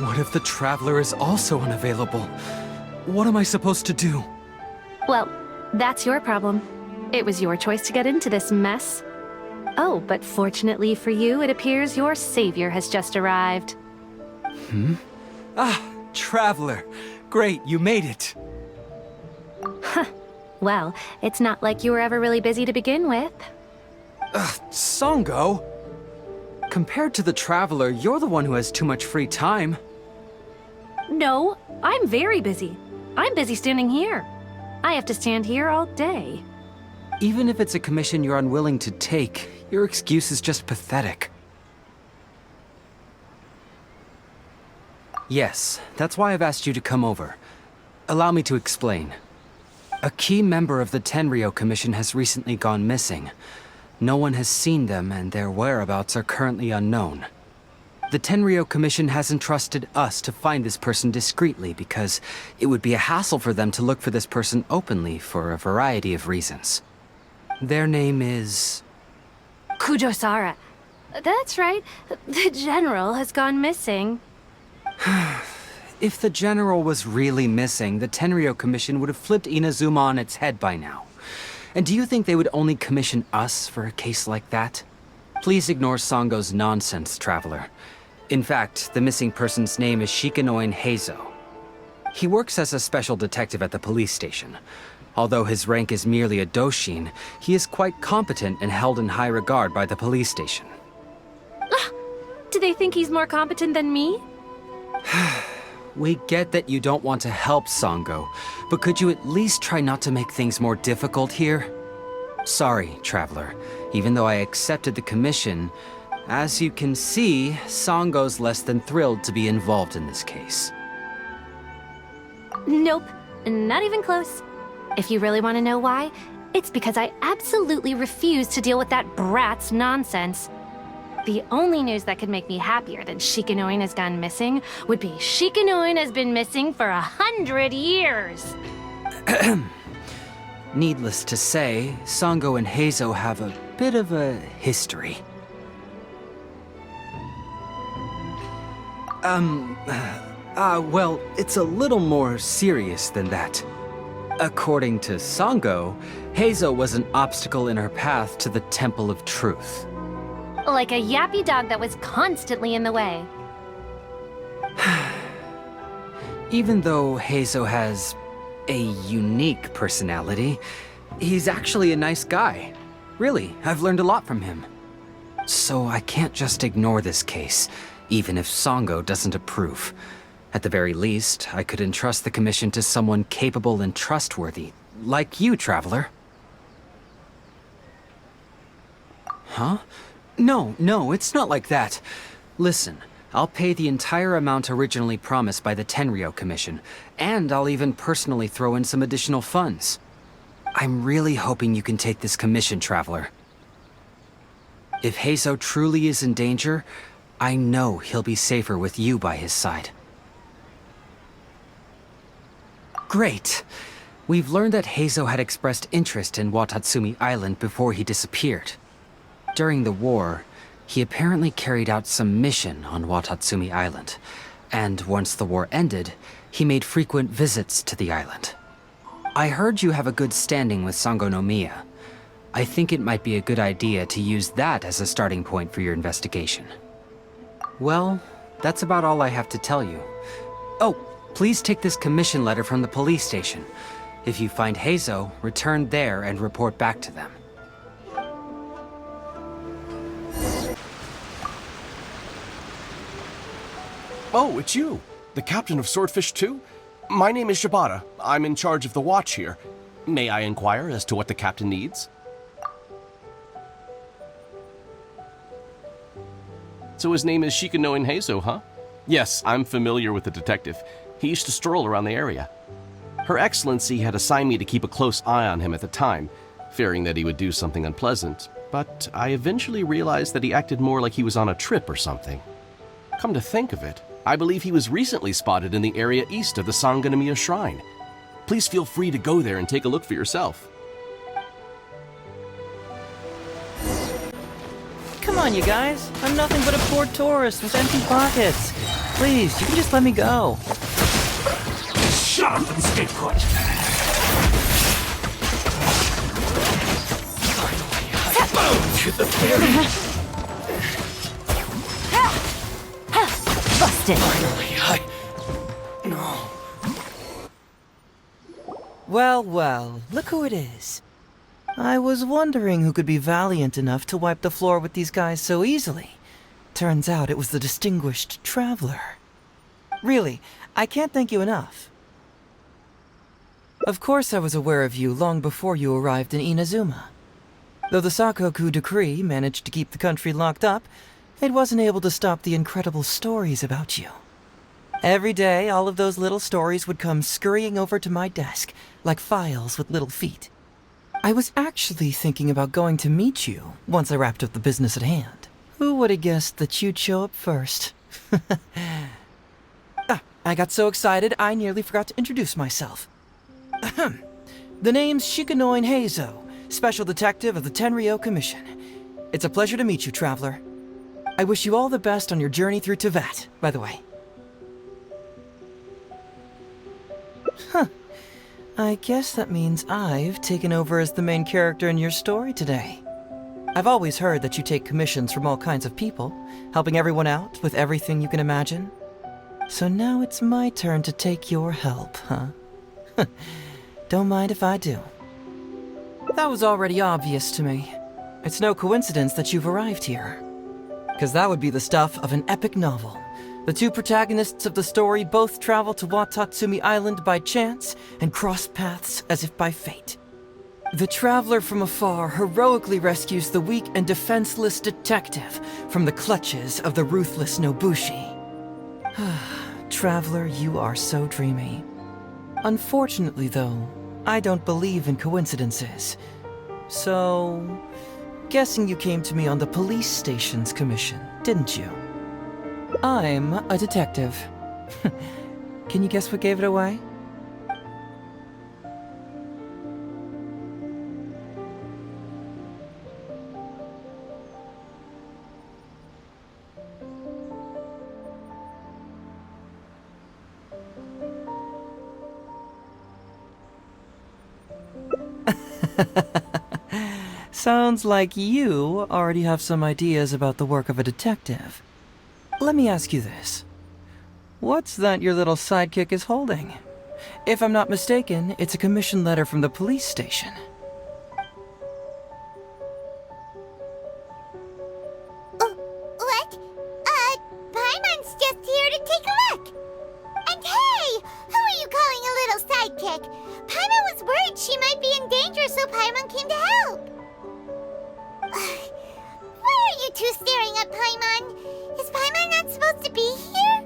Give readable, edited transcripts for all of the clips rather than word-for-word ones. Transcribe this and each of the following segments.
What if the Traveler is also unavailable? What am I supposed to do? Well, that's your problem. It was your choice to get into this mess. Oh, but fortunately for you, it appears your savior has just arrived. Ah, Traveler. Great, you made it. Well, it's not like you were ever really busy to begin with. Sango? Compared to the Traveler, you're the one who has too much free time. No, I'm very busy. I'm busy standing here. I have to stand here all day. Even if it's a commission you're unwilling to take, your excuse is just pathetic. Yes, that's why I've asked you to come over. Allow me to explain. A key member of the Tenryou Commission has recently gone missing. No one has seen them, and their whereabouts are currently unknown. The Tenryou Commission has entrusted us to find this person discreetly because it would be a hassle for them to look for this person openly for a variety of reasons. Their name is... Kujosara. That's right. The General has gone missing. If the General was really missing, the Tenryou Commission would have flipped Inazuma on its head by now. And do you think they would only commission us for a case like that? Please ignore Sango's nonsense, Traveler. In fact, the missing person's name is SHIKANOIN HEIZOU. He works as a special detective at the police station. Although his rank is merely a doshin, he is quite competent and held in high regard by the police station. Do they think he's more competent than me? We get that you don't want to help Sango, but could you at least try not to make things more difficult here? Sorry, Traveler. Even though I accepted the commission, as you can see, Sango's less than thrilled to be involved in this case. Nope, not even close. If you really want to know why, it's because I absolutely refuse to deal with that brat's nonsense. The only news that could make me happier than Shikanoin has gone missing would be Shikanoin has been missing for 100 years. Needless to say, Sango and Heizou have a bit of a history. Well, it's a little more serious than that. According to Sango, Heizou was an obstacle in her path to the Temple of Truth. Like a yappy dog that was constantly in the way. Even though Heizou has a unique personality, he's actually a nice guy. Really, I've learned a lot from him. So I can't just ignore this case, even if Sango doesn't approve. At the very least, I could entrust the commission to someone capable and trustworthy, like you, Traveler. Huh? No, it's not like that. Listen, I'll pay the entire amount originally promised by the Tenryou Commission, and I'll even personally throw in some additional funds. I'm really hoping you can take this commission, Traveler. If Heizou truly is in danger, I know he'll be safer with you by his side. Great! We've learned that Heizou had expressed interest in Watatsumi Island before he disappeared. During the war, he apparently carried out some mission on Watatsumi Island, and once the war ended, he made frequent visits to the island. I heard you have a good standing with Sangonomiya. I think it might be a good idea to use that as a starting point for your investigation. Well, that's about all I have to tell you. Oh, please take this commission letter from the police station. If you find Heizou, return there and report back to them. Oh, it's you, the captain of Swordfish 2? My name is Shibata. I'm in charge of the watch here. May I inquire as to what the captain needs? So his name is Shikanoin Heizou, huh? Yes, I'm familiar with the detective. He used to stroll around the area. Her Excellency had assigned me to keep a close eye on him at the time, fearing that he would do something unpleasant, but I eventually realized that he acted more like he was on a trip or something. Come to think of it, I believe he was recently spotted in the area east of the Sangonomiya Shrine. Please feel free to go there and take a look for yourself. Come on, you guys. I'm nothing but a poor tourist with empty pockets. Please, you can just let me go. Shut up and stay put. Boom to the fairy. Busted. Finally, no. Well, look who it is. I was wondering who could be valiant enough to wipe the floor with these guys so easily. Turns out it was the distinguished traveler. Really, I can't thank you enough. Of course I was aware of you long before you arrived in Inazuma. Though the Sakoku decree managed to keep the country locked up, it wasn't able to stop the incredible stories about you. Every day, all of those little stories would come scurrying over to my desk, like files with little feet. I was actually thinking about going to meet you once I wrapped up the business at hand. Who would have guessed that you'd show up first? I got so excited I nearly forgot to introduce myself. The name's SHIKANOIN HEIZOUS, Special Detective of the Tenryou Commission. It's a pleasure to meet you, Traveler. I wish you all the best on your journey through Teyvat, by the way. I guess that means I've taken over as the main character in your story today. I've always heard that you take commissions from all kinds of people, helping everyone out with everything you can imagine. So now it's my turn to take your help, huh? Don't mind if I do. That was already obvious to me. It's no coincidence that you've arrived here. Because that would be the stuff of an epic novel. The two protagonists of the story both travel to Watatsumi Island by chance and cross paths as if by fate. The traveler from afar heroically rescues the weak and defenseless detective from the clutches of the ruthless Nobushi. Traveler, you are so dreamy. Unfortunately, though, I don't believe in coincidences. So, guessing you came to me on the police station's commission, didn't you? I'm a detective. Can you guess what gave it away? Sounds like you already have some ideas about the work of a detective. Let me ask you this. What's that your little sidekick is holding? If I'm not mistaken, it's a commission letter from the police station. What? Paimon's just here to take a look. And hey, who are you calling a little sidekick? Paimon was worried she might be in danger, so Paimon came to help. Why are you two staring at Paimon? Is Paimon not supposed to be here?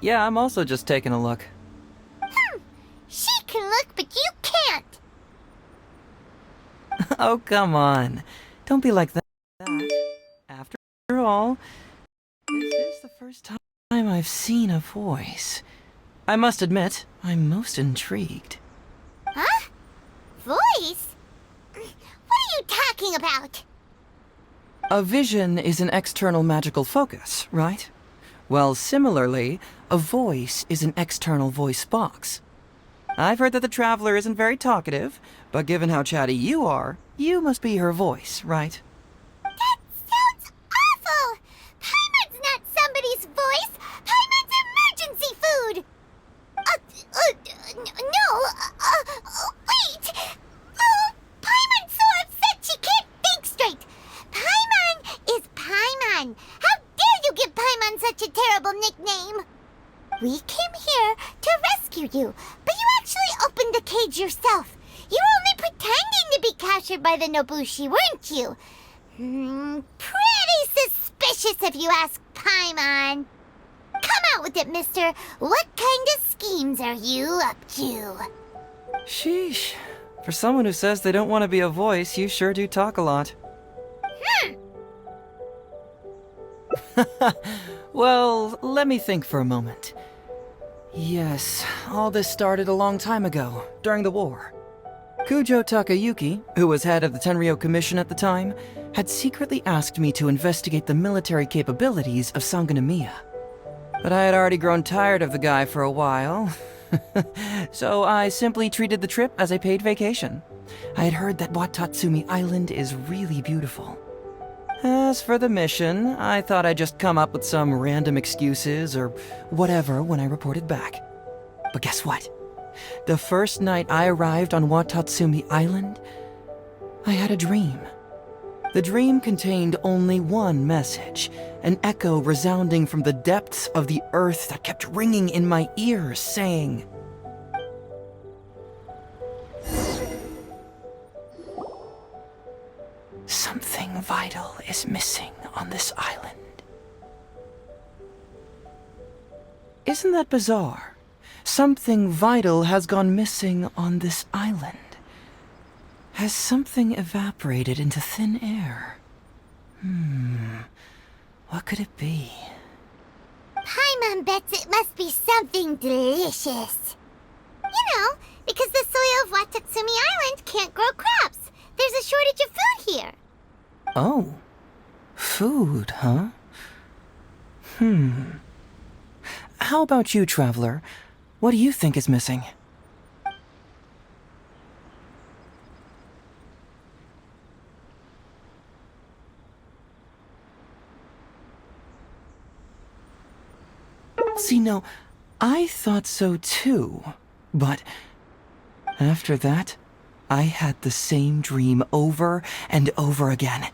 Yeah, I'm also just taking a look. She can look, but you can't. Oh, come on. Don't be like that. After all, this is the first time I've seen a voice. I must admit, I'm most intrigued. Huh? Voice? What are you talking about? A vision is an external magical focus, right? Well, similarly, a voice is an external voice box. I've heard that the Traveler isn't very talkative, but given how chatty you are, you must be her voice, right? That sounds awful! Paimon's not somebody's voice! Paimon's emergency food! Wait! Oh, Paimon's so upset she can't think straight! Paimon is Paimon! How dare you give Paimon such a terrible nickname? We came here to rescue you, but you actually opened the cage yourself. You were only pretending to be captured by the Nobushi, weren't you? Pretty suspicious if you ask Paimon. Come out with it, mister. What kind of schemes are you up to? Sheesh. For someone who says they don't want to be a voice, you sure do talk a lot. Well, let me think for a moment. Yes, all this started a long time ago, during the war. Kujo Takayuki, who was head of the Tenryo Commission at the time, had secretly asked me to investigate the military capabilities of Sangonomiya. But I had already grown tired of the guy for a while, so I simply treated the trip as a paid vacation. I had heard that Watatsumi Island is really beautiful. As for the mission, I thought I'd just come up with some random excuses or whatever when I reported back. But guess what? The first night I arrived on Watatsumi Island, I had a dream. The dream contained only one message, an echo resounding from the depths of the earth that kept ringing in my ears, saying, "Something vital is missing on this island." Isn't that bizarre? Something vital has gone missing on this island. Has something evaporated into thin air? What could it be? Paimon bets it must be something delicious. You know, because the soil of Watatsumi Island can't grow crops. There's a shortage of food here. Oh. Food, huh? How about you, traveler? What do you think is missing? See, no, I thought so too, but after that, I had the same dream over and over again.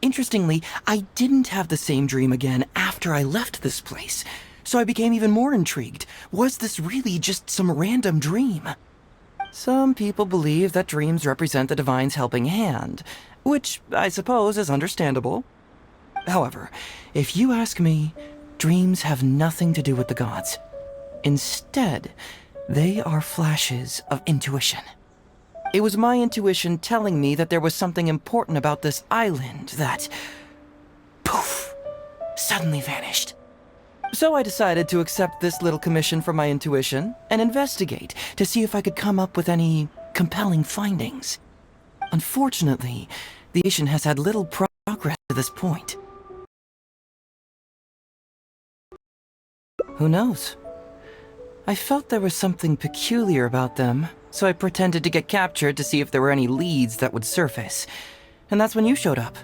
Interestingly, I didn't have the same dream again after I left this place, so I became even more intrigued. Was this really just some random dream? Some people believe that dreams represent the divine's helping hand, which I suppose is understandable. However, if you ask me, dreams have nothing to do with the gods. Instead, they are flashes of intuition. It was my intuition telling me that there was something important about this island that, poof, suddenly vanished. So I decided to accept this little commission from my intuition and investigate to see if I could come up with any compelling findings. Unfortunately, the mission has had little progress to this point. Who knows? I felt there was something peculiar about them, so I pretended to get captured to see if there were any leads that would surface. And that's when you showed up.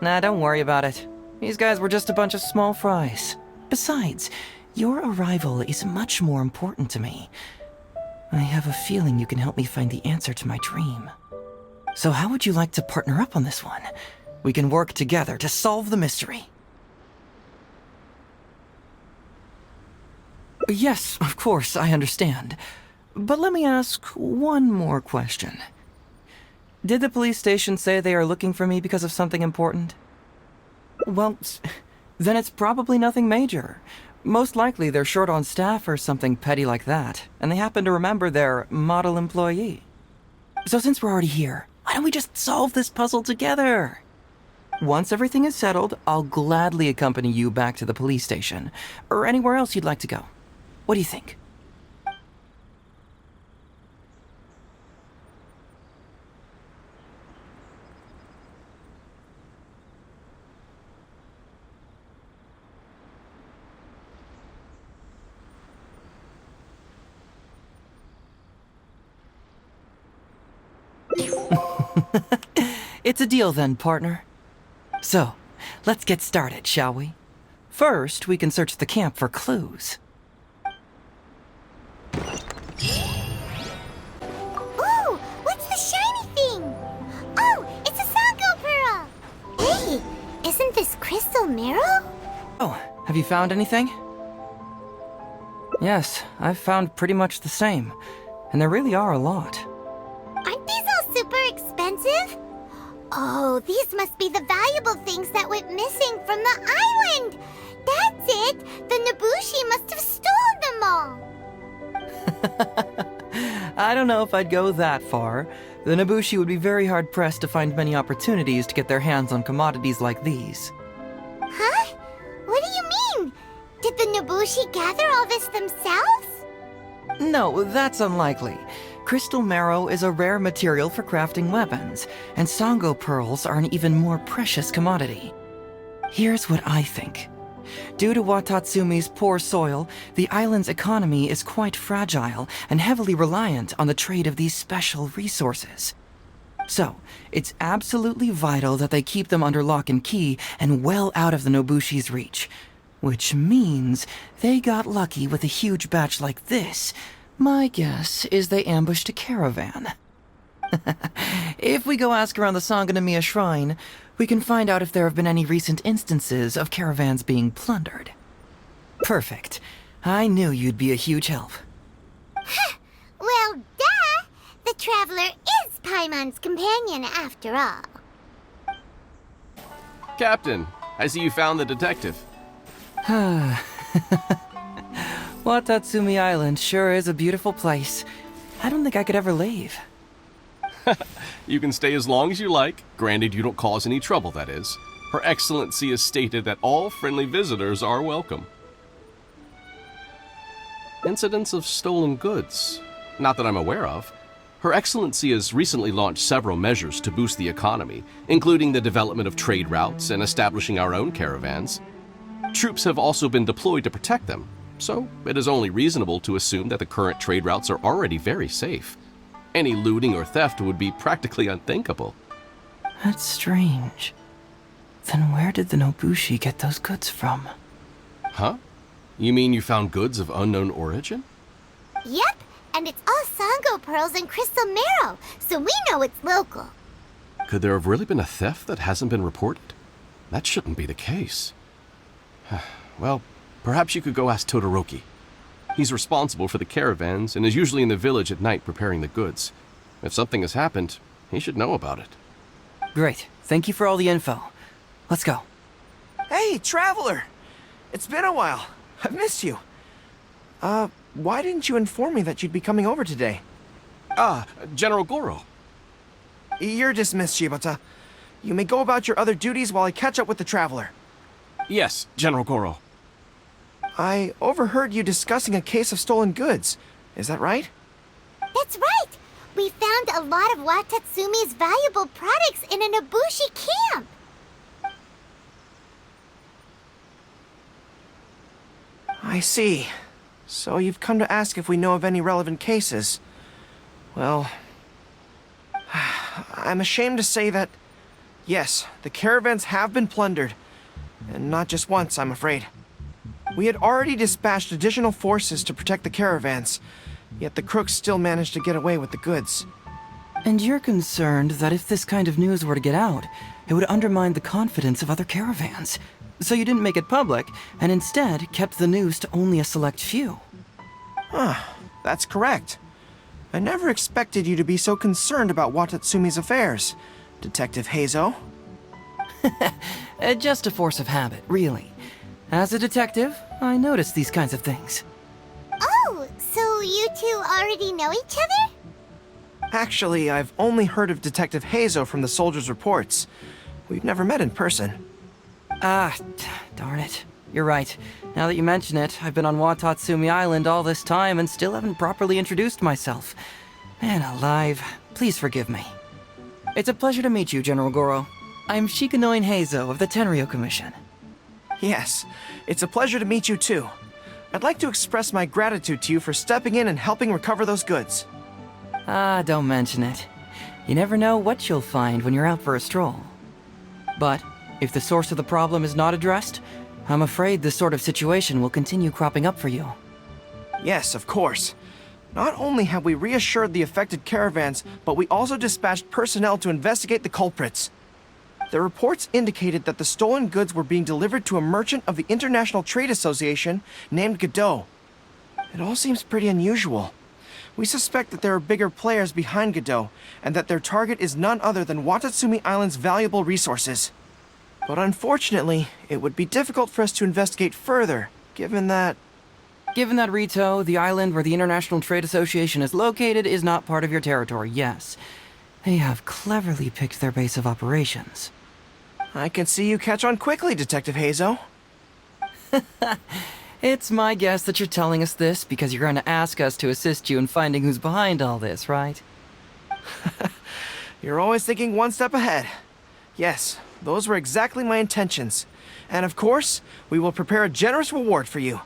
Nah, don't worry about it. These guys were just a bunch of small fries. Besides, your arrival is much more important to me. I have a feeling you can help me find the answer to my dream. So how would you like to partner up on this one? We can work together to solve the mystery. Yes, of course, I understand. But let me ask one more question. Did the police station say they are looking for me because of something important? Well, then it's probably nothing major. Most likely they're short on staff or something petty like that, and they happen to remember their model employee. So since we're already here, why don't we just solve this puzzle together? Once everything is settled, I'll gladly accompany you back to the police station, or anywhere else you'd like to go. What do you think? It's a deal then, partner. So, let's get started, shall we? First, we can search the camp for clues. Ooh, what's the shiny thing? Oh, it's a Sango Pearl! Hey, isn't this crystal mirror? Oh, have you found anything? Yes, I've found pretty much the same. And there really are a lot. Aren't these all super expensive? Oh, these must be the valuable things that went missing from the island! That's it! The Nobushi must have stolen them all! I don't know if I'd go that far. The Nobushi would be very hard-pressed to find many opportunities to get their hands on commodities like these. Huh? What do you mean? Did the Nobushi gather all this themselves? No, that's unlikely. Crystal marrow is a rare material for crafting weapons, and Sango pearls are an even more precious commodity. Here's what I think. Due to Watatsumi's poor soil, the island's economy is quite fragile and heavily reliant on the trade of these special resources. So, it's absolutely vital that they keep them under lock and key and well out of the Nobushi's reach. Which means they got lucky with a huge batch like this. My guess is they ambushed a caravan. If we go ask around the Sangonomiya Shrine, we can find out if there have been any recent instances of caravans being plundered. Perfect. I knew you'd be a huge help. Well, duh! The Traveler is Paimon's companion after all. Captain, I see you found the detective. Watatsumi Island sure is a beautiful place. I don't think I could ever leave. You can stay as long as you like, granted you don't cause any trouble, that is. Her Excellency has stated that all friendly visitors are welcome. Incidents of stolen goods? Not that I'm aware of. Her Excellency has recently launched several measures to boost the economy, including the development of trade routes and establishing our own caravans. Troops have also been deployed to protect them, so it is only reasonable to assume that the current trade routes are already very safe. Any looting or theft would be practically unthinkable. That's strange. Then where did the Nobushi get those goods from? Huh? You mean you found goods of unknown origin? Yep, and it's all Sango pearls and crystal marrow, so we know it's local. Could there have really been a theft that hasn't been reported? That shouldn't be the case. Well, perhaps you could go ask Todoroki. He's responsible for the caravans and is usually in the village at night preparing the goods. If something has happened, he should know about it. Great. Thank you for all the info. Let's go. Hey, Traveler! It's been a while. I've missed you. Why didn't you inform me that you'd be coming over today? General Goro. You're dismissed, Shibata. You may go about your other duties while I catch up with the Traveler. Yes, General Goro. I overheard you discussing a case of stolen goods. Is that right? That's right! We found a lot of Watatsumi's valuable products in a Nobushi camp! I see. So you've come to ask if we know of any relevant cases. Well, I'm ashamed to say that, yes, the caravans have been plundered. And not just once, I'm afraid. We had already dispatched additional forces to protect the caravans, yet the crooks still managed to get away with the goods. And you're concerned that if this kind of news were to get out, it would undermine the confidence of other caravans. So you didn't make it public, and instead kept the news to only a select few. That's correct. I never expected you to be so concerned about Watatsumi's affairs, Detective Heizo. Just a force of habit, really. As a detective, I notice these kinds of things. Oh, so you two already know each other? Actually, I've only heard of Detective Heizo from the soldiers' reports. We've never met in person. Darn it. You're right. Now that you mention it, I've been on Watatsumi Island all this time and still haven't properly introduced myself. Man alive, please forgive me. It's a pleasure to meet you, General Goro. I'm Shikanoin Heizo of the Tenryo Commission. Yes, it's a pleasure to meet you too. I'd like to express my gratitude to you for stepping in and helping recover those goods. Don't mention it. You never know what you'll find when you're out for a stroll. But if the source of the problem is not addressed, I'm afraid this sort of situation will continue cropping up for you. Yes, of course. Not only have we reassured the affected caravans, but we also dispatched personnel to investigate the culprits. The reports indicated that the stolen goods were being delivered to a merchant of the International Trade Association named Godot. It all seems pretty unusual. We suspect that there are bigger players behind Godot, and that their target is none other than Watatsumi Island's valuable resources. But unfortunately, it would be difficult for us to investigate further, given that... Given that Rito, the island where the International Trade Association is located, is not part of your territory, yes. They have cleverly picked their base of operations. I can see you catch on quickly, Detective Heizo. It's my guess that you're telling us this because you're going to ask us to assist you in finding who's behind all this, right? You're always thinking one step ahead. Yes, those were exactly my intentions. And of course, we will prepare a generous reward for you.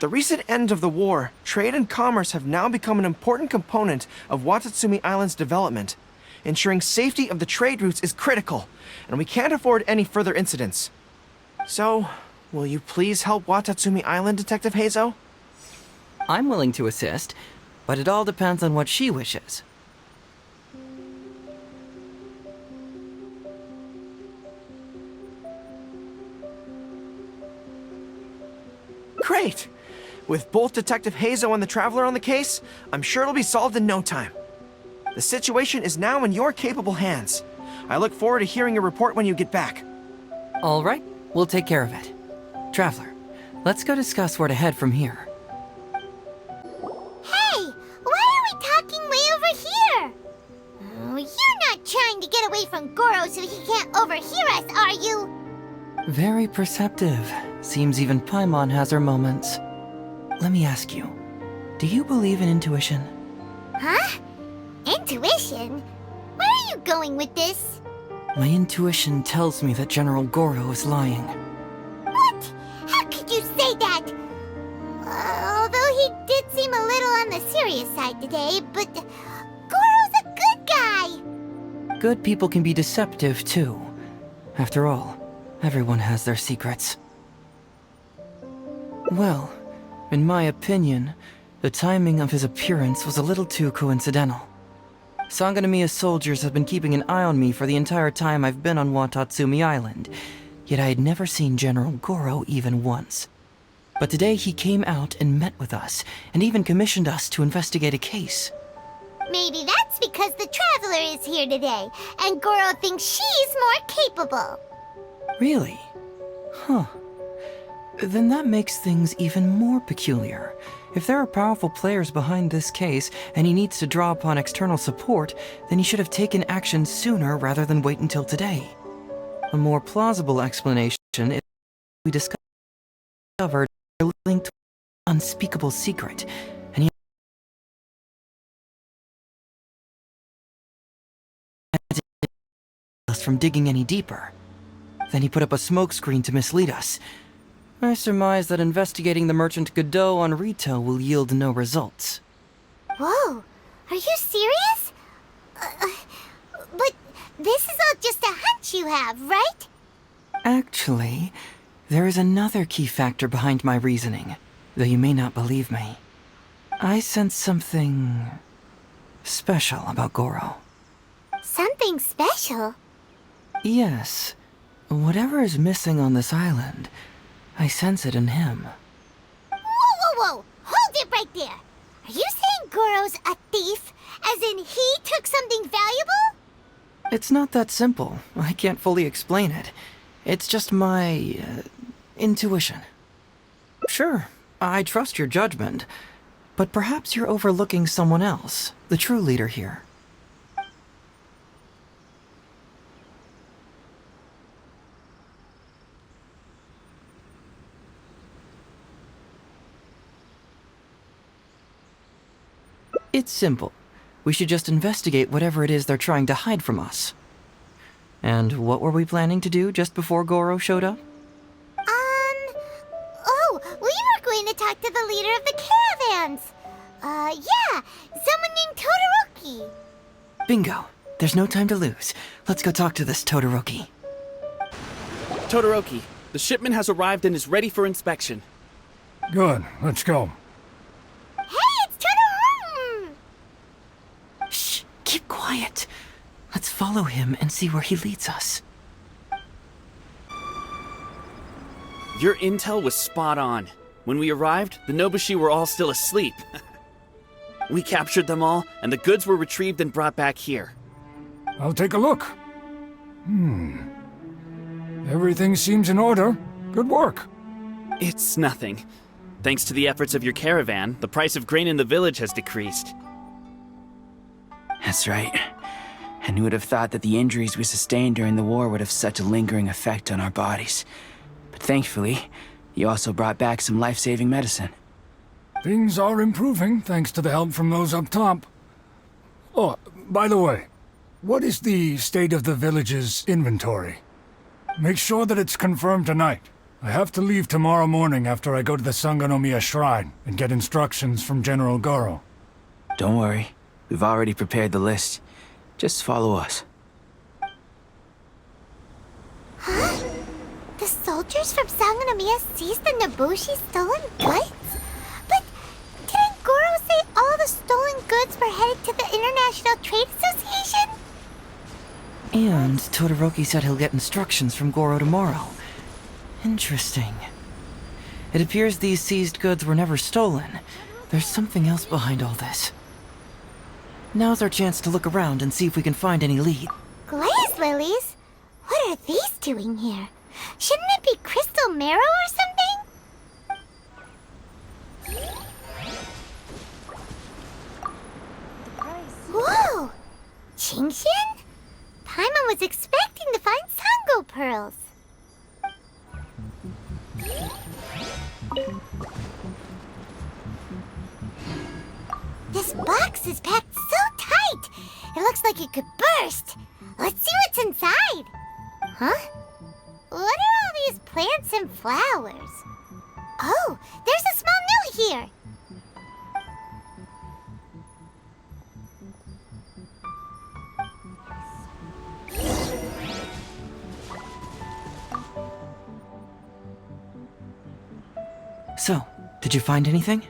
The recent end of the war, trade and commerce have now become an important component of Watatsumi Island's development. Ensuring safety of the trade routes is critical, and we can't afford any further incidents. So, will you please help Watatsumi Island, Detective Heizo? I'm willing to assist, but it all depends on what she wishes. Great! With both Detective Heizo and the Traveler on the case, I'm sure it'll be solved in no time. The situation is now in your capable hands. I look forward to hearing your report when you get back. All right, we'll take care of it. Traveler, let's go discuss where to head from here. Hey, why are we talking way over here? Oh, you're not trying to get away from Goro so he can't overhear us, are you? Very perceptive. Seems even Paimon has her moments. Let me ask you, do you believe in intuition? Huh? Intuition? Where are you going with this? My intuition tells me that General Goro is lying. What? How could you say that? Although he did seem a little on the serious side today, but Goro's a good guy. Good people can be deceptive, too. After all, everyone has their secrets. Well, in my opinion, the timing of his appearance was a little too coincidental. Sangonomiya's soldiers have been keeping an eye on me for the entire time I've been on Watatsumi Island, yet I had never seen General Goro even once. But today he came out and met with us, and even commissioned us to investigate a case. Maybe that's because the Traveler is here today, and Goro thinks she's more capable. Really? Huh. Then that makes things even more peculiar. If there are powerful players behind this case, and he needs to draw upon external support, then he should have taken action sooner rather than wait until today. A more plausible explanation is we discovered a link to an unspeakable secret, and he had us from digging any deeper. Then he put up a smokescreen to mislead us. I surmise that investigating the merchant Godot on Rito will yield no results. Whoa, are you serious? But this is all just a hunch you have, right? Actually, there is another key factor behind my reasoning, though you may not believe me. I sense something special about Goro. Something special? Yes. Whatever is missing on this island, I sense it in him. Whoa! Hold it right there! Are you saying Goro's a thief? As in he took something valuable? It's not that simple. I can't fully explain it. It's just my intuition. Sure, I trust your judgment, but perhaps you're overlooking someone else, the true leader here. It's simple. We should just investigate whatever it is they're trying to hide from us. And what were we planning to do just before Goro showed up? Oh, we were going to talk to the leader of the caravans. Yeah, someone named Todoroki. Bingo. There's no time to lose. Let's go talk to this Todoroki. Todoroki, the shipment has arrived and is ready for inspection. Good, let's go. Hey, it's Todoroki! Shh, keep quiet. Let's follow him and see where he leads us. Your intel was spot on. When we arrived, the Nobushi were all still asleep. We captured them all, and the goods were retrieved and brought back here. I'll take a look. Everything seems in order. Good work. It's nothing. Thanks to the efforts of your caravan, the price of grain in the village has decreased. That's right. And who would have thought that the injuries we sustained during the war would have such a lingering effect on our bodies? But thankfully, He also brought back some life-saving medicine. Things are improving thanks to the help from those up top. Oh, by the way, what is the state of the village's inventory? Make sure that it's confirmed tonight. I have to leave tomorrow morning after I go to the Sangonomiya Shrine and get instructions from General Goro. Don't worry. We've already prepared the list. Just follow us. Huh? The soldiers from Sangonomiya seized the Nobushi stolen goods? But didn't Goro say all the stolen goods were headed to the International Trade Association? And Todoroki said he'll get instructions from Goro tomorrow. Interesting. It appears these seized goods were never stolen. There's something else behind all this. Now's our chance to look around and see if we can find any lead. Glaze lilies? What are these doing here? Shouldn't it be crystal marrow or something? Whoa! Qingxian? Paimon was expecting to find Sango pearls. This box is packed so tight! It looks like it could burst! Let's see what's inside! Huh? What are all these plants and flowers? Oh, there's a small note here! So, did you find anything?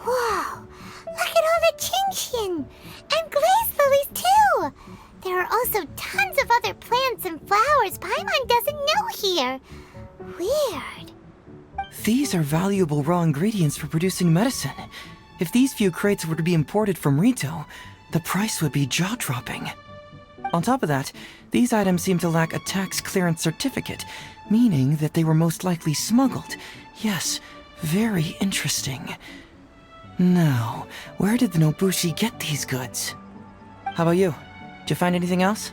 Whoa! Look at all the Qingxian! And glaze lilies, too! There are also tons of other plants and flowers Paimon doesn't know here. Weird. These are valuable raw ingredients for producing medicine. If these few crates were to be imported from Rito, the price would be jaw-dropping. On top of that, these items seem to lack a tax clearance certificate, meaning that they were most likely smuggled. Yes, very interesting. Now, where did the Nobushi get these goods? How about you? Did you find anything else?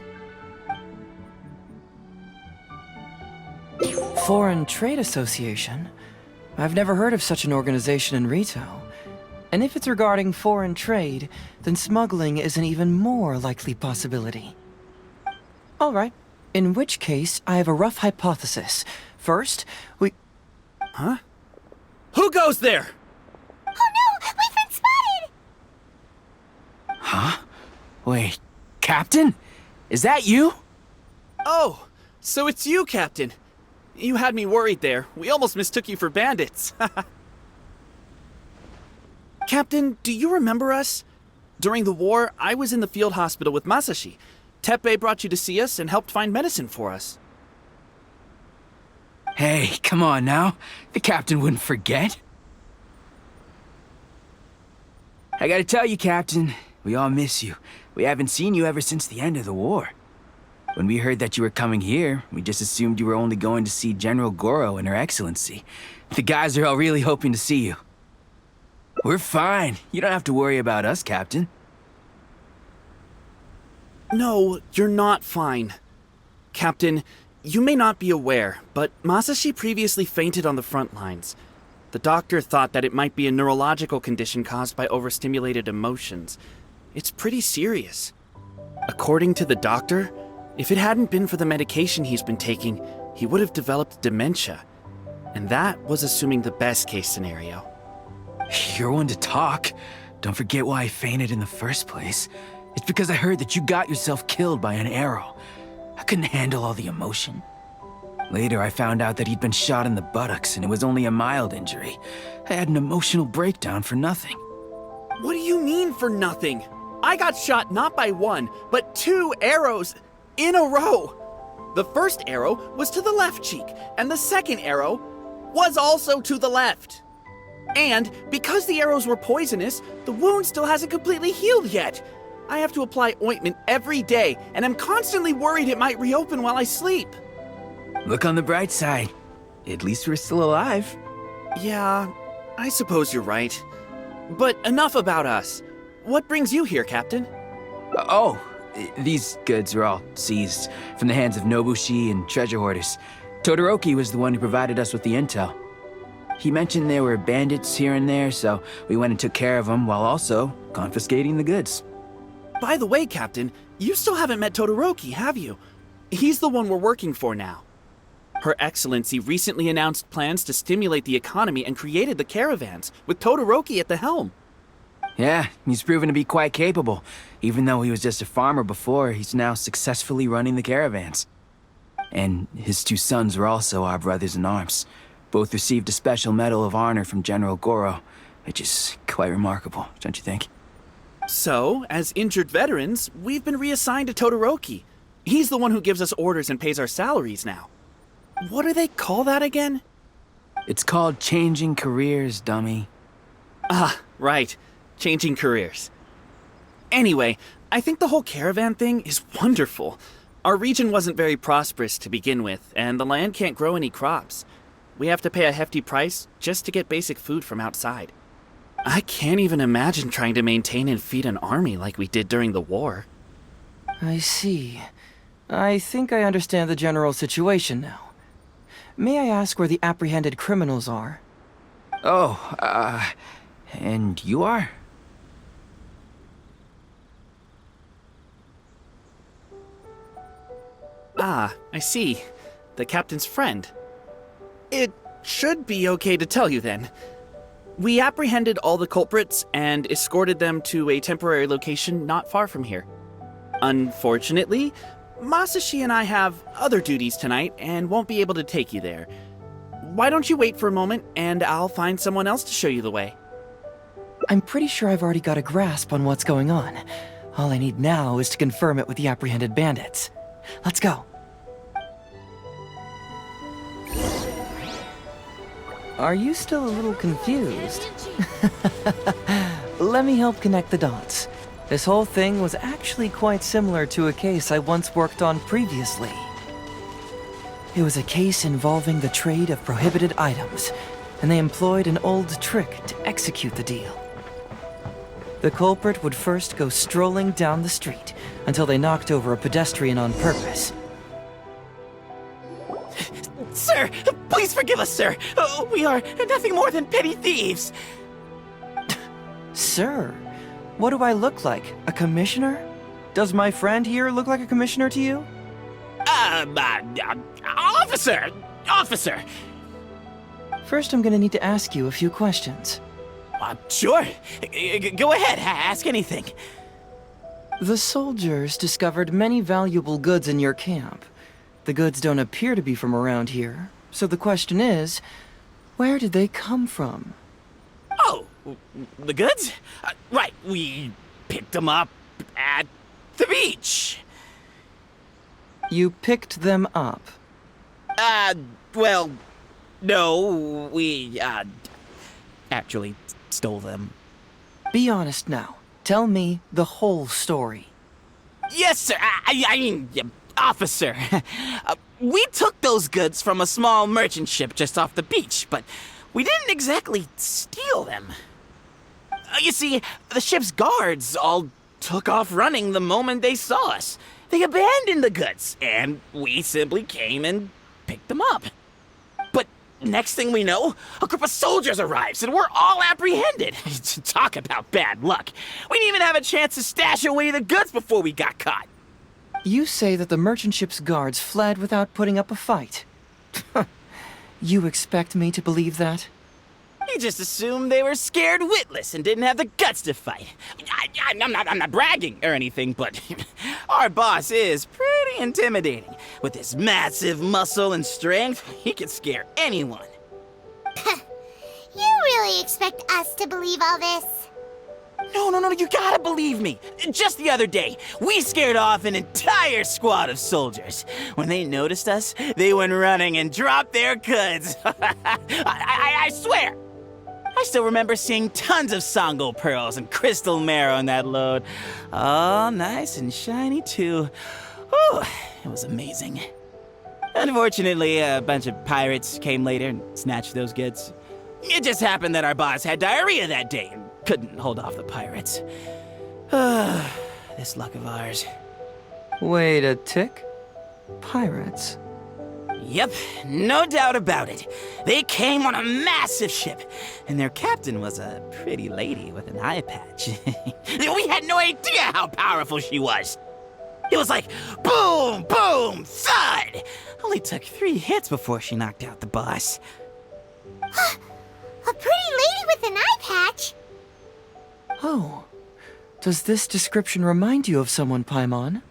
Foreign Trade Association? I've never heard of such an organization in Rito. And if it's regarding foreign trade, then smuggling is an even more likely possibility. All right. In which case, I have a rough hypothesis. First, we... Huh? Who goes there? Oh no! We've been spotted! Huh? Wait, Captain? Is that you? Oh, so it's you, Captain. You had me worried there. We almost mistook you for bandits. Captain, do you remember us? During the war, I was in the field hospital with Masashi. Teppei brought you to see us and helped find medicine for us. Hey, come on now. The captain wouldn't forget. I gotta tell you, Captain, we all miss you. We haven't seen you ever since the end of the war. When we heard that you were coming here, we just assumed you were only going to see General Goro and Her Excellency. The guys are all really hoping to see you. We're fine. You don't have to worry about us, Captain. No, you're not fine. Captain, you may not be aware, but Masashi previously fainted on the front lines. The doctor thought that it might be a neurological condition caused by overstimulated emotions. It's pretty serious. According to the doctor, if it hadn't been for the medication he's been taking, he would have developed dementia. And that was assuming the best case scenario. You're one to talk. Don't forget why I fainted in the first place. It's because I heard that you got yourself killed by an arrow. I couldn't handle all the emotion. Later, I found out that he'd been shot in the buttocks and it was only a mild injury. I had an emotional breakdown for nothing. What do you mean for nothing? I got shot not by one, but 2 arrows in a row. The first arrow was to the left cheek, and the second arrow was also to the left. And because the arrows were poisonous, the wound still hasn't completely healed yet. I have to apply ointment every day, and I'm constantly worried it might reopen while I sleep. Look on the bright side. At least we're still alive. Yeah, I suppose you're right. But enough about us. What brings you here, Captain? These goods were all seized from the hands of Nobushi and treasure hoarders. Todoroki was the one who provided us with the intel. He mentioned there were bandits here and there, so we went and took care of them while also confiscating the goods. By the way, Captain, you still haven't met Todoroki, have you? He's the one we're working for now. Her Excellency recently announced plans to stimulate the economy and created the caravans, with Todoroki at the helm. Yeah, he's proven to be quite capable. Even though he was just a farmer before, he's now successfully running the caravans. And his two sons were also our brothers in arms. Both received a special medal of honor from General Goro, which is quite remarkable, don't you think? So, as injured veterans, we've been reassigned to Todoroki. He's the one who gives us orders and pays our salaries now. What do they call that again? It's called changing careers, dummy. Ah, right. Changing careers. Anyway, I think the whole caravan thing is wonderful. Our region wasn't very prosperous to begin with, and the land can't grow any crops. We have to pay a hefty price just to get basic food from outside. I can't even imagine trying to maintain and feed an army like we did during the war. I see. I think I understand the general situation now. May I ask where the apprehended criminals are? Oh, and you are? Ah, I see. The captain's friend. It should be okay to tell you then. We apprehended all the culprits and escorted them to a temporary location not far from here. Unfortunately, Masashi and I have other duties tonight and won't be able to take you there. Why don't you wait for a moment and I'll find someone else to show you the way. I'm pretty sure I've already got a grasp on what's going on. All I need now is to confirm it with the apprehended bandits. Let's go. Are you still a little confused? Let me help connect the dots. This whole thing was actually quite similar to a case I once worked on previously. It was a case involving the trade of prohibited items, and they employed an old trick to execute the deal. The culprit would first go strolling down the street until they knocked over a pedestrian on purpose. Sir, please forgive us, sir. We are nothing more than petty thieves. Sir, what do I look like? A commissioner? Does my friend here look like a commissioner to you? Officer! Officer! First, I'm gonna need to ask you a few questions. Sure. Go ahead, ask anything. The soldiers discovered many valuable goods in your camp. The goods don't appear to be from around here, so the question is, where did they come from? Oh, the goods? Right, we picked them up at the beach. You picked them up? Well, no, we, actually stole them. Be honest now. Tell me the whole story. Yes, sir. I mean, officer. We took those goods from a small merchant ship just off the beach, but we didn't exactly steal them. You see, the ship's guards all took off running the moment they saw us. They abandoned the goods, and we simply came and picked them up. But next thing we know, a group of soldiers arrives, and we're all apprehended. Talk about bad luck. We didn't even have a chance to stash away the goods before we got caught. You say that the merchant ship's guards fled without putting up a fight. You expect me to believe that? You just assumed they were scared witless and didn't have the guts to fight. I'm not bragging or anything, but our boss is pretty intimidating. With his massive muscle and strength, he could scare anyone. You really expect us to believe all this? No, you gotta believe me. Just the other day, we scared off an entire squad of soldiers. When they noticed us, they went running and dropped their goods. I swear. I still remember seeing tons of Sango pearls and crystal marrow in that load. All nice and shiny, too. Whew, it was amazing. Unfortunately, a bunch of pirates came later and snatched those goods. It just happened that our boss had diarrhea that day and couldn't hold off the pirates. This luck of ours. Wait a tick. Pirates? Yep, no doubt about it. They came on a massive ship, and their captain was a pretty lady with an eye patch. We had no idea how powerful she was. It was like boom, boom, thud. Only took 3 hits before she knocked out the boss. A pretty lady with an eye patch? Oh. Does this description remind you of someone, Paimon?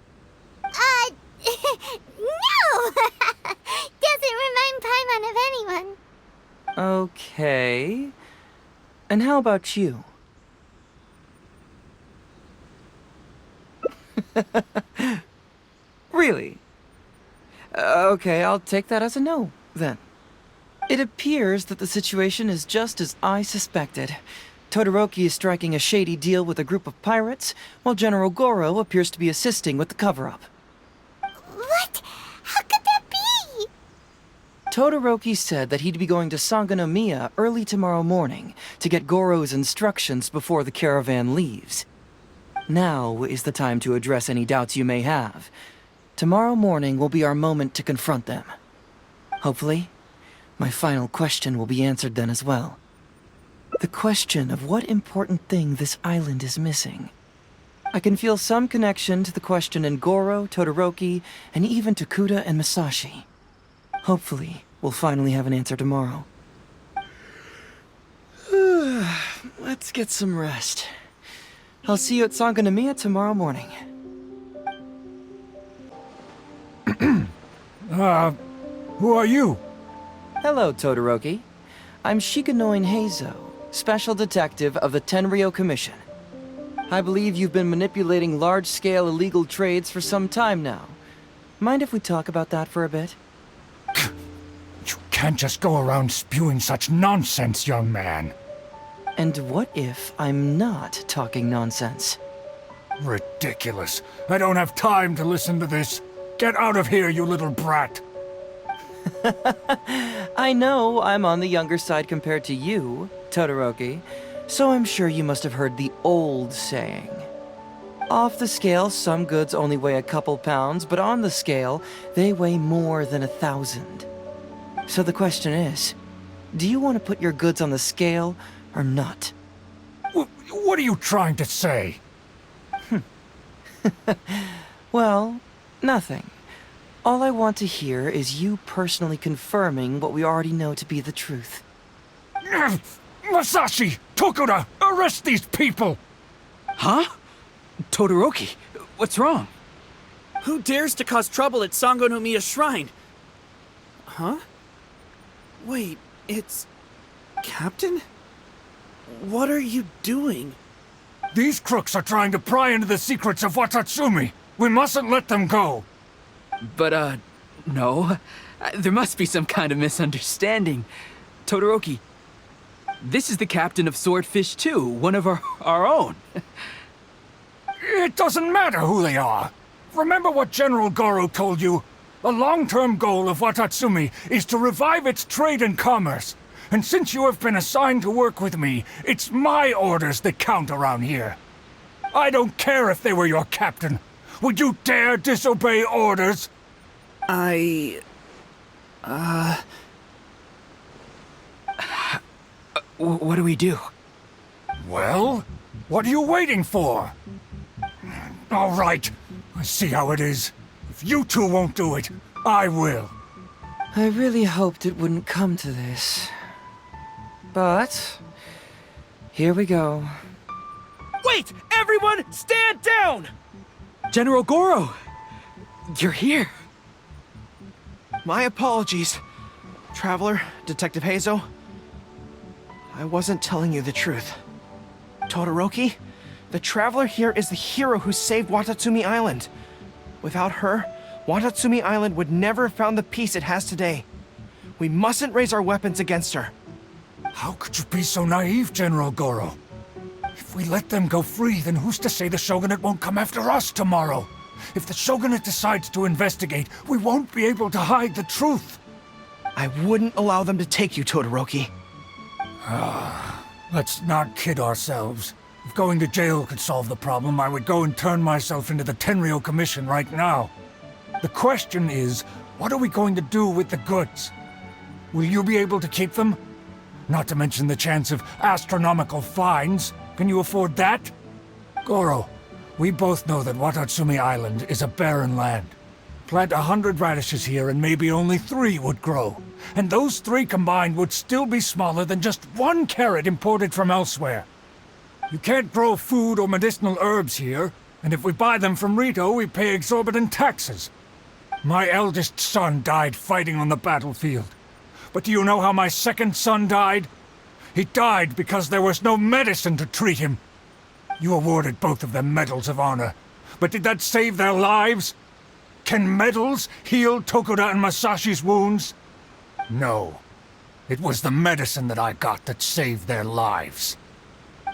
No! Doesn't remind Paimon of anyone. Okay. And how about you? Really? Okay, I'll take that as a no, then. It appears that the situation is just as I suspected. Todoroki is striking a shady deal with a group of pirates, while General Goro appears to be assisting with the cover-up. What? How could that be? Todoroki said that he'd be going to Sangonomiya early tomorrow morning to get Goro's instructions before the caravan leaves. Now is the time to address any doubts you may have. Tomorrow morning will be our moment to confront them. Hopefully, my final question will be answered then as well. The question of what important thing this island is missing. I can feel some connection to the question in Goro, Todoroki, and even to Kuda and Masashi. Hopefully, we'll finally have an answer tomorrow. Let's get some rest. I'll see you at Sangonomiya tomorrow morning. Who are you? Hello, Todoroki. I'm Shikanoin Heizou's, Special Detective of the Tenryou Commission. I believe you've been manipulating large-scale illegal trades for some time now. Mind if we talk about that for a bit? You can't just go around spewing such nonsense, young man. And what if I'm not talking nonsense? Ridiculous. I don't have time to listen to this. Get out of here, you little brat. I know I'm on the younger side compared to you, Todoroki, so I'm sure you must have heard the old saying. Off the scale, some goods only weigh a couple pounds, but on the scale, they weigh more than 1,000. So the question is, do you want to put your goods on the scale or not? What are you trying to say? Well, nothing. All I want to hear is you personally confirming what we already know to be the truth. Masashi! Tokuda! Arrest these people! Huh? Todoroki, what's wrong? Who dares to cause trouble at Sangonomiya Shrine? Huh? Wait, it's... Captain? What are you doing? These crooks are trying to pry into the secrets of Watatsumi. We mustn't let them go. But, no. There must be some kind of misunderstanding. Todoroki, this is the captain of Swordfish 2, one of our own. It doesn't matter who they are. Remember what General Goro told you? A long-term goal of Watatsumi is to revive its trade and commerce. And since you have been assigned to work with me, it's my orders that count around here. I don't care if they were your captain. Would you dare disobey orders? What do we do? Well, what are you waiting for? All right, I see how it is. If you two won't do it, I will. I really hoped it wouldn't come to this. But... here we go. Wait! Everyone, stand down! General Goro! You're here. My apologies, Traveler, Detective Heizou. I wasn't telling you the truth. Todoroki, the Traveler here is the hero who saved Watatsumi Island. Without her, Watatsumi Island would never have found the peace it has today. We mustn't raise our weapons against her. How could you be so naive, General Goro? If we let them go free, then who's to say the Shogunate won't come after us tomorrow? If the Shogunate decides to investigate, we won't be able to hide the truth. I wouldn't allow them to take you, Todoroki. Let's not kid ourselves. If going to jail could solve the problem, I would go and turn myself into the Tenryou Commission right now. The question is, What are we going to do with the goods? Will you be able to keep them? Not to mention the chance of astronomical fines. Can you afford that? Goro, we both know that Watatsumi Island is a barren land. Plant 100 radishes here and maybe only 3 would grow. And those 3 combined would still be smaller than just 1 carrot imported from elsewhere. You can't grow food or medicinal herbs here, and if we buy them from Rito, we pay exorbitant taxes. My eldest son died fighting on the battlefield. But do you know how my second son died? He died because there was no medicine to treat him. You awarded both of them medals of honor, but did that save their lives? Can medals heal Tokuda and Masashi's wounds? No. It was the medicine that I got that saved their lives.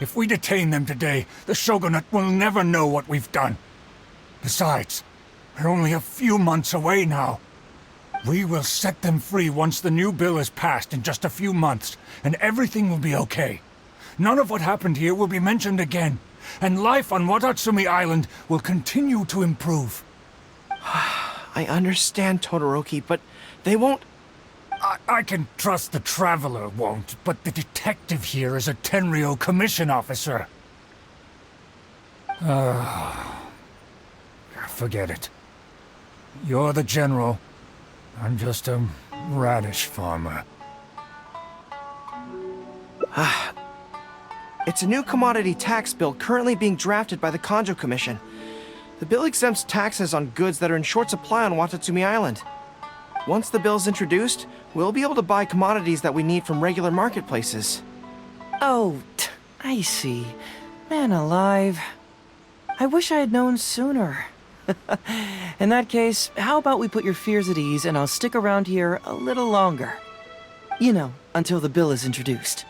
If we detain them today, the shogunate will never know what we've done. Besides, we're only a few months away now. We will set them free once the new bill is passed in just a few months, and everything will be okay. None of what happened here will be mentioned again, and life on Watatsumi Island will continue to improve. I understand, Todoroki, but they won't... I can trust the Traveler won't, but the detective here is a Tenryo commission officer. Forget it. You're the general. I'm just a radish farmer. It's a new commodity tax bill currently being drafted by the Kanjo Commission. The bill exempts taxes on goods that are in short supply on Watatsumi Island. Once the bill is introduced, we'll be able to buy commodities that we need from regular marketplaces. Oh, I see. Man alive. I wish I had known sooner. In that case, how about we put your fears at ease and I'll stick around here a little longer. You know, until the bill is introduced.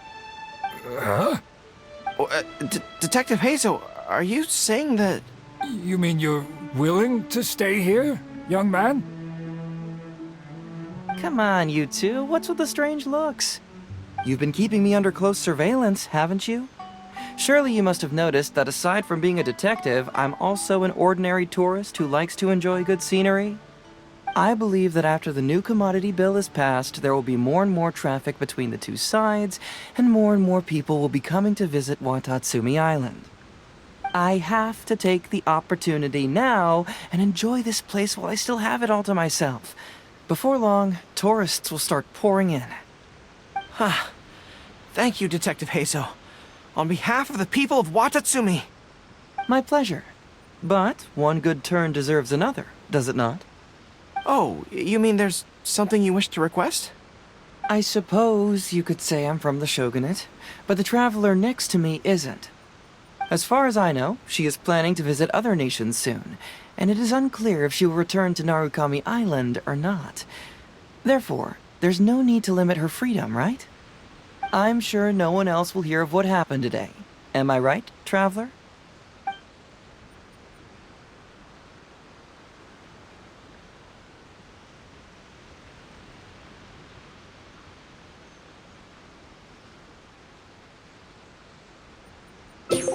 Huh? Detective Heizo, are you saying that... You mean you're willing to stay here, young man? Come on, you two. What's with the strange looks? You've been keeping me under close surveillance, haven't you? Surely you must have noticed that aside from being a detective, I'm also an ordinary tourist who likes to enjoy good scenery. I believe that after the new commodity bill is passed, there will be more and more traffic between the two sides, and more people will be coming to visit Watatsumi Island. I have to take the opportunity now and enjoy this place while I still have it all to myself. Before long, tourists will start pouring in. Thank you, Detective Heizo. On behalf of the people of Watatsumi. My pleasure. But one good turn deserves another, does it not? Oh, you mean there's something you wish to request? I suppose you could say I'm from the Shogunate, but the traveler next to me isn't. As far as I know, she is planning to visit other nations soon, and it is unclear if she will return to Narukami Island or not. Therefore, there's no need to limit her freedom, right? I'm sure no one else will hear of what happened today. Am I right, traveler?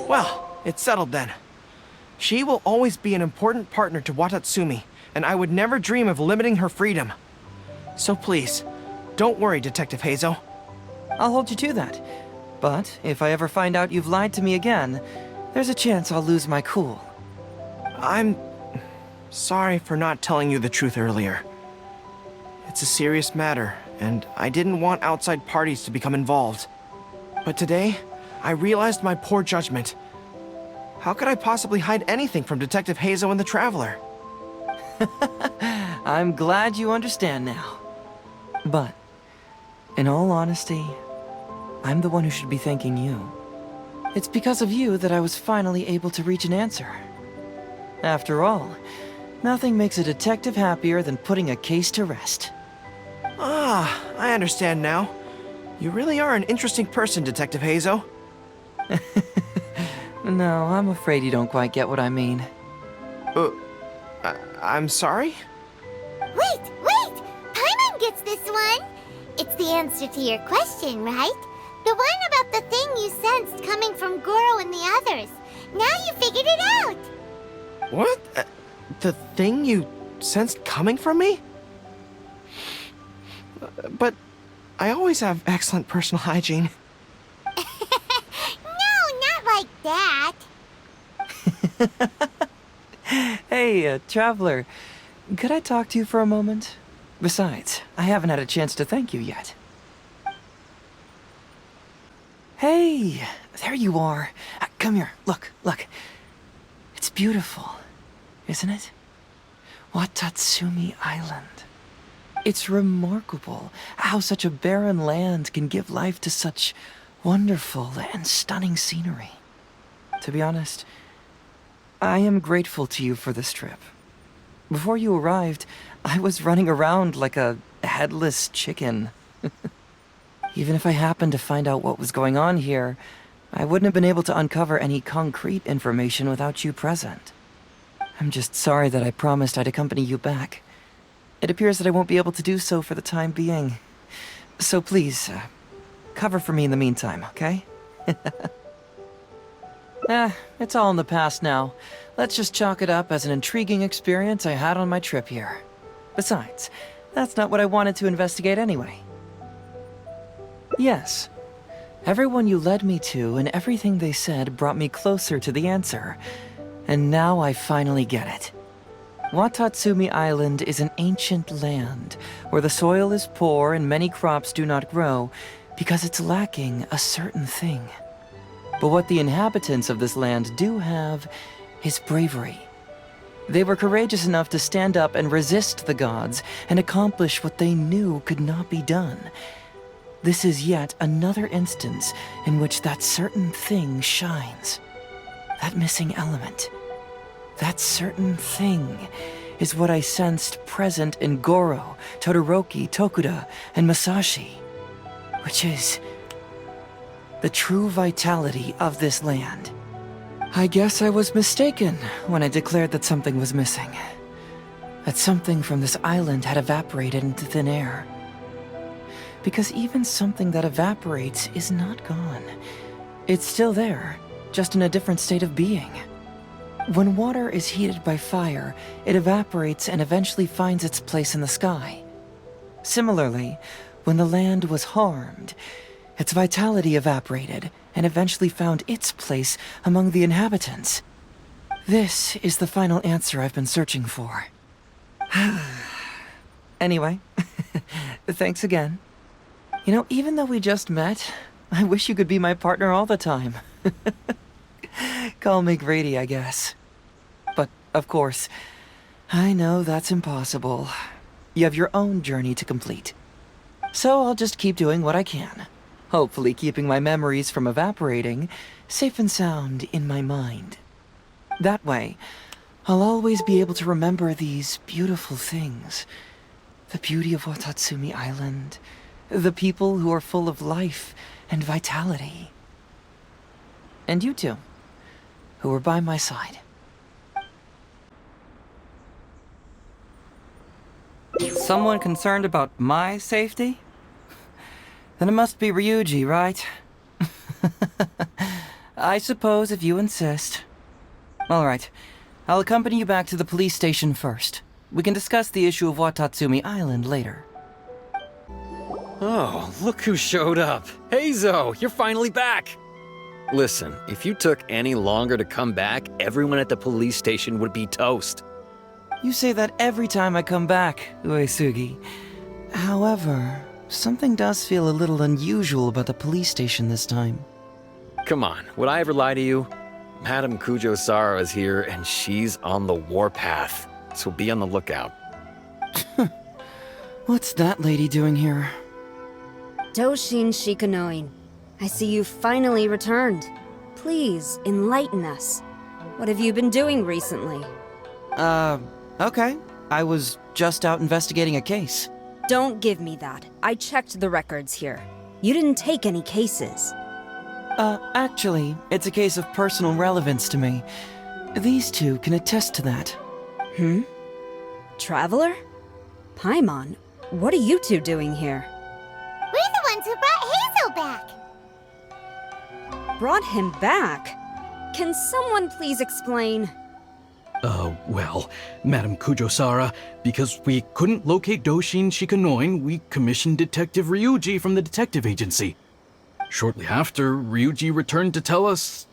Well, it's settled then. She will always be an important partner to Watatsumi, and I would never dream of limiting her freedom. So please, don't worry, Detective Heizo. I'll hold you to that. But if I ever find out you've lied to me again, there's a chance I'll lose my cool. I'm sorry for not telling you the truth earlier. It's a serious matter, and I didn't want outside parties to become involved. But today, I realized my poor judgment. How could I possibly hide anything from Detective Heizo and the Traveler? I'm glad you understand now. But, in all honesty, I'm the one who should be thanking you. It's because of you that I was finally able to reach an answer. After all, nothing makes a detective happier than putting a case to rest. Ah, I understand now. You really are an interesting person, Detective Heizo. No, I'm afraid you don't quite get what I mean. I'm sorry? Wait! Paimon gets this one! It's the answer to your question, right? The one about the thing you sensed coming from Goro and the others. Now you figured it out! What? The thing you sensed coming from me? But I always have excellent personal hygiene. No, not like that. Hey, traveler. Could I talk to you for a moment? Besides, I haven't had a chance to thank you yet. Hey, there you are. Come here. Look. It's beautiful, isn't it? Watatsumi Island. It's remarkable how such a barren land can give life to such wonderful and stunning scenery. To be honest, I am grateful to you for this trip. Before you arrived, I was running around like a headless chicken. Even if I happened to find out what was going on here, I wouldn't have been able to uncover any concrete information without you present. I'm just sorry that I promised I'd accompany you back. It appears that I won't be able to do so for the time being. So please, cover for me in the meantime, okay? It's all in the past now. Let's just chalk it up as an intriguing experience I had on my trip here. Besides, that's not what I wanted to investigate anyway. Yes. Everyone you led me to and everything they said brought me closer to the answer. And now I finally get it. Watatsumi Island is an ancient land where the soil is poor and many crops do not grow because it's lacking a certain thing. But what the inhabitants of this land do have is bravery. They were courageous enough to stand up and resist the gods and accomplish what they knew could not be done. This is yet another instance in which that certain thing shines. That missing element. That certain thing is what I sensed present in Goro, Todoroki, Tokuda, and Masashi, which is the true vitality of this land. I guess I was mistaken when I declared that something was missing. That something from this island had evaporated into thin air. Because even something that evaporates is not gone. It's still there, just in a different state of being. When water is heated by fire, it evaporates and eventually finds its place in the sky. Similarly, when the land was harmed, its vitality evaporated and eventually found its place among the inhabitants. This is the final answer I've been searching for. Anyway, thanks again. You know, even though we just met, I wish you could be my partner all the time. Call me Grady, I guess. But, of course, I know that's impossible. You have your own journey to complete. So I'll just keep doing what I can. Hopefully keeping my memories from evaporating safe and sound in my mind. That way, I'll always be able to remember these beautiful things. The beauty of Watatsumi Island. The people who are full of life and vitality. And you two, who were by my side. Someone concerned about my safety? Then it must be Ryuji, right? I suppose if you insist. Alright, I'll accompany you back to the police station first. We can discuss the issue of Watatsumi Island later. Oh, look who showed up. Heizo, you're finally back! Listen, if you took any longer to come back, everyone at the police station would be toast. You say that every time I come back, Uesugi. However, something does feel a little unusual about the police station this time. Come on, would I ever lie to you? Madame Kujo-Sara is here, and she's on the warpath, so be on the lookout. What's that lady doing here? Doshin Shikanoin, I see you finally returned. Please, enlighten us. What have you been doing recently? Okay. I was just out investigating a case. Don't give me that. I checked the records here. You didn't take any cases. Actually, it's a case of personal relevance to me. These two can attest to that. Traveler? Paimon, what are you two doing here? We're the ones who brought Hazel back. Brought him back? Can someone please explain? Well, Madam Kujo-Sara, because we couldn't locate Doshin Shikanoin, we commissioned Detective Ryuji from the detective agency. Shortly after, Ryuji returned to tell us,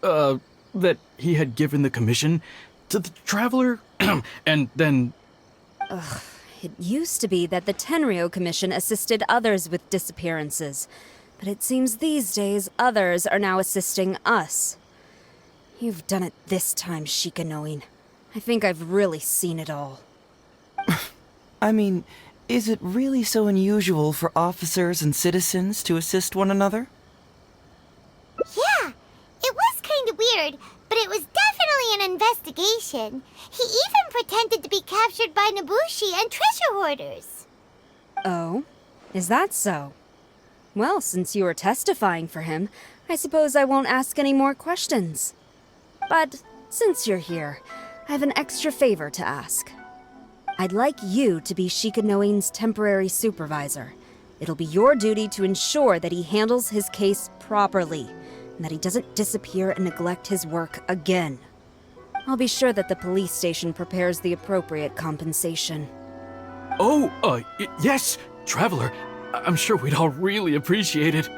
that he had given the commission to the Traveler, and then... It used to be that the Tenryo Commission assisted others with disappearances, but it seems these days others are now assisting us. You've done it this time, Shikanoin. I think I've really seen it all. I mean, is it really so unusual for officers and citizens to assist one another? Yeah, it was kind of weird, but it was definitely an investigation. He even pretended to be captured by Nobushi and treasure hoarders. Oh? Is that so? Well, since you are testifying for him, I suppose I won't ask any more questions. But since you're here, I have an extra favor to ask. I'd like you to be Shikanoin's temporary supervisor. It'll be your duty to ensure that he handles his case properly, and that he doesn't disappear and neglect his work again. I'll be sure that the police station prepares the appropriate compensation. Oh, yes, Traveler. I'm sure we'd all really appreciate it.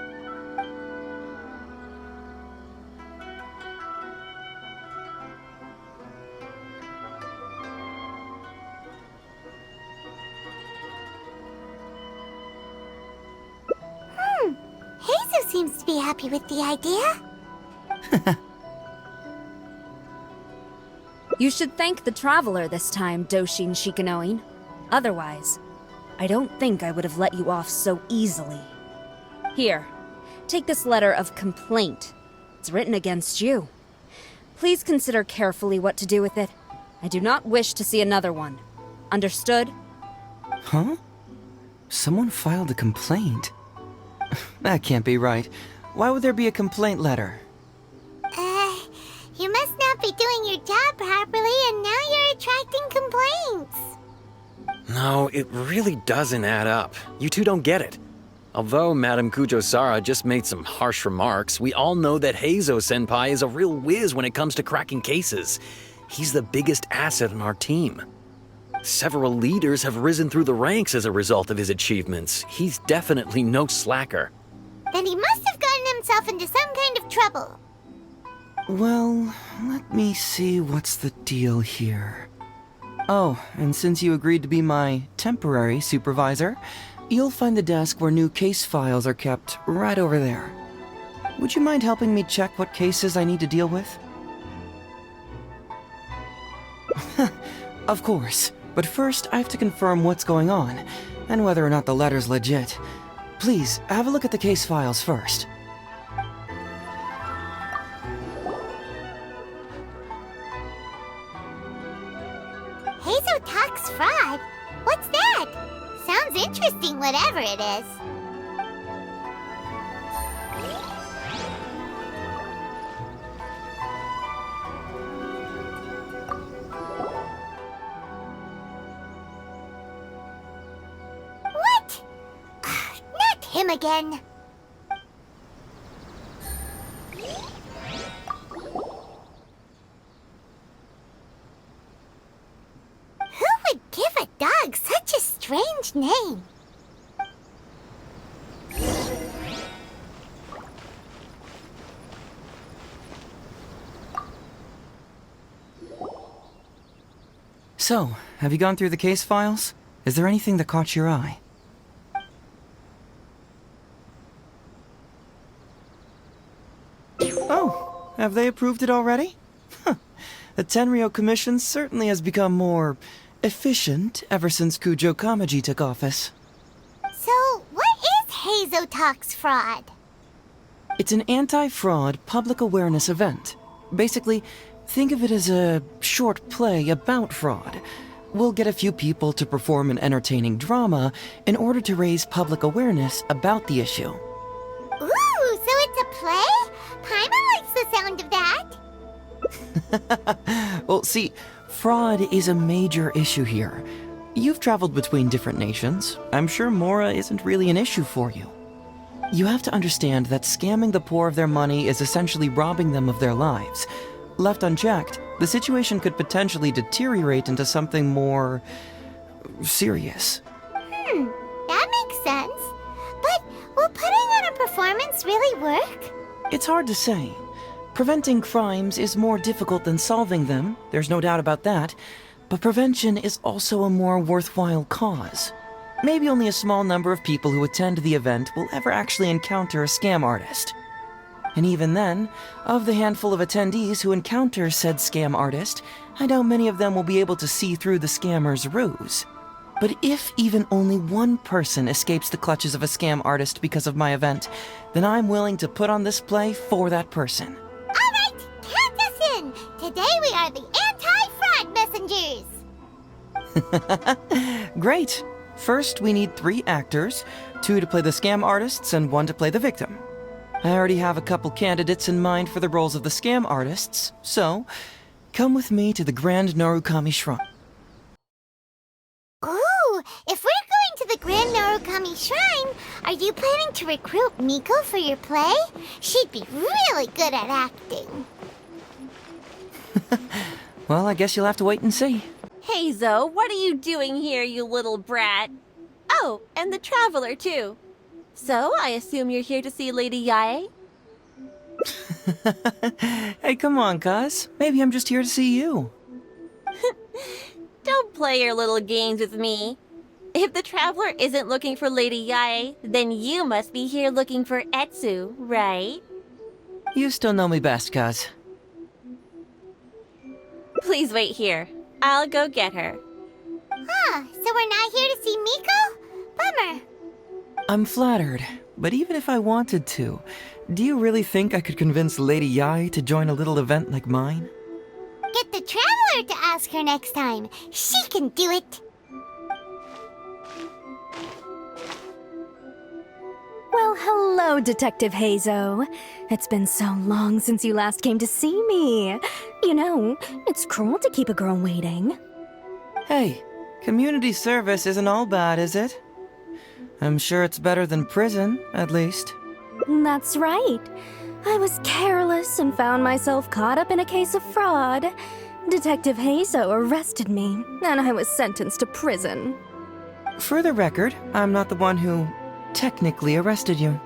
Heizo seems to be happy with the idea. You should thank the Traveler this time, Doshin Shikanoin. Otherwise, I don't think I would have let you off so easily. Here, take this letter of complaint. It's written against you. Please consider carefully what to do with it. I do not wish to see another one. Understood? Huh? Someone filed a complaint? That can't be right. Why would there be a complaint letter? You must not be doing your job properly, and now you're attracting complaints. No, it really doesn't add up. You two don't get it. Although Madam Kujo-Sara just made some harsh remarks, we all know that Heizo-senpai is a real whiz when it comes to cracking cases. He's the biggest asset on our team. Several leaders have risen through the ranks as a result of his achievements. He's definitely no slacker. Then he must have gotten himself into some kind of trouble. Well, let me see what's the deal here. Oh, and since you agreed to be my temporary supervisor, you'll find the desk where new case files are kept right over there. Would you mind helping me check what cases I need to deal with? Of course, but first I have to confirm what's going on, and whether or not the letter's legit. Please, have a look at the case files first. Heizo talks fraud? What's that? Sounds interesting, whatever it is. What? Not him again. Who would give a dog such a strange name? So, have you gone through the case files? Is there anything that caught your eye? Oh, have they approved it already? Huh. The Tenryo Commission certainly has become more efficient ever since Kujo Kamaji took office. So, what is Heizo Talks fraud? It's an anti-fraud public awareness event. Basically, think of it as a short play about fraud. We'll get a few people to perform an entertaining drama in order to raise public awareness about the issue. Ooh, so it's a play? Paimon likes the sound of that. Well, see, fraud is a major issue here. You've traveled between different nations. I'm sure Mora isn't really an issue for you. You have to understand that scamming the poor of their money is essentially robbing them of their lives. Left unchecked, the situation could potentially deteriorate into something more serious. That makes sense. But will putting on a performance really work? It's hard to say. Preventing crimes is more difficult than solving them, there's no doubt about that, but prevention is also a more worthwhile cause. Maybe only a small number of people who attend the event will ever actually encounter a scam artist. And even then, of the handful of attendees who encounter said scam artist, I doubt many of them will be able to see through the scammer's ruse. But if even only one person escapes the clutches of a scam artist because of my event, then I'm willing to put on this play for that person. All right, count us in. Today we are the anti-fraud messengers. Great. First, we need 3 actors, 2 to play the scam artists and 1 to play the victim. I already have a couple candidates in mind for the roles of the scam artists, so come with me to the Grand Narukami Shrine. Ooh, if we're going to the Grand Narukami Shrine, are you planning to recruit Miko for your play? She'd be really good at acting. Well, I guess you'll have to wait and see. Heizo, what are you doing here, you little brat? Oh, and the Traveler, too. So, I assume you're here to see Lady Yae? Hey, come on, cuz. Maybe I'm just here to see you. Don't play your little games with me. If the Traveler isn't looking for Lady Yae, then you must be here looking for Etsu, right? You still know me best, cuz. Please wait here. I'll go get her. Huh, so we're not here to see Miko? Bummer. I'm flattered, but even if I wanted to, do you really think I could convince Lady Yae to join a little event like mine? Get the Traveler to ask her next time. She can do it. Well, hello, Detective Heizo. It's been so long since you last came to see me. You know, it's cruel to keep a girl waiting. Hey, community service isn't all bad, is it? I'm sure it's better than prison, at least. That's right. I was careless and found myself caught up in a case of fraud. Detective Heizo arrested me, and I was sentenced to prison. For the record, I'm not the one who technically arrested you.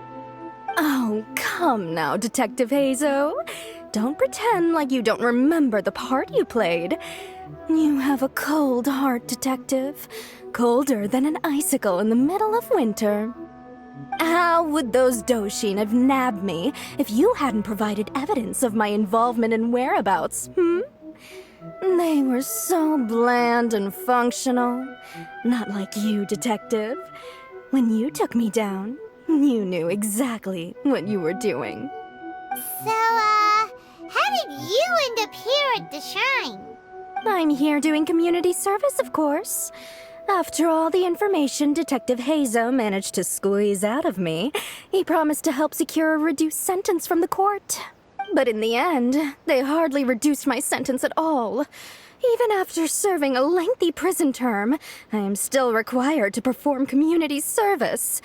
Oh, come now, Detective Heizo. Don't pretend like you don't remember the part you played. You have a cold heart, Detective. Colder than an icicle in the middle of winter. How would those Doshin have nabbed me if you hadn't provided evidence of my involvement and whereabouts, They were so bland and functional. Not like you, Detective. When you took me down, you knew exactly what you were doing. So, how did you end up here at the shrine? I'm here doing community service, of course. After all the information Detective Heizo managed to squeeze out of me, he promised to help secure a reduced sentence from the court. But in the end, they hardly reduced my sentence at all. Even after serving a lengthy prison term, I am still required to perform community service.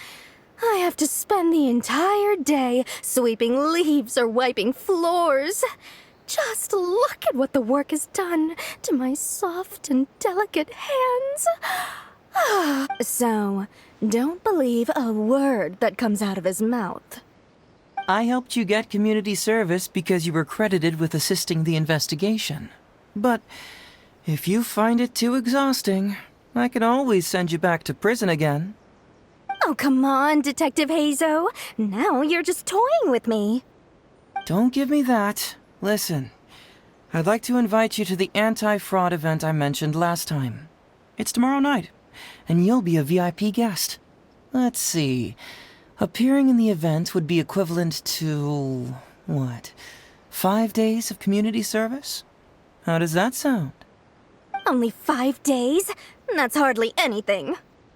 I have to spend the entire day sweeping leaves or wiping floors. Just look at what the work has done to my soft and delicate hands. So, don't believe a word that comes out of his mouth. I helped you get community service because you were credited with assisting the investigation. But if you find it too exhausting, I can always send you back to prison again. Oh, come on, Detective Heizo. Now you're just toying with me. Don't give me that. Listen, I'd like to invite you to the anti-fraud event I mentioned last time. It's tomorrow night, and you'll be a VIP guest. Let's see. Appearing in the event would be equivalent to, 5 days of community service? How does that sound? Only 5 days? That's hardly anything.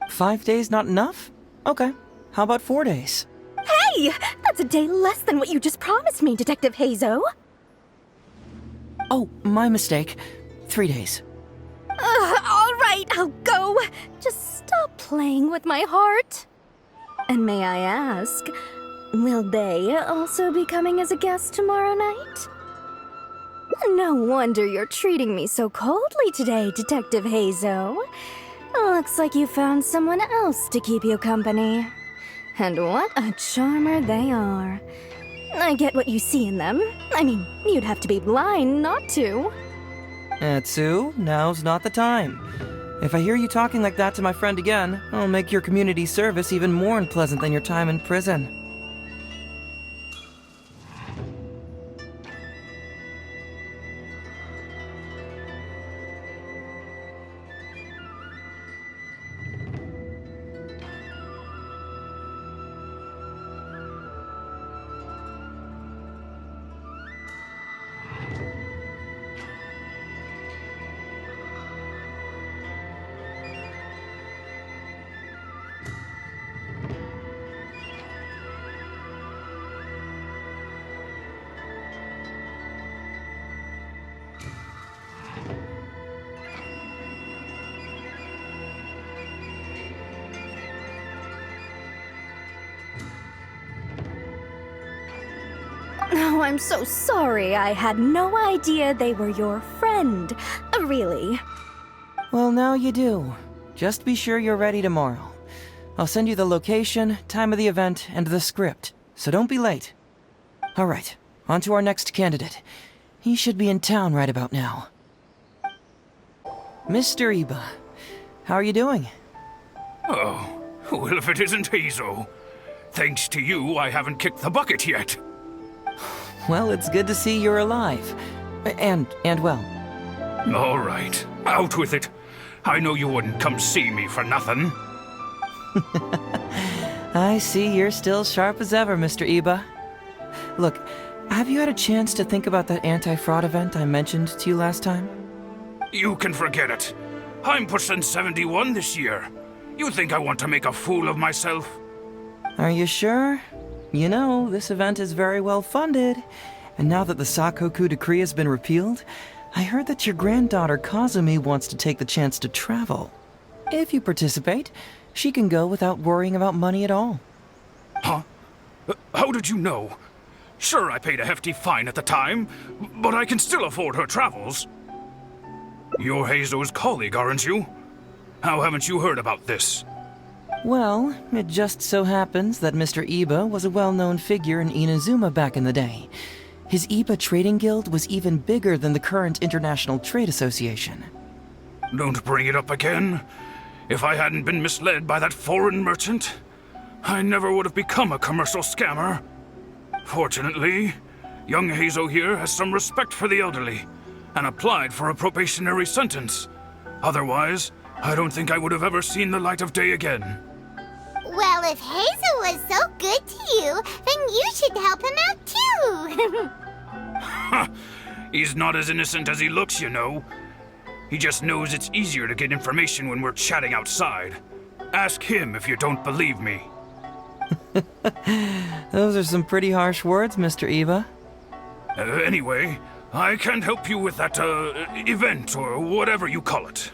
5 days not enough? Okay. How about 4 days? Hey! That's a day less than what you just promised me, Detective Heizo. Oh, my mistake. 3 days. All right, I'll go. Just stop playing with my heart. And may I ask, will they also be coming as a guest tomorrow night? No wonder you're treating me so coldly today, Detective Heizo. Looks like you found someone else to keep you company. And what a charmer they are. I get what you see in them. I mean, you'd have to be blind not to. Atsu, now's not the time. If I hear you talking like that to my friend again, I'll make your community service even more unpleasant than your time in prison. Oh, I'm so sorry. I had no idea they were your friend. Really. Well, now you do. Just be sure you're ready tomorrow. I'll send you the location, time of the event, and the script, so don't be late. All right, on to our next candidate. He should be in town right about now. Mr. Iba, how are you doing? Oh, well, if it isn't Heizo. Thanks to you, I haven't kicked the bucket yet. Well, it's good to see you're alive. And well. All right, out with it. I know you wouldn't come see me for nothing. I see you're still sharp as ever, Mr. Iba. Look, have you had a chance to think about that anti-fraud event I mentioned to you last time? You can forget it. I'm pushing 71 this year. You think I want to make a fool of myself? Are you sure? You know, this event is very well funded. And now that the Sakoku decree has been repealed, I heard that your granddaughter Kazumi wants to take the chance to travel. If you participate, she can go without worrying about money at all. Huh? How did you know? Sure, I paid a hefty fine at the time, but I can still afford her travels. You're Heizo's colleague, aren't you? How haven't you heard about this? Well, it just so happens that Mr. Iba was a well-known figure in Inazuma back in the day. His Iba Trading Guild was even bigger than the current International Trade Association. Don't bring it up again. If I hadn't been misled by that foreign merchant, I never would have become a commercial scammer. Fortunately, young Heizo here has some respect for the elderly and applied for a probationary sentence. Otherwise, I don't think I would have ever seen the light of day again. Well, if Heizo was so good to you, then you should help him out too. He's not as innocent as he looks, you know. He just knows it's easier to get information when we're chatting outside. Ask him if you don't believe me. Those are some pretty harsh words, Mr. Iba. Anyway, I can't help you with that, event or whatever you call it.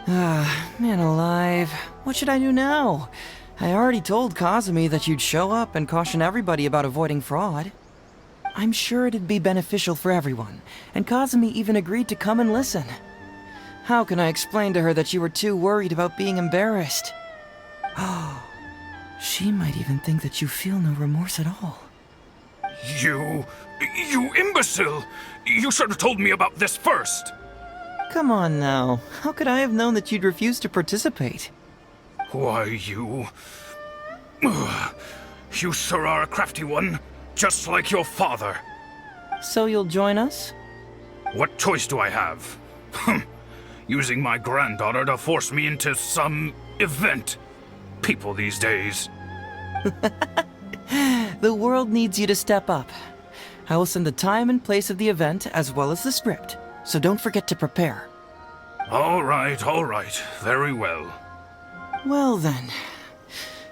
Ah, man alive. What should I do now? I already told Kazumi that you'd show up and caution everybody about avoiding fraud. I'm sure it'd be beneficial for everyone, and Kazumi even agreed to come and listen. How can I explain to her that you were too worried about being embarrassed? Oh, she might even think that you feel no remorse at all. You imbecile! You should have told me about this first! Come on now. How could I have known that you'd refuse to participate? Why, you... You sure are a crafty one, just like your father. So you'll join us? What choice do I have? Using my granddaughter to force me into some event. People these days. The world needs you to step up. I will send the time and place of the event as well as the script, so don't forget to prepare. All right, very well. Well then.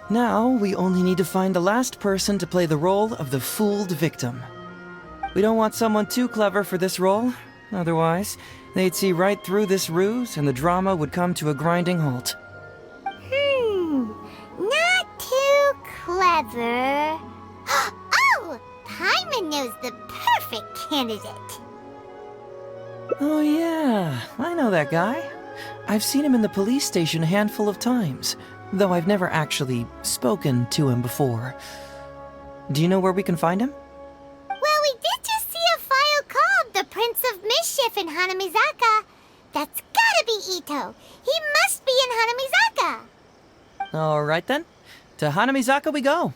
Now we only need to find the last person to play the role of the fooled victim. We don't want someone too clever for this role, otherwise they'd see right through this ruse and the drama would come to a grinding halt. Not too clever. Oh, Paimon knows the perfect candidate. Oh yeah, I know that guy. I've seen him in the police station a handful of times, though I've never actually spoken to him before. Do you know where we can find him? Well, we did just see a file called The Prince of Mischief in Hanamizaka. That's gotta be Ito. He must be in Hanamizaka. Alright then. To Hanamizaka we go.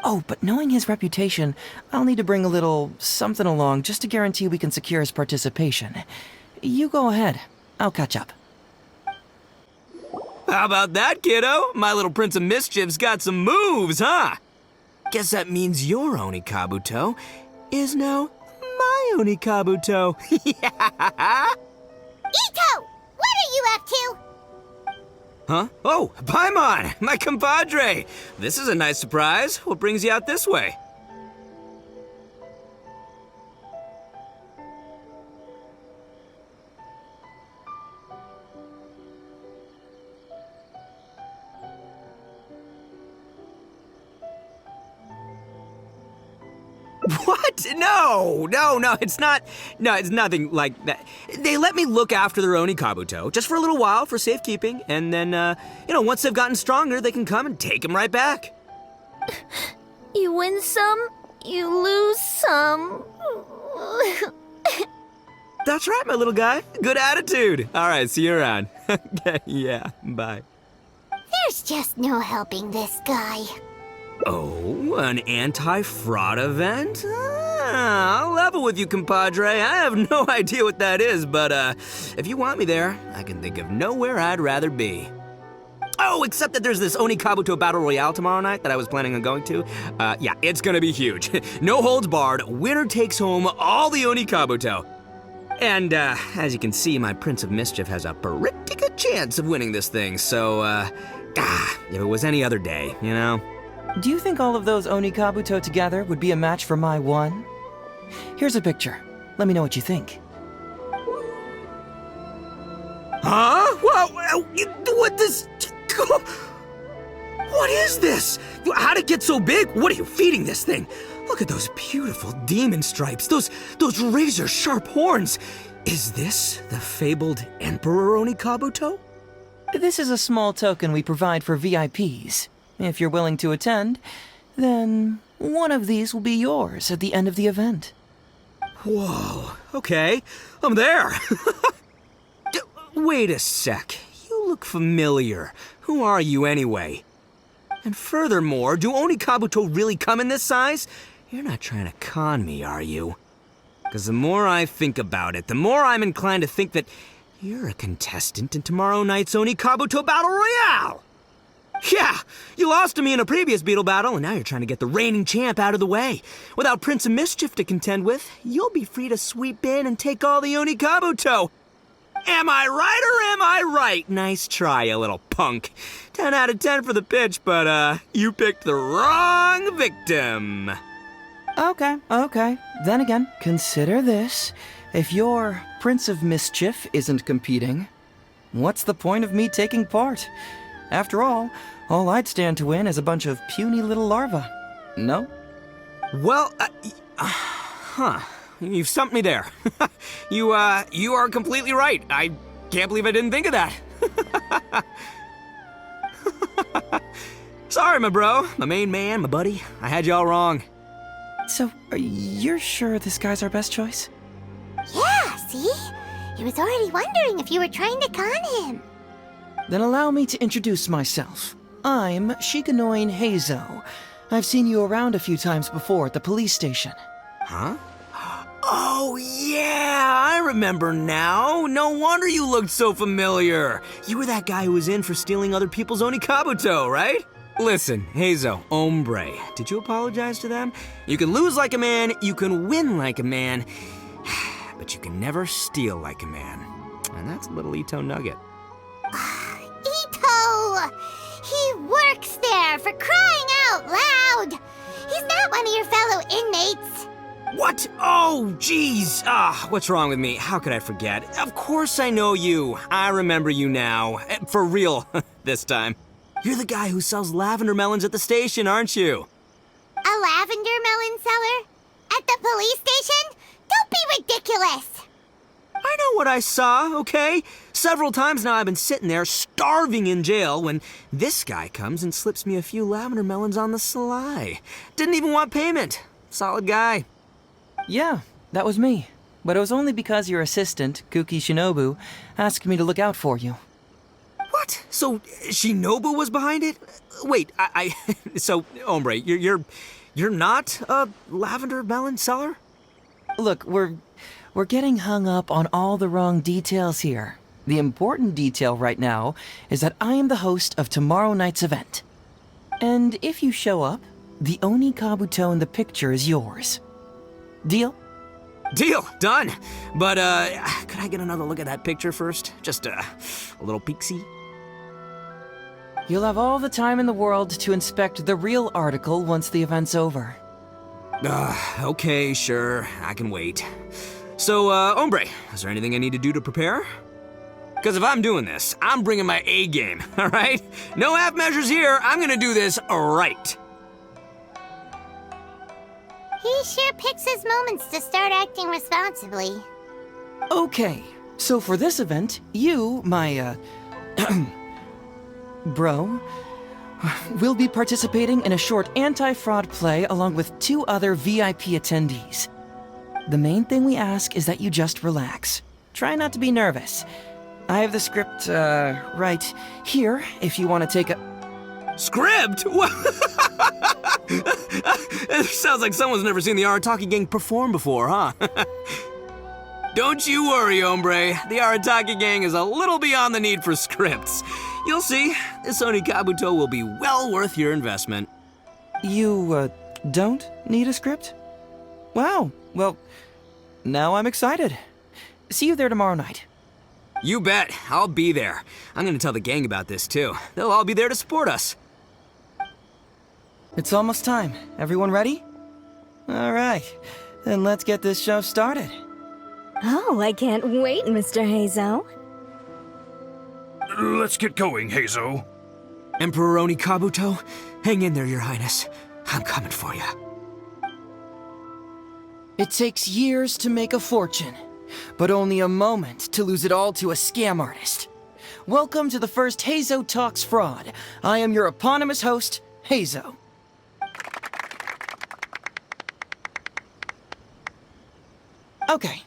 Oh, but knowing his reputation, I'll need to bring a little something along just to guarantee we can secure his participation. You go ahead. I'll catch up. How about that, kiddo? My little Prince of Mischief's got some moves, huh? Guess that means your Onikabuto is now my Onikabuto. Yeah! Ito! What are you up to? Huh? Oh, Paimon, my compadre. This is a nice surprise. What brings you out this way? What? No, it's not. No, it's nothing like that. They let me look after their Onikabuto just for a little while for safekeeping, and then, once they've gotten stronger, they can come and take them right back. You win some, you lose some. That's right, my little guy. Good attitude. All right, see you around. Yeah, bye. There's just no helping this guy. Oh, an anti-fraud event? I'll level with you, compadre. I have no idea what that is, but if you want me there, I can think of nowhere I'd rather be. Oh, except that there's this Onikabuto Battle Royale tomorrow night that I was planning on going to. Yeah, it's gonna be huge. No holds barred, winner takes home all the Onikabuto. And as you can see, my Prince of Mischief has a pretty good chance of winning this thing, so, if it was any other day, you know? Do you think all of those Onikabuto together would be a match for my one? Here's a picture. Let me know what you think. Huh? What this? What is this? How'd it get so big? What are you feeding this thing? Look at those beautiful demon stripes, those razor-sharp horns. Is this the fabled Emperor Onikabuto? This is a small token we provide for VIPs. If you're willing to attend, then one of these will be yours at the end of the event. Whoa, okay, I'm there. Wait a sec, you look familiar. Who are you anyway? And furthermore, do Onikabuto really come in this size? You're not trying to con me, are you? Because the more I think about it, the more I'm inclined to think that you're a contestant in tomorrow night's Onikabuto Battle Royale. Yeah, you lost to me in a previous beetle battle, and now you're trying to get the reigning champ out of the way. Without Prince of Mischief to contend with, you'll be free to sweep in and take all the Onikabuto. Am I right or am I right? Nice try, you little punk. 10 out of 10 for the pitch, but, you picked the wrong victim. Okay. Then again, consider this. If your Prince of Mischief isn't competing, what's the point of me taking part? After all I'd stand to win is a bunch of puny little larvae. No? Well, you've stumped me there. You are completely right. I can't believe I didn't think of that. Sorry, my bro, my main man, my buddy. I had you all wrong. So, you're sure this guy's our best choice? Yeah, see? He was already wondering if you were trying to con him. Then allow me to introduce myself. I'm SHIKANOIN HEIZOU. I've seen you around a few times before at the police station. Huh? Oh, yeah, I remember now. No wonder you looked so familiar. You were that guy who was in for stealing other people's Onikabuto, right? Listen, Heizo, hombre, did you apologize to them? You can lose like a man, you can win like a man, but you can never steal like a man. And that's a little Ito nugget. Ito! He works there, for crying out loud! He's not one of your fellow inmates. What? Oh, jeez. What's wrong with me? How could I forget? Of course I know you. I remember you now. For real, this time. You're the guy who sells lavender melons at the station, aren't you? A lavender melon seller? At the police station? Don't be ridiculous! I I know what I saw, okay? Several times now I've been sitting there starving in jail when this guy comes and slips me a few lavender melons on the sly. Didn't even want payment. Solid guy. Yeah, that was me. But it was only because your assistant, Kuki Shinobu, asked me to look out for you. What? So Shinobu was behind it? Wait, so hombre, you're not a lavender melon seller? Look, we're getting hung up on all the wrong details here. The important detail right now is that I am the host of tomorrow night's event. And if you show up, the Oni Kabuto in the picture is yours. Deal? Deal, done. But could I get another look at that picture first? Just a little peek-see? You'll have all the time in the world to inspect the real article once the event's over. Okay, sure. I can wait. So, hombre, is there anything I need to do to prepare? Because if I'm doing this, I'm bringing my A game, all right? No half measures here. I'm gonna do this right. He sure picks his moments to start acting responsibly. Okay, so for this event, you, my, bro, will be participating in a short anti-fraud play along with 2 other VIP attendees. The main thing we ask is that you just relax. Try not to be nervous. I have the script, right here, if you want to take a... Script? It sounds like someone's never seen the Arataki gang perform before, huh? Don't you worry, hombre. The Arataki gang is a little beyond the need for scripts. You'll see, this Oni Kabuto will be well worth your investment. You, don't need a script? Wow, well, now I'm excited. See you there tomorrow night. You bet, I'll be there. I'm gonna tell the gang about this too. They'll all be there to support us. It's almost time. Everyone ready? All right, then let's get this show started. Oh, I can't wait, Mr. Heizo. Let's get going, Heizo. Emperor Oni Kabuto, hang in there, Your Highness. I'm coming for you. It takes years to make a fortune, but only a moment to lose it all to a scam artist. Welcome to the first Heizo Talks Fraud. I am your eponymous host, Heizo. Okay,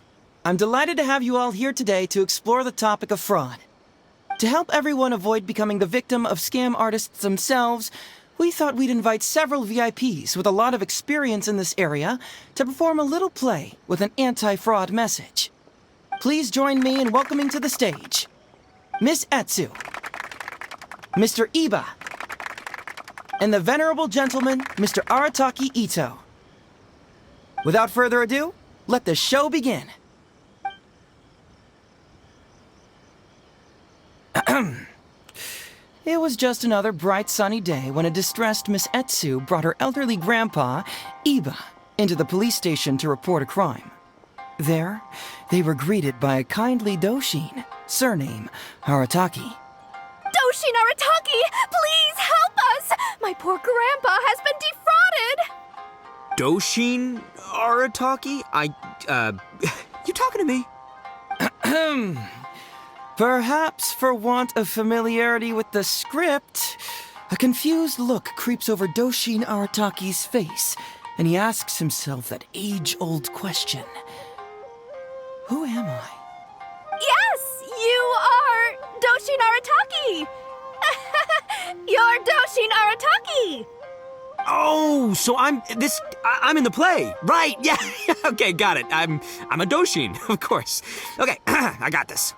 I'm delighted to have you all here today to explore the topic of fraud. To help everyone avoid becoming the victim of scam artists themselves, we thought we'd invite several VIPs with a lot of experience in this area to perform a little play with an anti-fraud message. Please join me in welcoming to the stage Miss Etsu, Mr. Iba, and the venerable gentleman, Mr. Arataki Ito. Without further ado, let the show begin. It was just another bright sunny day when a distressed Miss Etsu brought her elderly grandpa, Iba, into the police station to report a crime. There, they were greeted by a kindly Doshin, surname Arataki. Doshin Arataki, please help us! My poor grandpa has been defrauded! Doshin Arataki? You talking to me? Perhaps for want of familiarity with the script, a confused look creeps over Doshin Arataki's face, and he asks himself that age-old question. Who am I? Yes, you are Doshin Arataki! You're Doshin Arataki! Oh, so I'm in the play. Right, yeah. Okay, got it. I'm a Doshin, of course. Okay, I got this.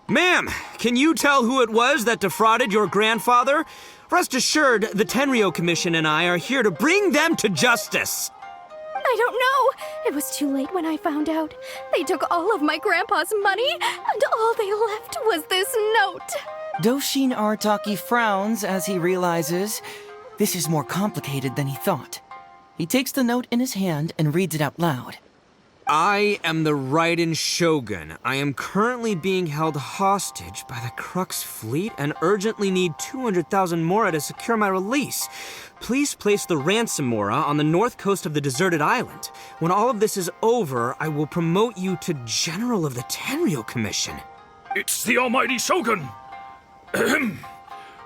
Ma'am, can you tell who it was that defrauded your grandfather? Rest assured, the Tenryo Commission and I are here to bring them to justice. I don't know. It was too late when I found out. They took all of my grandpa's money, and all they left was this note. Doshin Arataki frowns as he realizes this is more complicated than he thought. He takes the note in his hand and reads it out loud. I am the Raiden Shogun. I am currently being held hostage by the Crux fleet and urgently need 200,000 mora to secure my release. Please place the ransom mora on the north coast of the deserted island. When all of this is over, I will promote you to General of the Tenryou Commission. It's the almighty Shogun! Ahem.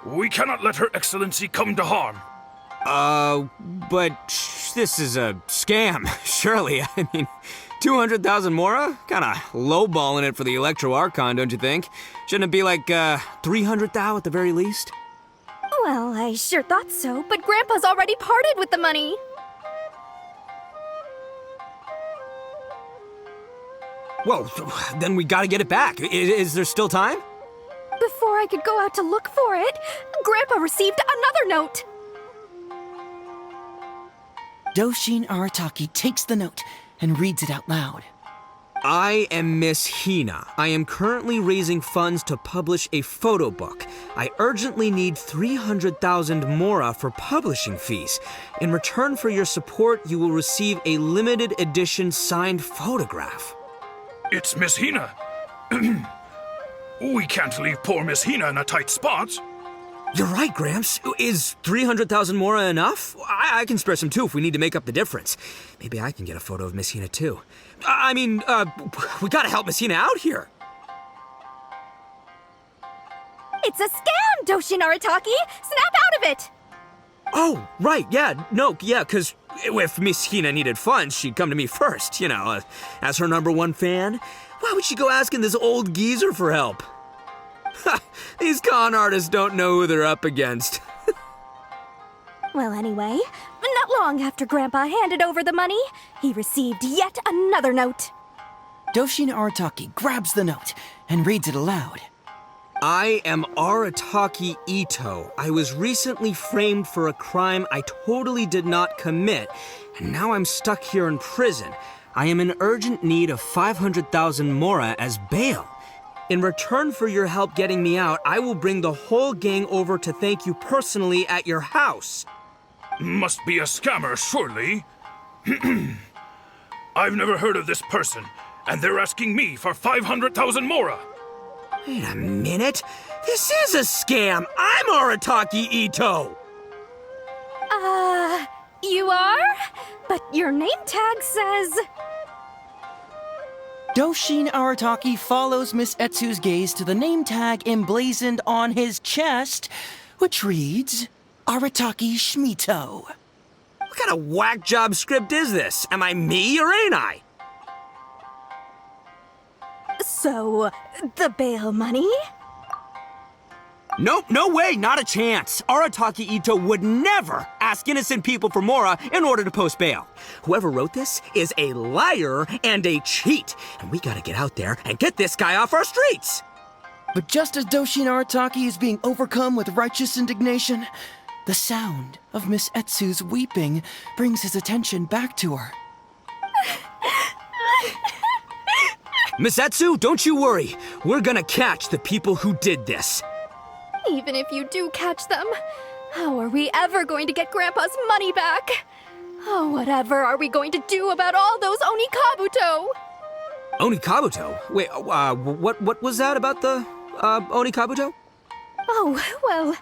We cannot let Her Excellency come to harm. But this is a scam, surely. I mean, 200,000 mora? Kinda lowballing it for the Electro Archon, don't you think? Shouldn't it be like, 300,000 at the very least? Well, I sure thought so, but Grandpa's already parted with the money. Well, then we gotta get it back. Is there still time? Before I could go out to look for it, Grandpa received another note. Doshin Arataki takes the note and reads it out loud. I am Miss Hina. I am currently raising funds to publish a photo book. I urgently need 300,000 mora for publishing fees. In return for your support, you will receive a limited edition signed photograph. It's Miss Hina. We can't leave poor Miss Hina in a tight spot. You're right, Gramps. Is 300,000 mora enough? I can spare some too if we need to make up the difference. Maybe I can get a photo of Miss Hina too. I mean, we gotta help Miss Hina out here. It's a scam, Doshin Arataki! Snap out of it! Oh, right, yeah, cause if Miss Hina needed funds, she'd come to me first, you know, as her #1 fan. Why would she go asking this old geezer for help? These con artists don't know who they're up against. Well, anyway, not long after Grandpa handed over the money, he received yet another note. Doshin Arataki grabs the note and reads it aloud. I am Arataki Ito. I was recently framed for a crime I totally did not commit, and now I'm stuck here in prison. I am in urgent need of 500,000 mora as bail. In return for your help getting me out, I will bring the whole gang over to thank you personally at your house. Must be a scammer, surely. I've never heard of this person, and they're asking me for 500,000 mora. Wait a minute. This is a scam. I'm Arataki Ito. You are? But your name tag says... Doshin Arataki follows Miss Etsu's gaze to the name tag emblazoned on his chest, which reads, Arataki Shmito. What kind of whack job script is this? Am I me or ain't I? So, the bail money? Nope, no way, not a chance. Arataki Ito would never ask innocent people for mora in order to post bail. Whoever wrote this is a liar and a cheat, and we gotta get out there and get this guy off our streets. But just as Doshin Arataki is being overcome with righteous indignation, the sound of Miss Etsu's weeping brings his attention back to her. Miss Etsu, don't you worry. We're gonna catch the people who did this. Even if you do catch them, how are we ever going to get Grandpa's money back? Oh, whatever are we going to do about all those Onikabuto? Onikabuto? Wait, what was that about the, Onikabuto? Oh, well,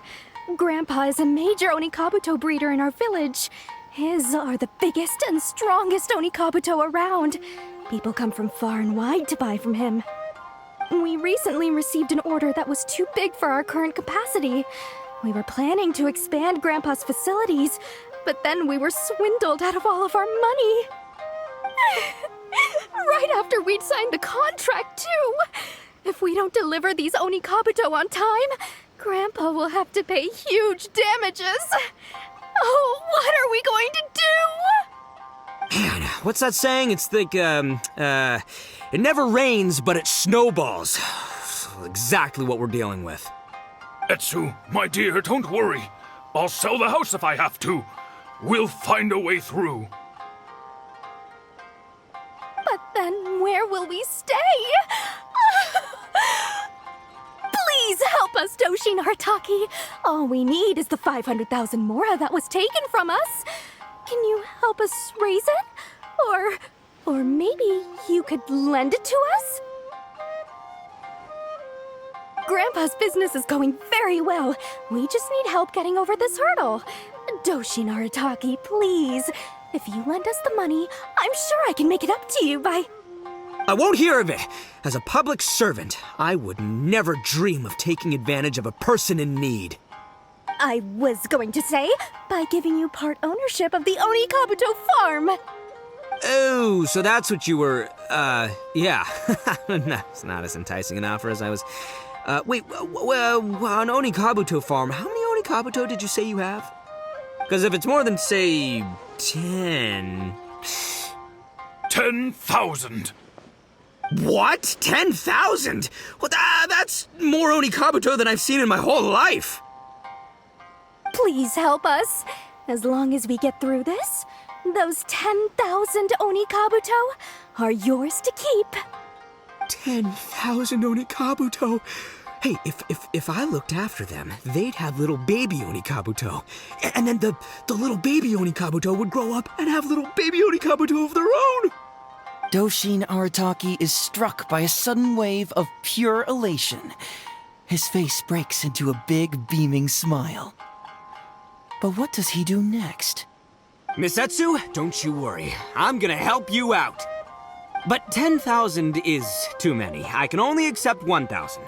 Grandpa is a major Onikabuto breeder in our village. His are the biggest and strongest Onikabuto around. People come from far and wide to buy from him. We recently received an order that was too big for our current capacity. We were planning to expand Grandpa's facilities, but then we were swindled out of all of our money. Right after we'd signed the contract, too. If we don't deliver these Onikabuto on time, Grandpa will have to pay huge damages. Oh, what are we going to do? Man, what's that saying? It's like, it never rains, but it snowballs. Exactly what we're dealing with. Etsu, my dear, don't worry. I'll sell the house if I have to. We'll find a way through. But then where will we stay? Please help us, Doshin Arataki. All we need is the 500,000 mora that was taken from us. Can you help us raise it? Or Or maybe you could lend it to us? Grandpa's business is going very well. We just need help getting over this hurdle. Doshin Arataki, please. If you lend us the money, I'm sure I can make it up to you by... I won't hear of it. As a public servant, I would never dream of taking advantage of a person in need. I was going to say, by giving you part ownership of the Onikabuto farm. Oh, so that's what you were, yeah. That's not as enticing an offer as I was... wait, an Onikabuto farm, how many Onikabuto did you say you have? Because if it's more than, say, 10... 10,000. What? 10,000? Well, that's more Onikabuto than I've seen in my whole life. Please help us. As long as we get through this, those 10,000 Onikabuto are yours to keep. 10,000 Onikabuto? Hey, if I looked after them, they'd have little baby Onikabuto. And then the little baby Onikabuto would grow up and have little baby Onikabuto of their own. Doshin Arataki is struck by a sudden wave of pure elation. His face breaks into a big, beaming smile. But what does he do next? Miss Etsu, don't you worry. I'm gonna help you out. But 10,000 is too many. I can only accept 1,000.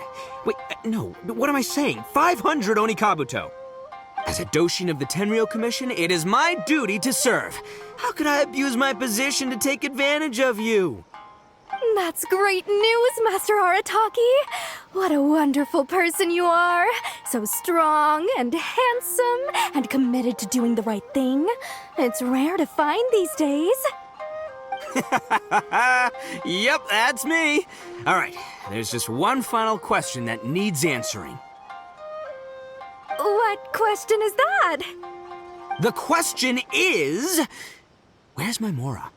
Wait, no, what am I saying? 500 Onikabuto. As a Doshin of the Tenryou Commission, it is my duty to serve. How could I abuse my position to take advantage of you? That's great news, Master Arataki. What a wonderful person you are. So strong and handsome and committed to doing the right thing. It's rare to find these days. Yep, that's me. All right, there's just one final question that needs answering. What question is that? The question is... Where's my Mora?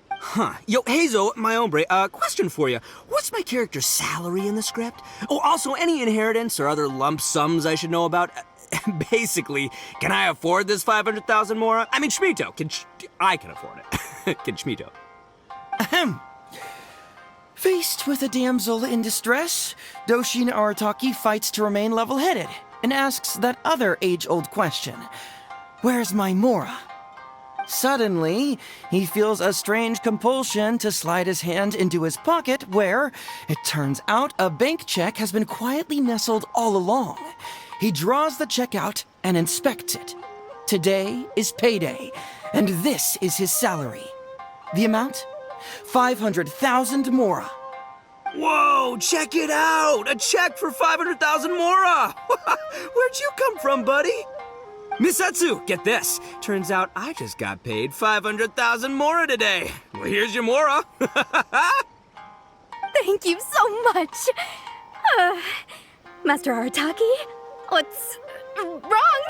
Huh. Yo, Heizo, my hombre, question for you. What's my character's salary in the script? Oh, also, any inheritance or other lump sums I should know about? Basically, can I afford this 500,000 Mora? I mean, Shmito, I can afford it. Can Shmito? Ahem. Faced with a damsel in distress, Doshin Arataki fights to remain level-headed and asks that other age-old question. Where's my Mora? Suddenly, he feels a strange compulsion to slide his hand into his pocket where, it turns out, a bank check has been quietly nestled all along. He draws the check out and inspects it. Today is payday, and this is his salary. The amount? 500,000 Mora. Whoa, check it out! A check for 500,000 Mora! Where'd you come from, buddy? Miss Etsu, get this. Turns out I just got paid 500,000 Mora today. Well, here's your Mora. Thank you so much. Master Arataki, what's wrong?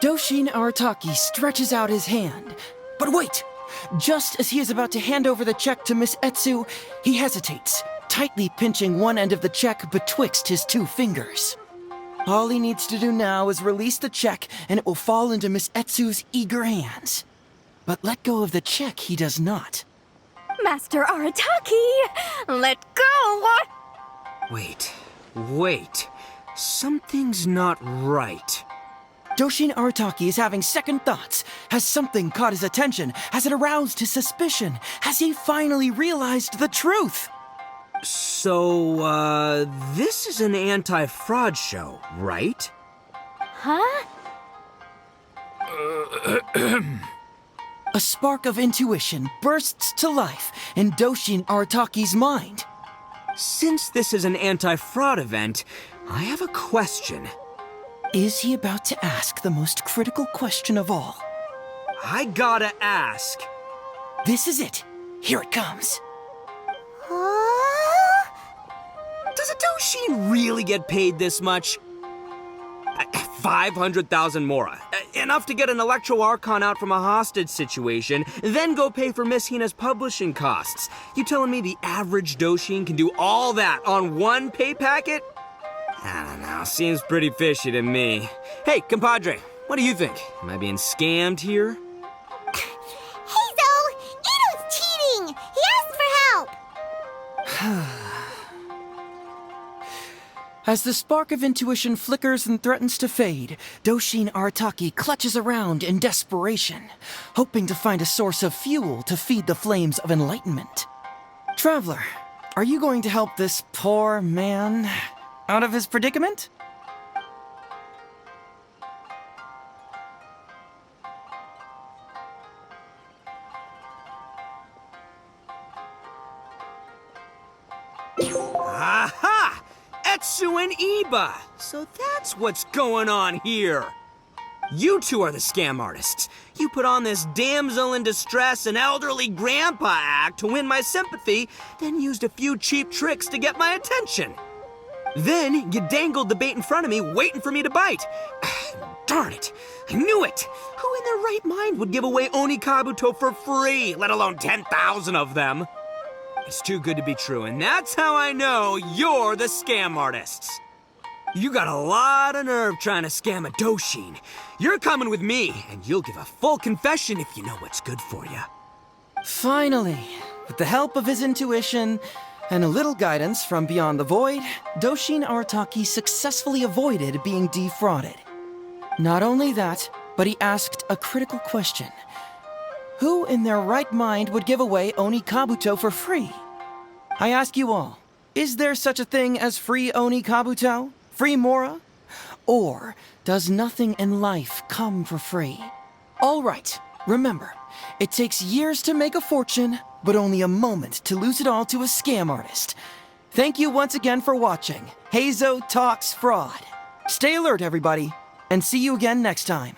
Doshin Arataki stretches out his hand. But wait! Just as he is about to hand over the check to Miss Etsu, he hesitates, tightly pinching one end of the check betwixt his two fingers. All he needs to do now is release the check, and it will fall into Miss Etsu's eager hands. But let go of the check he does not. Master Arataki, let go! Wait. Something's not right. Doshin Arataki is having second thoughts. Has something caught his attention? Has it aroused his suspicion? Has he finally realized the truth? So, this is an anti-fraud show, right? Huh? A spark of intuition bursts to life in Doshin Arataki's mind. Since this is an anti-fraud event, I have a question. Is he about to ask the most critical question of all? I gotta ask. This is it. Here it comes. Does a Doshin really get paid this much? 500,000 Mora. Enough to get an Electro Archon out from a hostage situation, then go pay for Miss Hina's publishing costs. You telling me the average Doshin can do all that on one pay packet? I don't know, seems pretty fishy to me. Hey, compadre, what do you think? Am I being scammed here? Heizo! Ito's cheating! As the spark of intuition flickers and threatens to fade, Doshin Arataki clutches around in desperation, hoping to find a source of fuel to feed the flames of enlightenment. Traveler, are you going to help this poor man out of his predicament? Aha! Etsu and Iba! So that's what's going on here. You two are the scam artists. You put on this damsel in distress and elderly grandpa act to win my sympathy, then used a few cheap tricks to get my attention. Then you dangled the bait in front of me, waiting for me to bite. Darn it! I knew it! Who in their right mind would give away Oni Kabuto for free, let alone 10,000 of them? It's too good to be true, and that's how I know you're the scam artists. You got a lot of nerve trying to scam a Doshin. You're coming with me, and you'll give a full confession if you know what's good for you. Finally, with the help of his intuition and a little guidance from beyond the void, Doshin Arataki successfully avoided being defrauded. Not only that, but he asked a critical question. Who in their right mind would give away Oni Kabuto for free? I ask you all, is there such a thing as free Oni Kabuto? Free Mora? Or does nothing in life come for free? All right, remember, it takes years to make a fortune, but only a moment to lose it all to a scam artist. Thank you once again for watching Heizo Talks Fraud. Stay alert, everybody, and see you again next time.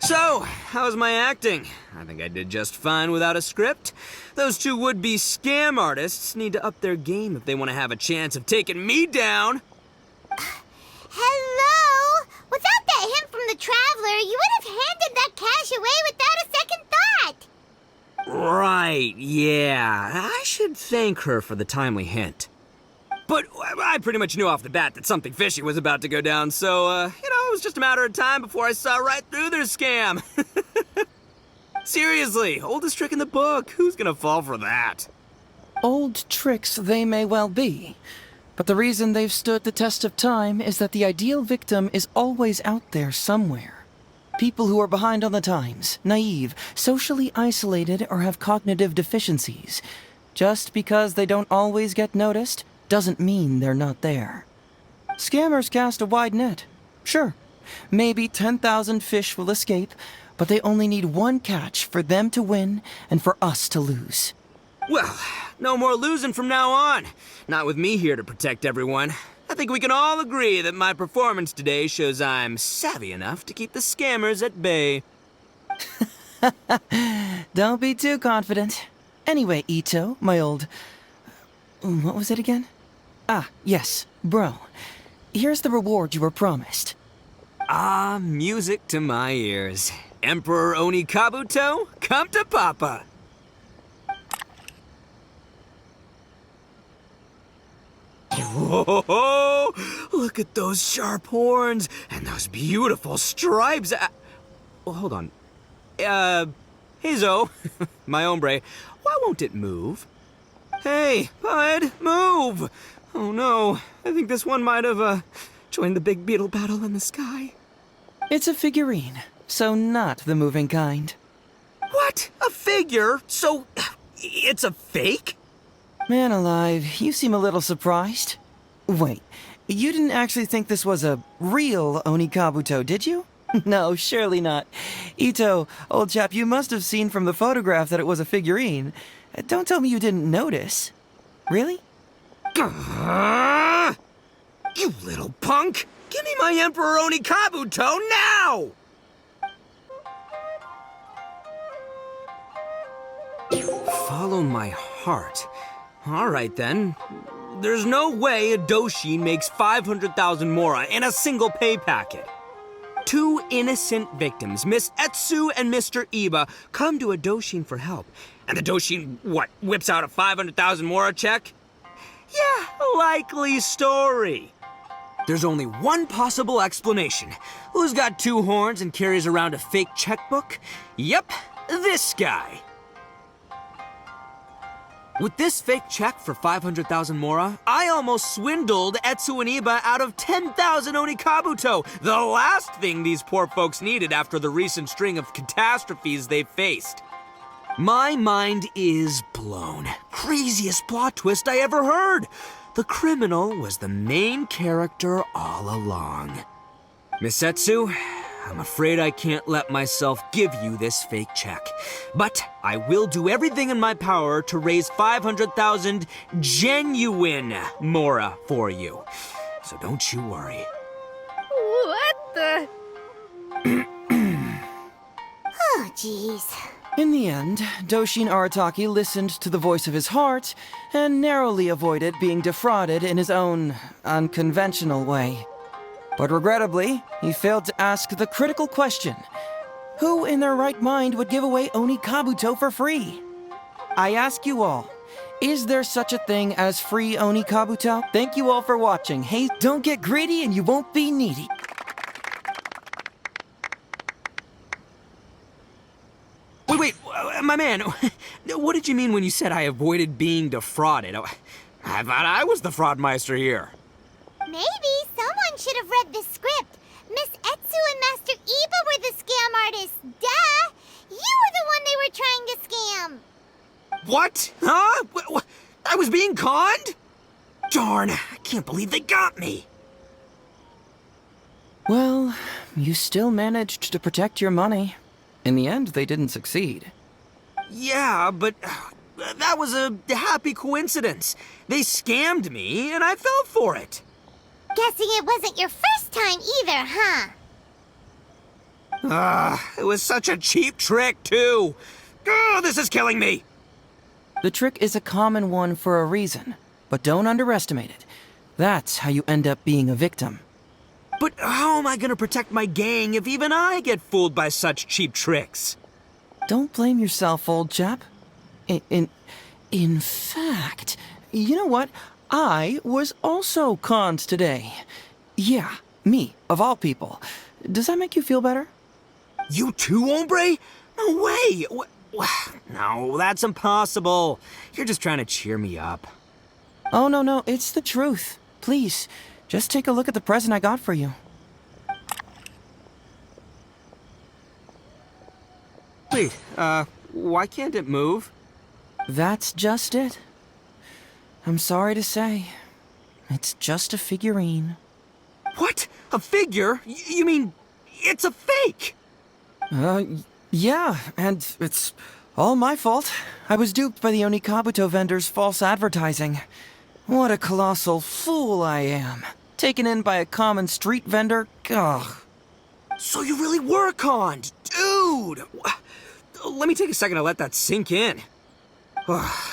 So, how's my acting? I think I did just fine without a script. Those two would-be scam artists need to up their game if they want to have a chance of taking me down. Hello? Without that hint from the Traveler, you would have handed that cash away without a second thought. Right, yeah. I should thank her for the timely hint. But I pretty much knew off the bat that something fishy was about to go down, so, it was just a matter of time before I saw right through their scam. Seriously, oldest trick in the book. Who's gonna fall for that? Old tricks they may well be, but the reason they've stood the test of time is that the ideal victim is always out there somewhere. People who are behind on the times, naive, socially isolated, or have cognitive deficiencies. Just because they don't always get noticed doesn't mean they're not there. Scammers cast a wide net. Sure, maybe 10,000 fish will escape, but they only need one catch for them to win and for us to lose. Well, no more losing from now on. Not with me here to protect everyone. I think we can all agree that my performance today shows I'm savvy enough to keep the scammers at bay. Don't be too confident. Anyway, Ito, my old... what was it again? Ah, yes, bro. Here's the reward you were promised. Ah, music to my ears. Emperor Oni Kabuto, come to Papa. Whoa! Look at those sharp horns and those beautiful stripes. Well, hold on. Heizo, my hombre, why won't it move? Hey, bud, move! Oh no, I think this one might have, joined the big beetle battle in the sky. It's a figurine, so not the moving kind. What? A figure? So, it's a fake? Man alive, you seem a little surprised. Wait, you didn't actually think this was a real Oni Kabuto, did you? No, surely not. Ito, old chap, you must have seen from the photograph that it was a figurine. Don't tell me you didn't notice. Really? You little punk! Give me my Emperor Oni Kabuto now! Follow my heart. All right, then. There's no way a Doshin makes 500,000 Mora in a single pay packet. Two innocent victims, Miss Etsu and Mr. Iba, come to a Doshin for help. And the Doshin, what, whips out a 500,000 Mora check? Yeah, likely story. There's only one possible explanation. Who's got 2 horns and carries around a fake checkbook? Yep, this guy. With this fake check for 500,000 mora, I almost swindled Etsu and Iba out of 10,000 Onikabuto, the last thing these poor folks needed after the recent string of catastrophes they faced. My mind is blown. Craziest plot twist I ever heard. The criminal was the main character all along. Miss Etsu, I'm afraid I can't let myself give you this fake check. But I will do everything in my power to raise 500,000 genuine mora for you. So don't you worry. What the? Oh, jeez. In the end, Doshin Arataki listened to the voice of his heart and narrowly avoided being defrauded in his own unconventional way. But regrettably, he failed to ask the critical question: who in their right mind would give away Onikabuto for free? I ask you all, is there such a thing as free Onikabuto? Thank you all for watching. Hey, don't get greedy and you won't be needy. Wait, my man, what did you mean when you said I avoided being defrauded? I thought I was the fraudmeister here. Maybe someone should have read the script. Miss Etsu and Master Iba were the scam artists. Duh! You were the one they were trying to scam. What? Huh? I was being conned? Darn, I can't believe they got me. Well, you still managed to protect your money. In the end, they didn't succeed. Yeah, but that was a happy coincidence. They scammed me, and I fell for it. Guessing it wasn't your first time either, huh? It was such a cheap trick, too. This is killing me. The trick is a common one for a reason, but don't underestimate it. That's how you end up being a victim. But how am I gonna protect my gang if even I get fooled by such cheap tricks? Don't blame yourself, old chap. In fact, you know what? I was also conned today. Yeah, me, of all people. Does that make you feel better? You too, hombre? No way! No, that's impossible. You're just trying to cheer me up. Oh, no, it's the truth. Please, just take a look at the present I got for you. Wait, why can't it move? That's just it. I'm sorry to say, it's just a figurine. What? A figure? You mean it's a fake? Yeah, and it's all my fault. I was duped by the Onikabuto vendor's false advertising. What a colossal fool I am. Taken in by a common street vendor? Ugh. So you really were conned, dude! Let me take a second to let that sink in.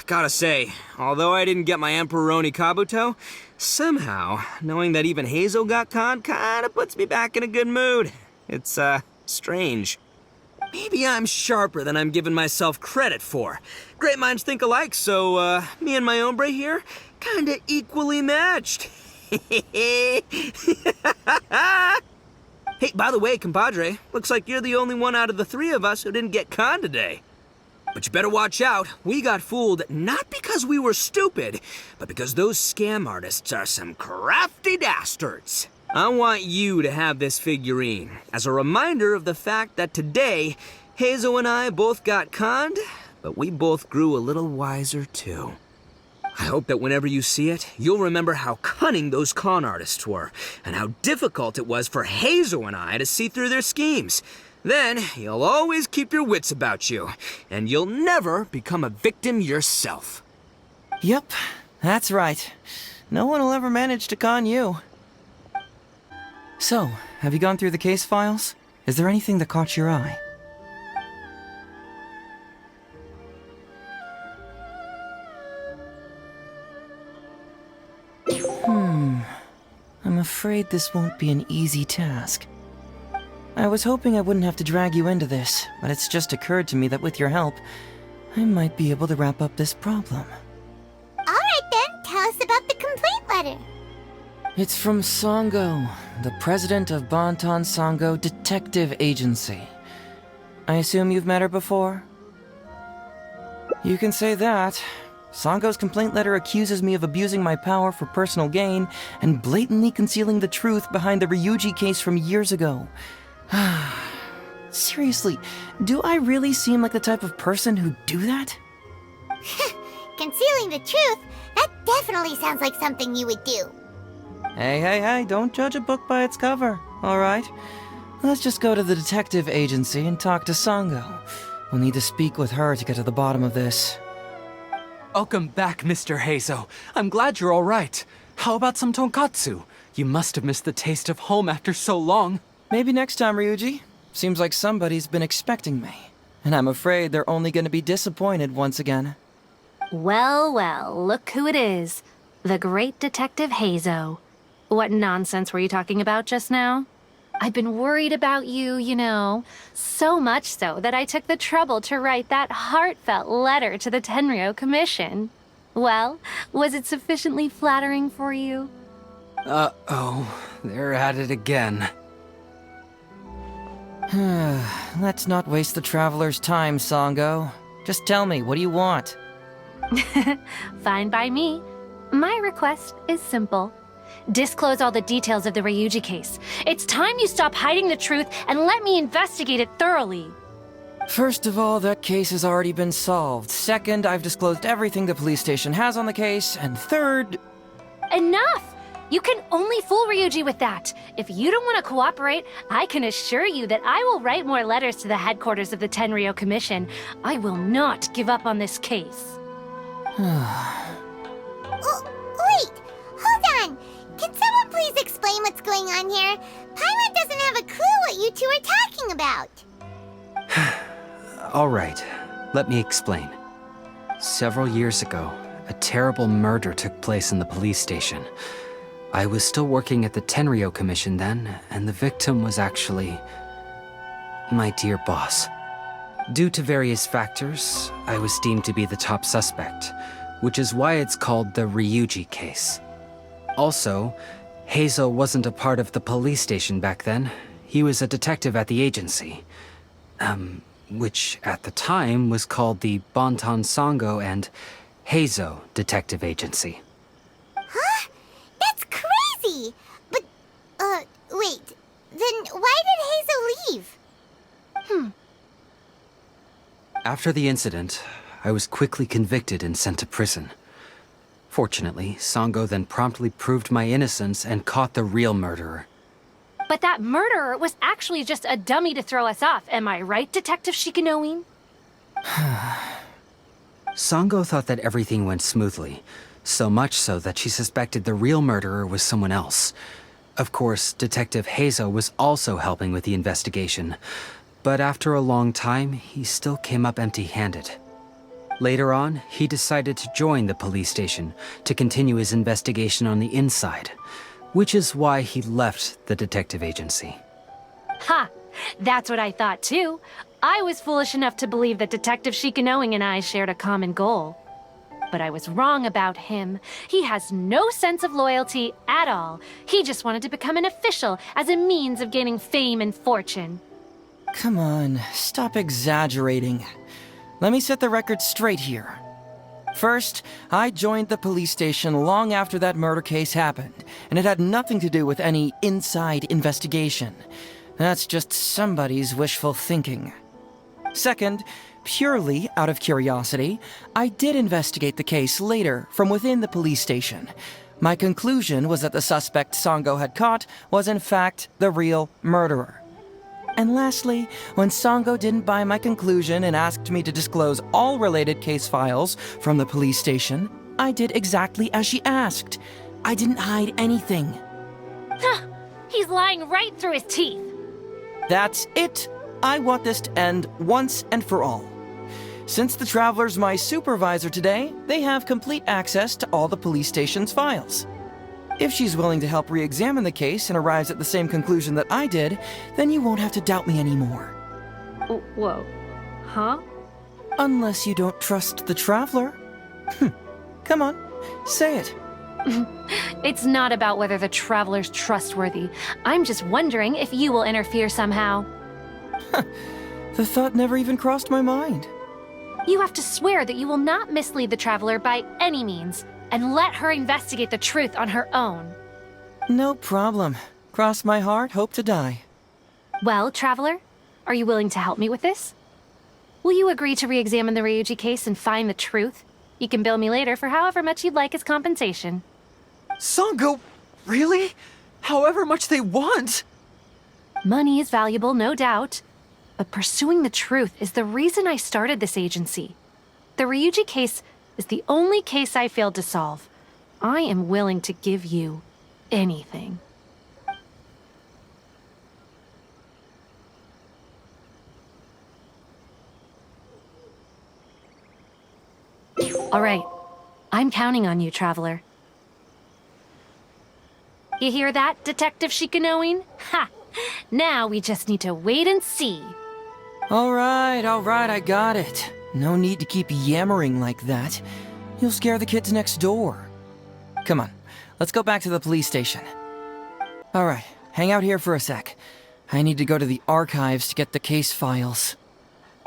Gotta say, although I didn't get my Emperor Onikabuto, somehow, knowing that even Heizo got conned kinda puts me back in a good mood. It's, strange. Maybe I'm sharper than I'm giving myself credit for. Great minds think alike, so, me and my hombre here, kinda equally matched. Hey, by the way, compadre, looks like you're the only one out of the 3 of us who didn't get conned today. But you better watch out. We got fooled not because we were stupid, but because those scam artists are some crafty dastards. I want you to have this figurine as a reminder of the fact that today, Heizo and I both got conned, but we both grew a little wiser too. I hope that whenever you see it, you'll remember how cunning those con artists were, and how difficult it was for Heizo and I to see through their schemes. Then, you'll always keep your wits about you, and you'll never become a victim yourself. Yep, that's right. No one will ever manage to con you. So, have you gone through the case files? Is there anything that caught your eye? I'm afraid this won't be an easy task. I was hoping I wouldn't have to drag you into this, but it's just occurred to me that with your help, I might be able to wrap up this problem. Alright then, tell us about the complaint letter. It's from Sango, the president of Bantan Sango Detective Agency. I assume you've met her before? You can say that. Sango's complaint letter accuses me of abusing my power for personal gain and blatantly concealing the truth behind the Ryuji case from years ago. Seriously, do I really seem like the type of person who'd do that? Concealing the truth? That definitely sounds like something you would do. Hey, don't judge a book by its cover, alright? Let's just go to the detective agency and talk to Sango. We'll need to speak with her to get to the bottom of this. Welcome back, Mr. Heizo. I'm glad you're all right. How about some tonkatsu? You must have missed the taste of home after so long. Maybe next time, Ryuji. Seems like somebody's been expecting me. And I'm afraid they're only gonna be disappointed once again. Well, look who it is. The great Detective Heizo. What nonsense were you talking about just now? I've been worried about you, you know. So much so that I took the trouble to write that heartfelt letter to the Tenryo Commission. Well, was it sufficiently flattering for you? Uh-oh, they're at it again. Let's not waste the traveler's time, Sango. Just tell me, what do you want? Fine by me. My request is simple. Disclose all the details of the Ryuji case. It's time you stop hiding the truth and let me investigate it thoroughly. First of all, that case has already been solved. Second, I've disclosed everything the police station has on the case. And third... Enough! You can only fool Ryuji with that. If you don't want to cooperate, I can assure you that I will write more letters to the headquarters of the Tenryo Commission. I will not give up on this case. Wait! Hold on! Can someone please explain what's going on here? Paimon doesn't have a clue what you two are talking about. All right, let me explain. Several years ago, a terrible murder took place in the police station. I was still working at the Tenryo Commission then, and the victim was actually my dear boss. Due to various factors, I was deemed to be the top suspect, which is why it's called the Ryuji case. Also, Heizo wasn't a part of the police station back then. He was a detective at the agency. Which at the time was called the Bantan Sango and Heizo Detective Agency. Huh? That's crazy! But, wait. Then why did Heizo leave? After the incident, I was quickly convicted and sent to prison. Fortunately, Sango then promptly proved my innocence and caught the real murderer. But that murderer was actually just a dummy to throw us off, am I right, Detective Shikanoin? Sango thought that everything went smoothly, so much so that she suspected the real murderer was someone else. Of course, Detective Heizo was also helping with the investigation, but after a long time, he still came up empty-handed. Later on, he decided to join the police station to continue his investigation on the inside, which is why he left the detective agency. Ha! That's what I thought too. I was foolish enough to believe that Detective Shikanoin and I shared a common goal. But I was wrong about him. He has no sense of loyalty at all. He just wanted to become an official as a means of gaining fame and fortune. Come on, stop exaggerating. Let me set the record straight here. First, I joined the police station long after that murder case happened, and it had nothing to do with any inside investigation. That's just somebody's wishful thinking. Second, purely out of curiosity, I did investigate the case later from within the police station. My conclusion was that the suspect Sango had caught was in fact the real murderer. And lastly, when Sango didn't buy my conclusion and asked me to disclose all related case files from the police station, I did exactly as she asked. I didn't hide anything. He's lying right through his teeth. That's it. I want this to end once and for all. Since the Traveler's my supervisor today, they have complete access to all the police station's files. If she's willing to help re-examine the case and arrives at the same conclusion that I did, then you won't have to doubt me anymore. Whoa. Huh? Unless you don't trust the Traveler. Come on, say it. It's not about whether the traveler's trustworthy. I'm just wondering if you will interfere somehow. The thought never even crossed my mind. You have to swear that you will not mislead the traveler by any means, and let her investigate the truth on her own. No problem. Cross my heart, hope to die. Well, traveler, are you willing to help me with this? Will you agree to re-examine the Ryuji case and find the truth? You can bill me later for however much you'd like as compensation. Sango, really? However much they want? Money is valuable, no doubt. But pursuing the truth is the reason I started this agency. The Ryuji case is the only case I failed to solve. I am willing to give you anything. All right. I'm counting on you, traveler. You hear that, Detective Shikanoin? Ha! Now we just need to wait and see. All right, I got it. No need to keep yammering like that. You'll scare the kids next door. Come on, let's go back to the police station. All right, hang out here for a sec. I need to go to the archives to get the case files.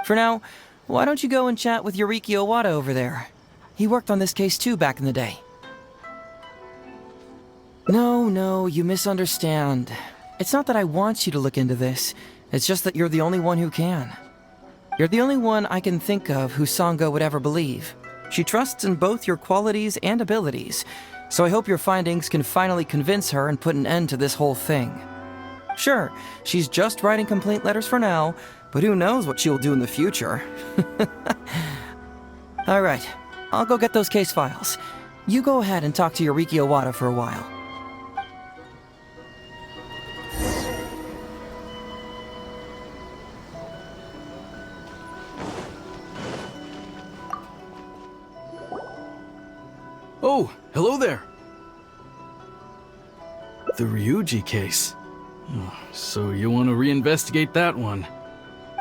For now, why don't you go and chat with Yoriki Owada over there? He worked on this case too back in the day. No, you misunderstand. It's not that I want you to look into this. It's just that you're the only one who can. You're the only one I can think of who Sango would ever believe. She trusts in both your qualities and abilities, so I hope your findings can finally convince her and put an end to this whole thing. Sure, she's just writing complaint letters for now, but who knows what she'll do in the future. All right, I'll go get those case files. You go ahead and talk to Yoriki Owada for a while. Oh, hello there. The Ryuji case. Oh, so you want to reinvestigate that one?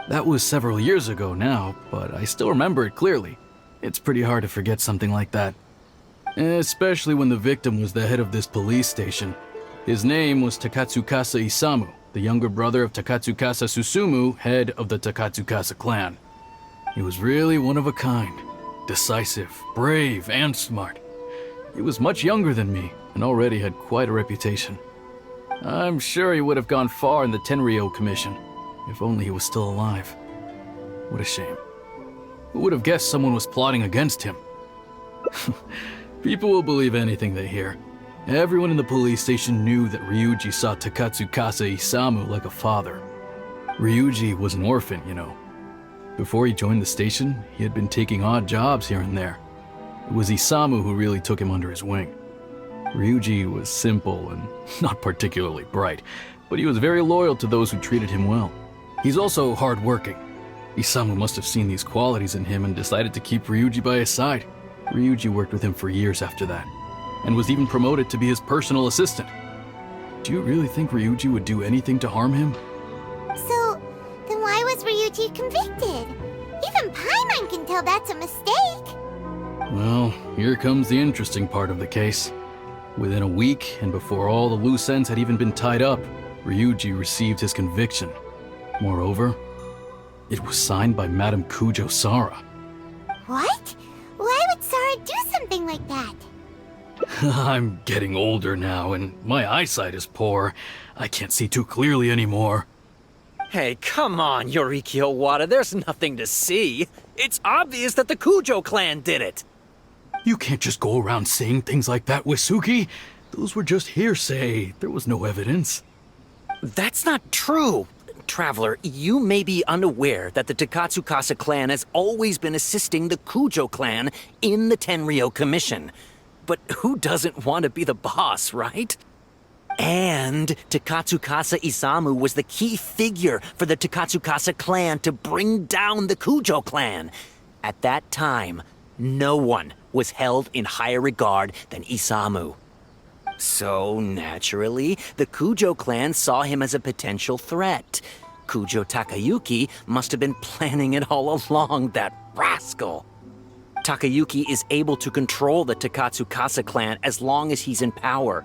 That was several years ago now, but I still remember it clearly. It's pretty hard to forget something like that. Especially when the victim was the head of this police station. His name was Takatsukasa Isamu, the younger brother of Takatsukasa Susumu, head of the Takatsukasa clan. He was really one of a kind. Decisive, brave, and smart. He was much younger than me, and already had quite a reputation. I'm sure he would have gone far in the Tenryou Commission, if only he was still alive. What a shame. Who would have guessed someone was plotting against him? People will believe anything they hear. Everyone in the police station knew that Ryuji saw Takatsukasa Isamu like a father. Ryuji was an orphan, you know. Before he joined the station, he had been taking odd jobs here and there. It was Isamu who really took him under his wing. Ryuji was simple and not particularly bright, but he was very loyal to those who treated him well. He's also hardworking. Isamu must have seen these qualities in him and decided to keep Ryuji by his side. Ryuji worked with him for years after that, and was even promoted to be his personal assistant. Do you really think Ryuji would do anything to harm him? So, then why was Ryuji convicted? Even Paimon can tell that's a mistake. Well, here comes the interesting part of the case. Within a week, and before all the loose ends had even been tied up, Ryuji received his conviction. Moreover, it was signed by Madame Kujo Sara. What? Why would Sara do something like that? I'm getting older now, and my eyesight is poor. I can't see too clearly anymore. Hey, come on, Yoriki Owada, there's nothing to see. It's obvious that the Kujo clan did it. You can't just go around saying things like that, Wisuki. Those were just hearsay. There was no evidence. That's not true. Traveler, you may be unaware that the Takatsukasa clan has always been assisting the Kujo clan in the Tenryou Commission. But who doesn't want to be the boss, right? And Takatsukasa Isamu was the key figure for the Takatsukasa clan to bring down the Kujo clan. At that time, no one was held in higher regard than Isamu. So, naturally, the Kujo clan saw him as a potential threat. Kujo Takayuki must have been planning it all along, that rascal. Takayuki is able to control the Takatsukasa clan as long as he's in power.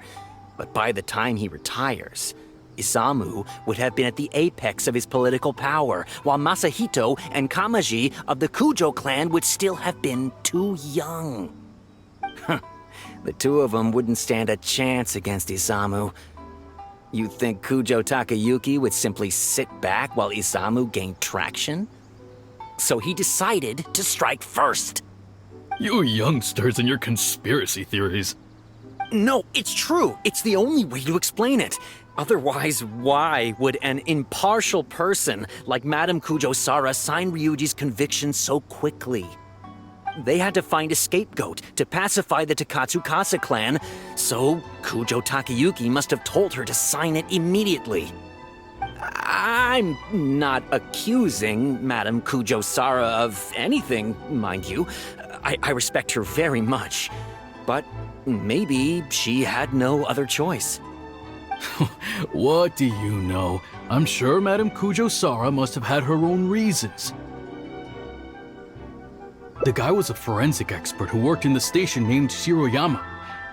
But by the time he retires, Isamu would have been at the apex of his political power, while Masahito and Kamaji of the Kujo clan would still have been too young. The two of them wouldn't stand a chance against Isamu. You think Kujo Takayuki would simply sit back while Isamu gained traction? So he decided to strike first. You youngsters and your conspiracy theories. No, it's true. It's the only way to explain it. Otherwise, why would an impartial person like Madame Kujo-Sara sign Ryuji's conviction so quickly? They had to find a scapegoat to pacify the Takatsukasa clan, so Kujo Takayuki must have told her to sign it immediately. I'm not accusing Madame Kujo-Sara of anything, mind you. I respect her very much. But maybe she had no other choice. What do you know? I'm sure Madame Kujo-Sara must have had her own reasons. The guy was a forensic expert who worked in the station named Shiroyama.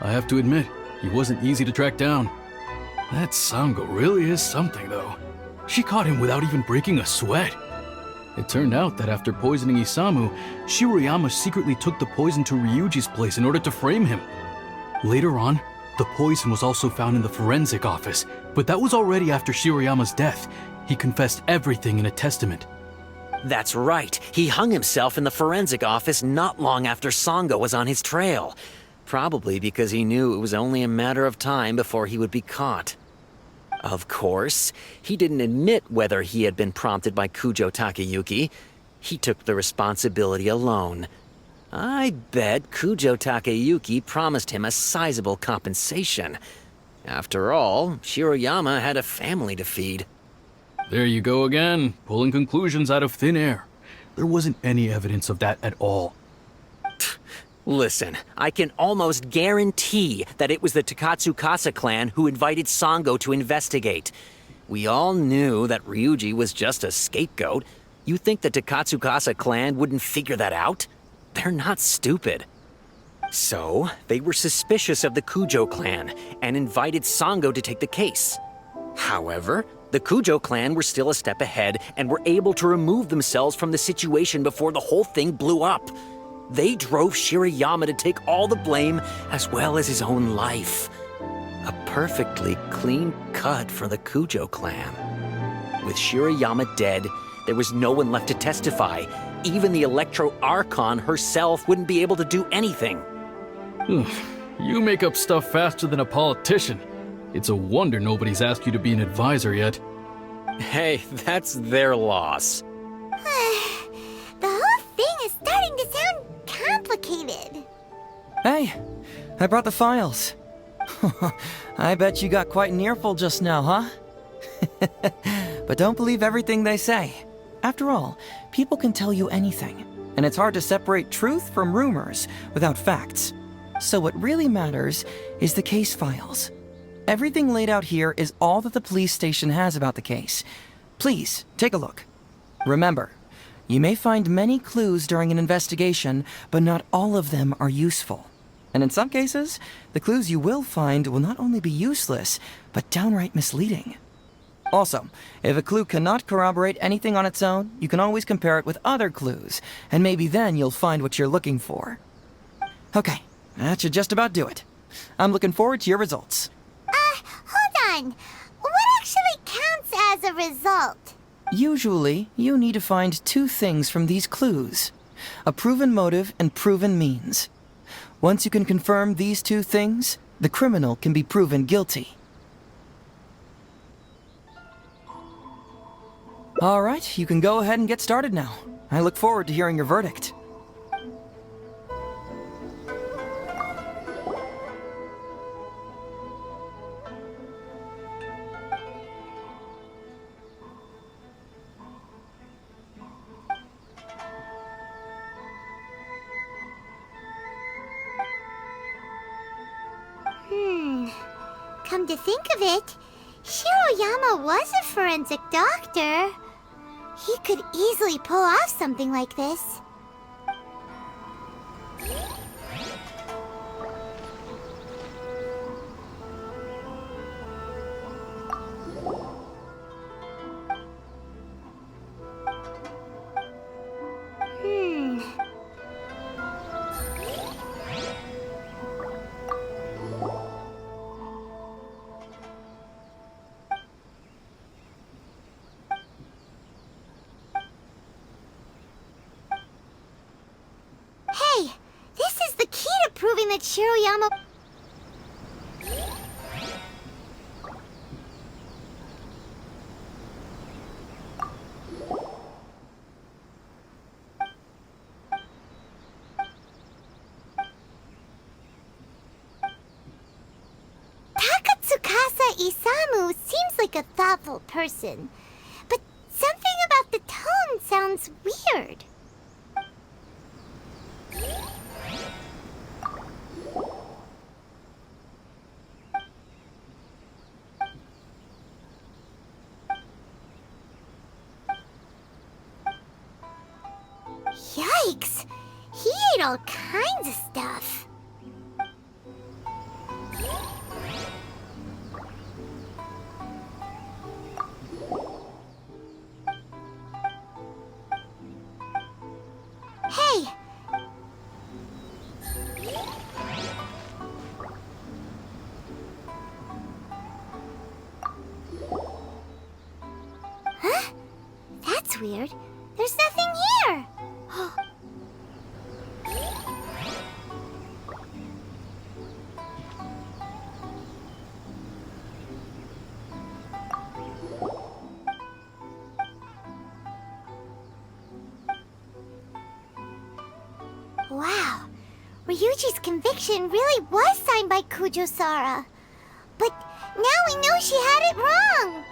I have to admit, he wasn't easy to track down. That Sango really is something, though. She caught him without even breaking a sweat. It turned out that after poisoning Isamu, Shiroyama secretly took the poison to Ryuji's place in order to frame him. Later on, the poison was also found in the forensic office, but that was already after Shiroyama's death. He confessed everything in a testament. That's right. He hung himself in the forensic office not long after Sango was on his trail. Probably because he knew it was only a matter of time before he would be caught. Of course, he didn't admit whether he had been prompted by Kujo Takayuki. He took the responsibility alone. I bet Kujo Takayuki promised him a sizable compensation. After all, Shiroyama had a family to feed. There you go again, pulling conclusions out of thin air. There wasn't any evidence of that at all. Listen, I can almost guarantee that it was the Takatsukasa clan who invited Sango to investigate. We all knew that Ryuji was just a scapegoat. You think the Takatsukasa clan wouldn't figure that out? They're not stupid. So, they were suspicious of the Kujo clan and invited Sango to take the case. However, the Kujo clan were still a step ahead and were able to remove themselves from the situation before the whole thing blew up. They drove Shiroyama to take all the blame as well as his own life. A perfectly clean cut for the Kujo clan. With Shiroyama dead, there was no one left to testify. Even the Electro Archon herself wouldn't be able to do anything. You make up stuff faster than a politician. It's a wonder nobody's asked you to be an advisor yet. Hey, that's their loss. The whole thing is starting to sound complicated. Hey, I brought the files. I bet you got quite an earful just now, huh? But don't believe everything they say. After all, people can tell you anything, and it's hard to separate truth from rumors without facts. So what really matters is the case files. Everything laid out here is all that the police station has about the case. Please, take a look. Remember, you may find many clues during an investigation, but not all of them are useful. And in some cases, the clues you will find will not only be useless, but downright misleading. Also, if a clue cannot corroborate anything on its own, you can always compare it with other clues, and maybe then you'll find what you're looking for. Okay, that should just about do it. I'm looking forward to your results. Hold on. What actually counts as a result? Usually, you need to find two things from these clues: a proven motive and proven means. Once you can confirm these two things, the criminal can be proven guilty. All right, you can go ahead and get started now. I look forward to hearing your verdict. Come to think of it, Shiroyama was a forensic doctor. He could easily pull off something like this. saying that Shiroyama... Takatsukasa Isamu seems like a thoughtful person, but something about the tone sounds weird. Yikes! He ate all kinds of stuff. Hey! Huh? That's weird. There's nothing here. Wow, Ryuji's conviction really was signed by Kujo-Sara. But now we know she had it wrong!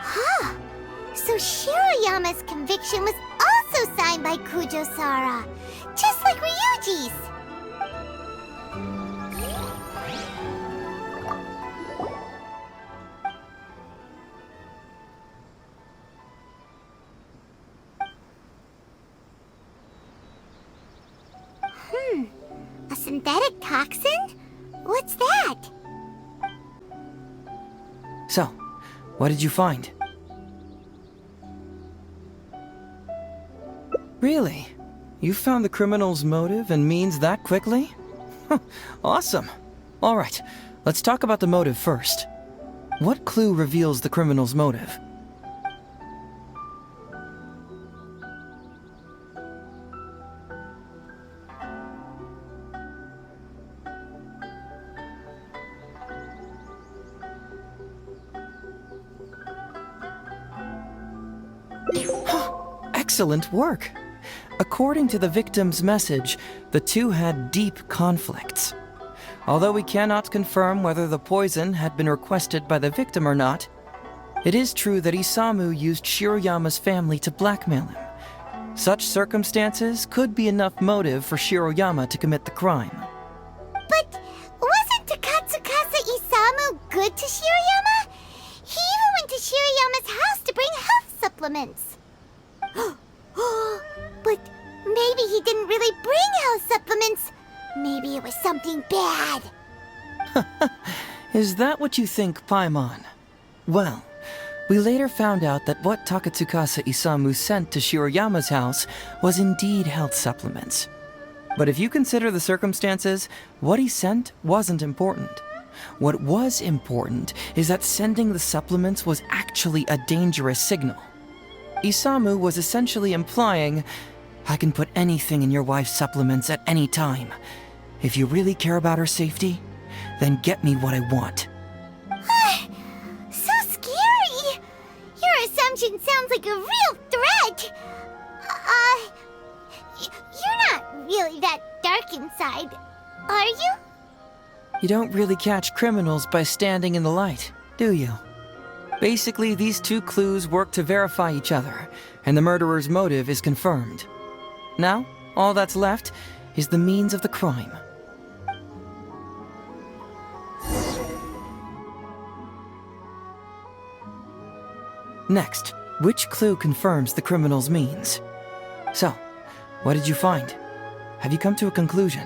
Huh. So Shiroyama's conviction was also signed by Kujo-Sara, just like Ryuji's. A synthetic toxin? What's that? So, what did you find? Really? You found the criminal's motive and means that quickly? Awesome. All right, let's talk about the motive first. What clue reveals the criminal's motive? Excellent work. According to the victim's message, the two had deep conflicts. Although we cannot confirm whether the poison had been requested by the victim or not, it is true that Isamu used Shiroyama's family to blackmail him. Such circumstances could be enough motive for Shiroyama to commit the crime. But wasn't Takatsukasa Isamu good to Shiroyama? He even went to Shiroyama's house to bring health supplements. But maybe he didn't really bring health supplements. Maybe it was something bad. Is that what you think, Paimon? Well, we later found out that what Takatsukasa Isamu sent to Shiroyama's house was indeed health supplements. But if you consider the circumstances, what he sent wasn't important. What was important is that sending the supplements was actually a dangerous signal. Isamu was essentially implying, I can put anything in your wife's supplements at any time. If you really care about her safety, then get me what I want. So scary! Your assumption sounds like a real threat! You're not really that dark inside, are you? You don't really catch criminals by standing in the light, do you? Basically, these two clues work to verify each other, and the murderer's motive is confirmed. Now, all that's left is the means of the crime. Next, which clue confirms the criminal's means? So, what did you find? Have you come to a conclusion?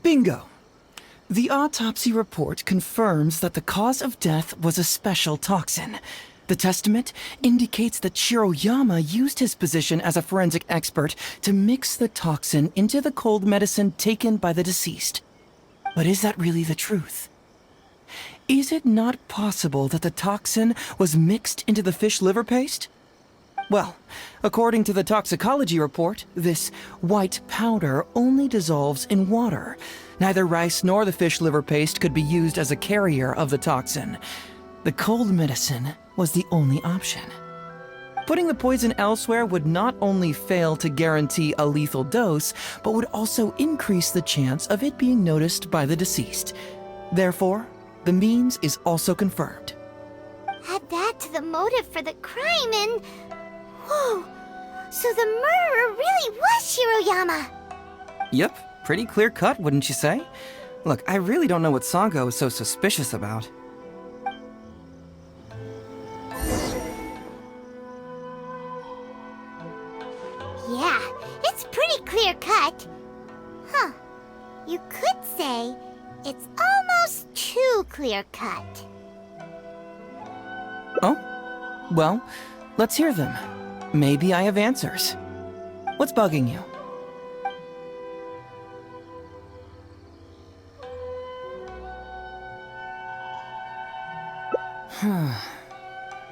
Bingo! The autopsy report confirms that the cause of death was a special toxin. The testament indicates that Shiroyama used his position as a forensic expert to mix the toxin into the cold medicine taken by the deceased. But is that really the truth? Is it not possible that the toxin was mixed into the fish liver paste? Well, according to the toxicology report, this white powder only dissolves in water. Neither rice nor the fish liver paste could be used as a carrier of the toxin. The cold medicine was the only option. Putting the poison elsewhere would not only fail to guarantee a lethal dose, but would also increase the chance of it being noticed by the deceased. Therefore, the means is also confirmed. Add that to the motive for the crime and... Whoa! So the murderer really was Shiroyama! Yep, pretty clear cut, wouldn't you say? Look, I really don't know what Sango is so suspicious about. Yeah, it's pretty clear cut. Huh. You could say it's almost too clear cut. Oh? Well, let's hear them. Maybe I have answers. What's bugging you?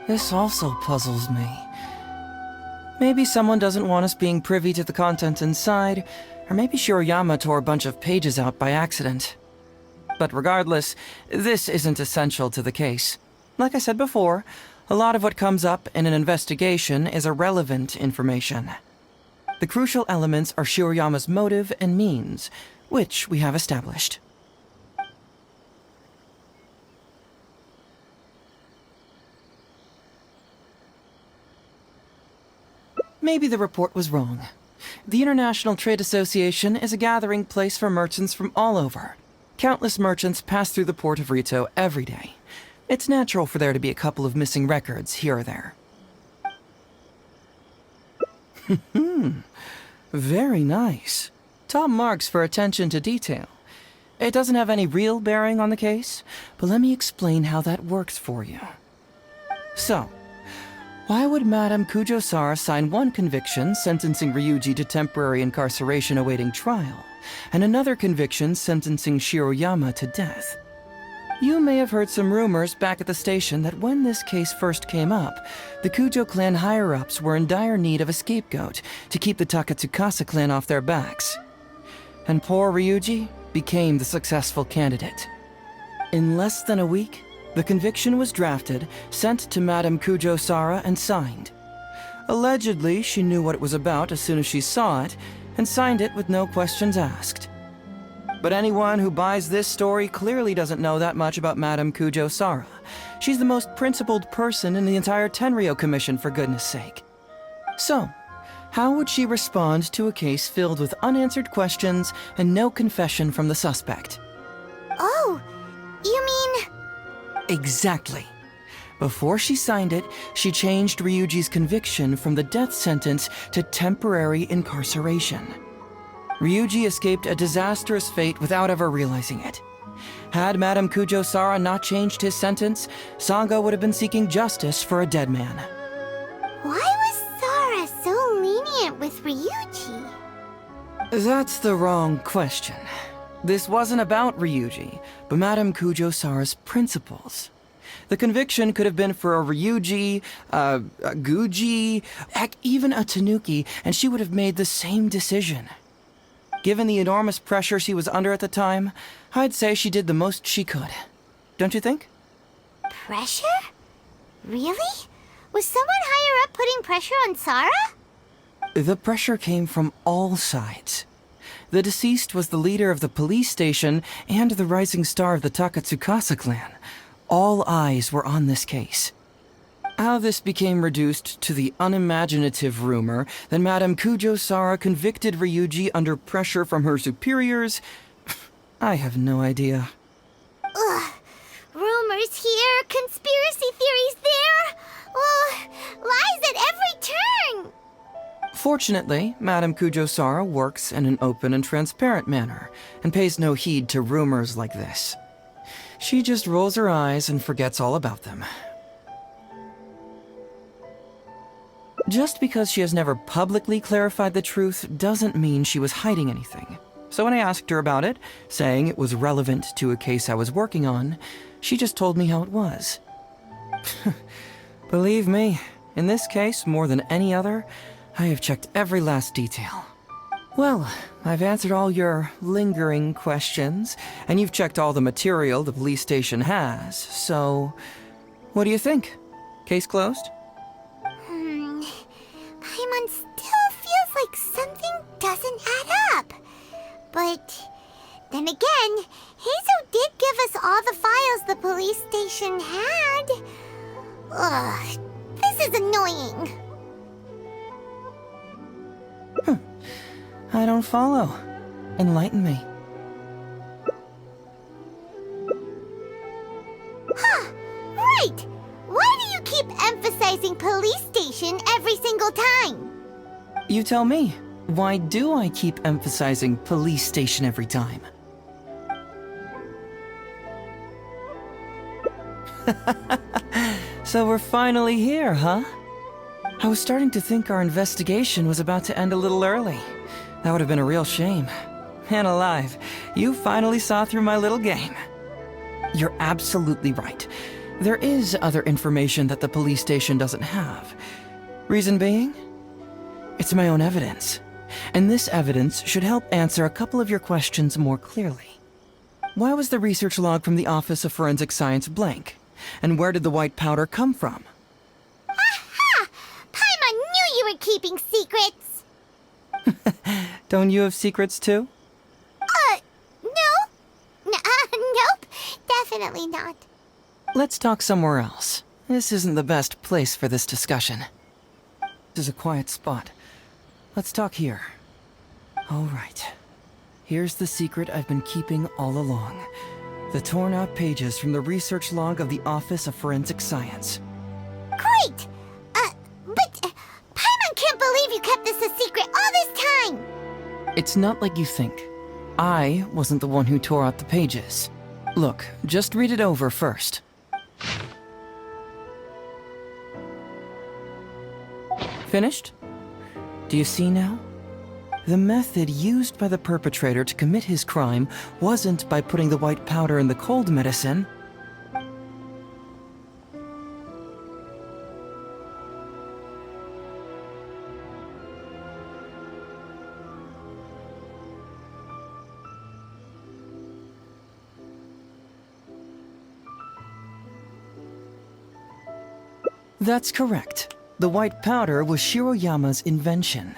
This also puzzles me. Maybe someone doesn't want us being privy to the content inside, or maybe Shiroyama tore a bunch of pages out by accident. But regardless, this isn't essential to the case. Like I said before, a lot of what comes up in an investigation is irrelevant information. The crucial elements are Shiroyama's motive and means, which we have established. Maybe the report was wrong. The International Trade Association is a gathering place for merchants from all over. Countless merchants pass through the port of Rito every day. It's natural for there to be a couple of missing records here or there. Very nice. Top marks for attention to detail. It doesn't have any real bearing on the case, but let me explain how that works for you. So, why would Madame Kujo-Sara sign one conviction sentencing Ryuji to temporary incarceration awaiting trial, and another conviction sentencing Shiroyama to death? You may have heard some rumors back at the station that when this case first came up, the Kujo clan higher-ups were in dire need of a scapegoat to keep the Takatsukasa clan off their backs. And poor Ryuji became the successful candidate. In less than a week, the conviction was drafted, sent to Madame Kujo-Sara, and signed. Allegedly, she knew what it was about as soon as she saw it, and signed it with no questions asked. But anyone who buys this story clearly doesn't know that much about Madame Kujo-Sara. She's the most principled person in the entire Tenryo Commission, for goodness sake. So, how would she respond to a case filled with unanswered questions and no confession from the suspect? Oh, you mean... Exactly. Before she signed it, she changed Ryuji's conviction from the death sentence to temporary incarceration. Ryuji escaped a disastrous fate without ever realizing it. Had Madame Kujo-Sara not changed his sentence, Sango would have been seeking justice for a dead man. Why was Sara so lenient with Ryuji? That's the wrong question. This wasn't about Ryuji, but Madame Kujo-Sara's principles. The conviction could have been for a Ryuji, a Guji, heck, even a Tanuki, and she would have made the same decision. Given the enormous pressure she was under at the time, I'd say she did the most she could. Don't you think? Pressure? Really? Was someone higher up putting pressure on Sara? The pressure came from all sides. The deceased was the leader of the police station and the rising star of the Takatsukasa clan. All eyes were on this case. How this became reduced to the unimaginative rumor that Madame Kujo-Sara convicted Ryuji under pressure from her superiors, I have no idea. Ugh. Rumors here, conspiracy theories there. Lies at every turn. Fortunately, Madame Kujo-Sara works in an open and transparent manner and pays no heed to rumors like this. She just rolls her eyes and forgets all about them. Just because she has never publicly clarified the truth doesn't mean she was hiding anything. So when I asked her about it, saying it was relevant to a case I was working on, she just told me how it was. Believe me, in this case, more than any other, I have checked every last detail. Well, I've answered all your lingering questions, and you've checked all the material the police station has, so... what do you think? Case closed? Paimon still feels like something doesn't add up. But then again, Heizo did give us all the files the police station had. Ugh, this is annoying. I don't follow. Enlighten me. Huh, right! Why do you keep emphasizing police station every single time? You tell me. Why do I keep emphasizing police station every time? So we're finally here, huh? I was starting to think our investigation was about to end a little early. That would have been a real shame. And alive, you finally saw through my little game. You're absolutely right. There is other information that the police station doesn't have. Reason being? It's my own evidence. And this evidence should help answer a couple of your questions more clearly. Why was the research log from the Office of Forensic Science blank? And where did the white powder come from? Aha! Paimon knew you were keeping secrets! Don't you have secrets too? No. Nope. Definitely not. Let's talk somewhere else. This isn't the best place for this discussion. This is a quiet spot. Let's talk here. All right. Here's the secret I've been keeping all along. The torn out pages from the research log of the Office of Forensic Science. Great! But Paimon can't believe you kept this a secret all this time! It's not like you think. I wasn't the one who tore out the pages. Look, just read it over first. Finished? Do you see now? The method used by the perpetrator to commit his crime wasn't by putting the white powder in the cold medicine. That's correct. The white powder was Shiroyama's invention.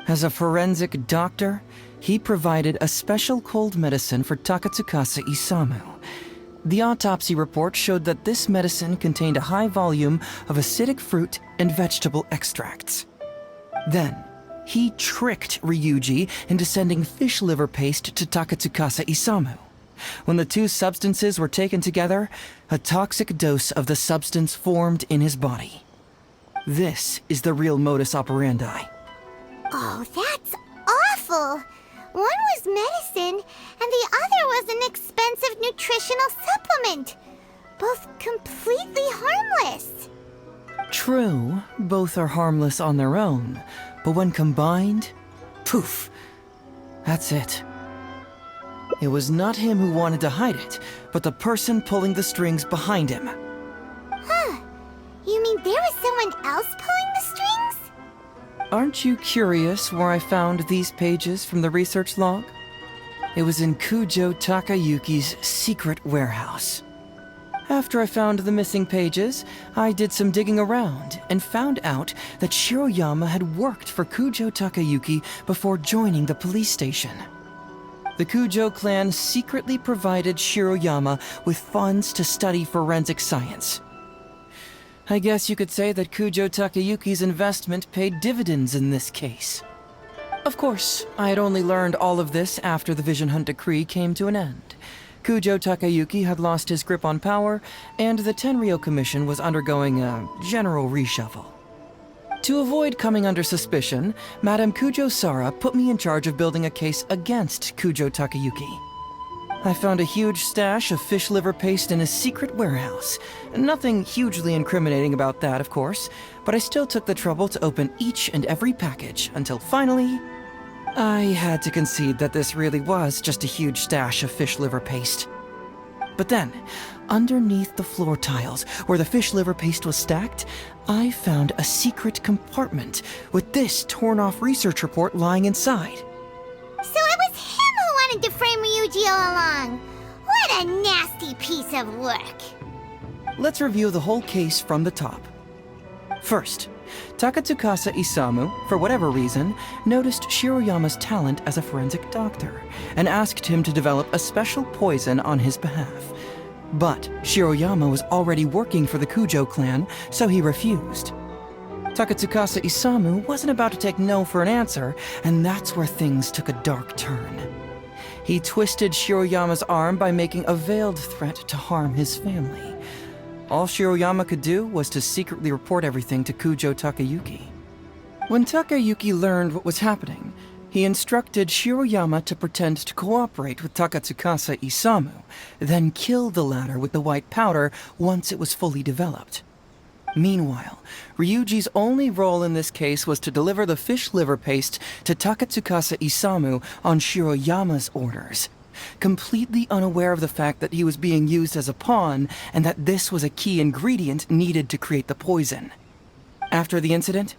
As a forensic doctor, he provided a special cold medicine for Takatsukasa Isamu. The autopsy report showed that this medicine contained a high volume of acidic fruit and vegetable extracts. Then, he tricked Ryuji into sending fish liver paste to Takatsukasa Isamu. When the two substances were taken together, a toxic dose of the substance formed in his body. This is the real modus operandi. Oh, that's awful! One was medicine, and the other was an expensive nutritional supplement. Both completely harmless. True, both are harmless on their own, but when combined, poof, that's it. It was not him who wanted to hide it, but the person pulling the strings behind him. Huh. You mean there was someone else pulling the strings? Aren't you curious where I found these pages from the research log? It was in Kujo Takayuki's secret warehouse. After I found the missing pages, I did some digging around and found out that Shiroyama had worked for Kujo Takayuki before joining the police station. The Kujo clan secretly provided Shiroyama with funds to study forensic science. I guess you could say that Kujo Takayuki's investment paid dividends in this case. Of course, I had only learned all of this after the Vision Hunt decree came to an end. Kujo Takayuki had lost his grip on power, and the Tenryou Commission was undergoing a general reshuffle. To avoid coming under suspicion, Madame Kujo Sara put me in charge of building a case against Kujo Takayuki. I found a huge stash of fish liver paste in his secret warehouse. Nothing hugely incriminating about that, of course, but I still took the trouble to open each and every package until finally, I had to concede that this really was just a huge stash of fish liver paste. But then, underneath the floor tiles where the fish liver paste was stacked, I found a secret compartment with this torn-off research report lying inside. So it was him who wanted to frame Ryuji all along. What a nasty piece of work. Let's review the whole case from the top. First, Takatsukasa Isamu, for whatever reason, noticed Shiroyama's talent as a forensic doctor and asked him to develop a special poison on his behalf. But Shiroyama was already working for the Kujo clan, so he refused. Takatsukasa Isamu wasn't about to take no for an answer, and that's where things took a dark turn. He twisted Shiroyama's arm by making a veiled threat to harm his family. All Shiroyama could do was to secretly report everything to Kujo Takayuki. When Takayuki learned what was happening, he instructed Shiroyama to pretend to cooperate with Takatsukasa Isamu, then kill the latter with the white powder once it was fully developed. Meanwhile, Ryuji's only role in this case was to deliver the fish liver paste to Takatsukasa Isamu on Shiroyama's orders, completely unaware of the fact that he was being used as a pawn and that this was a key ingredient needed to create the poison. After the incident,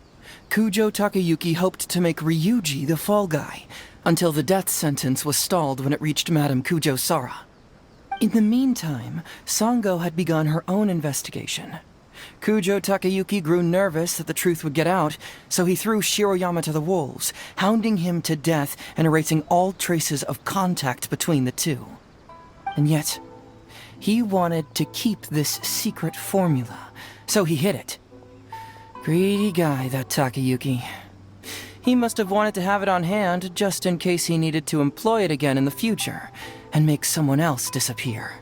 Kujo Takayuki hoped to make Ryuji the fall guy, until the death sentence was stalled when it reached Madame Kujo Sara. In the meantime, Sango had begun her own investigation. Kujo Takayuki grew nervous that the truth would get out, so he threw Shiroyama to the wolves, hounding him to death and erasing all traces of contact between the two. And yet, he wanted to keep this secret formula, so he hid it. Greedy guy, that Takayuki. He must have wanted to have it on hand just in case he needed to employ it again in the future, and make someone else disappear.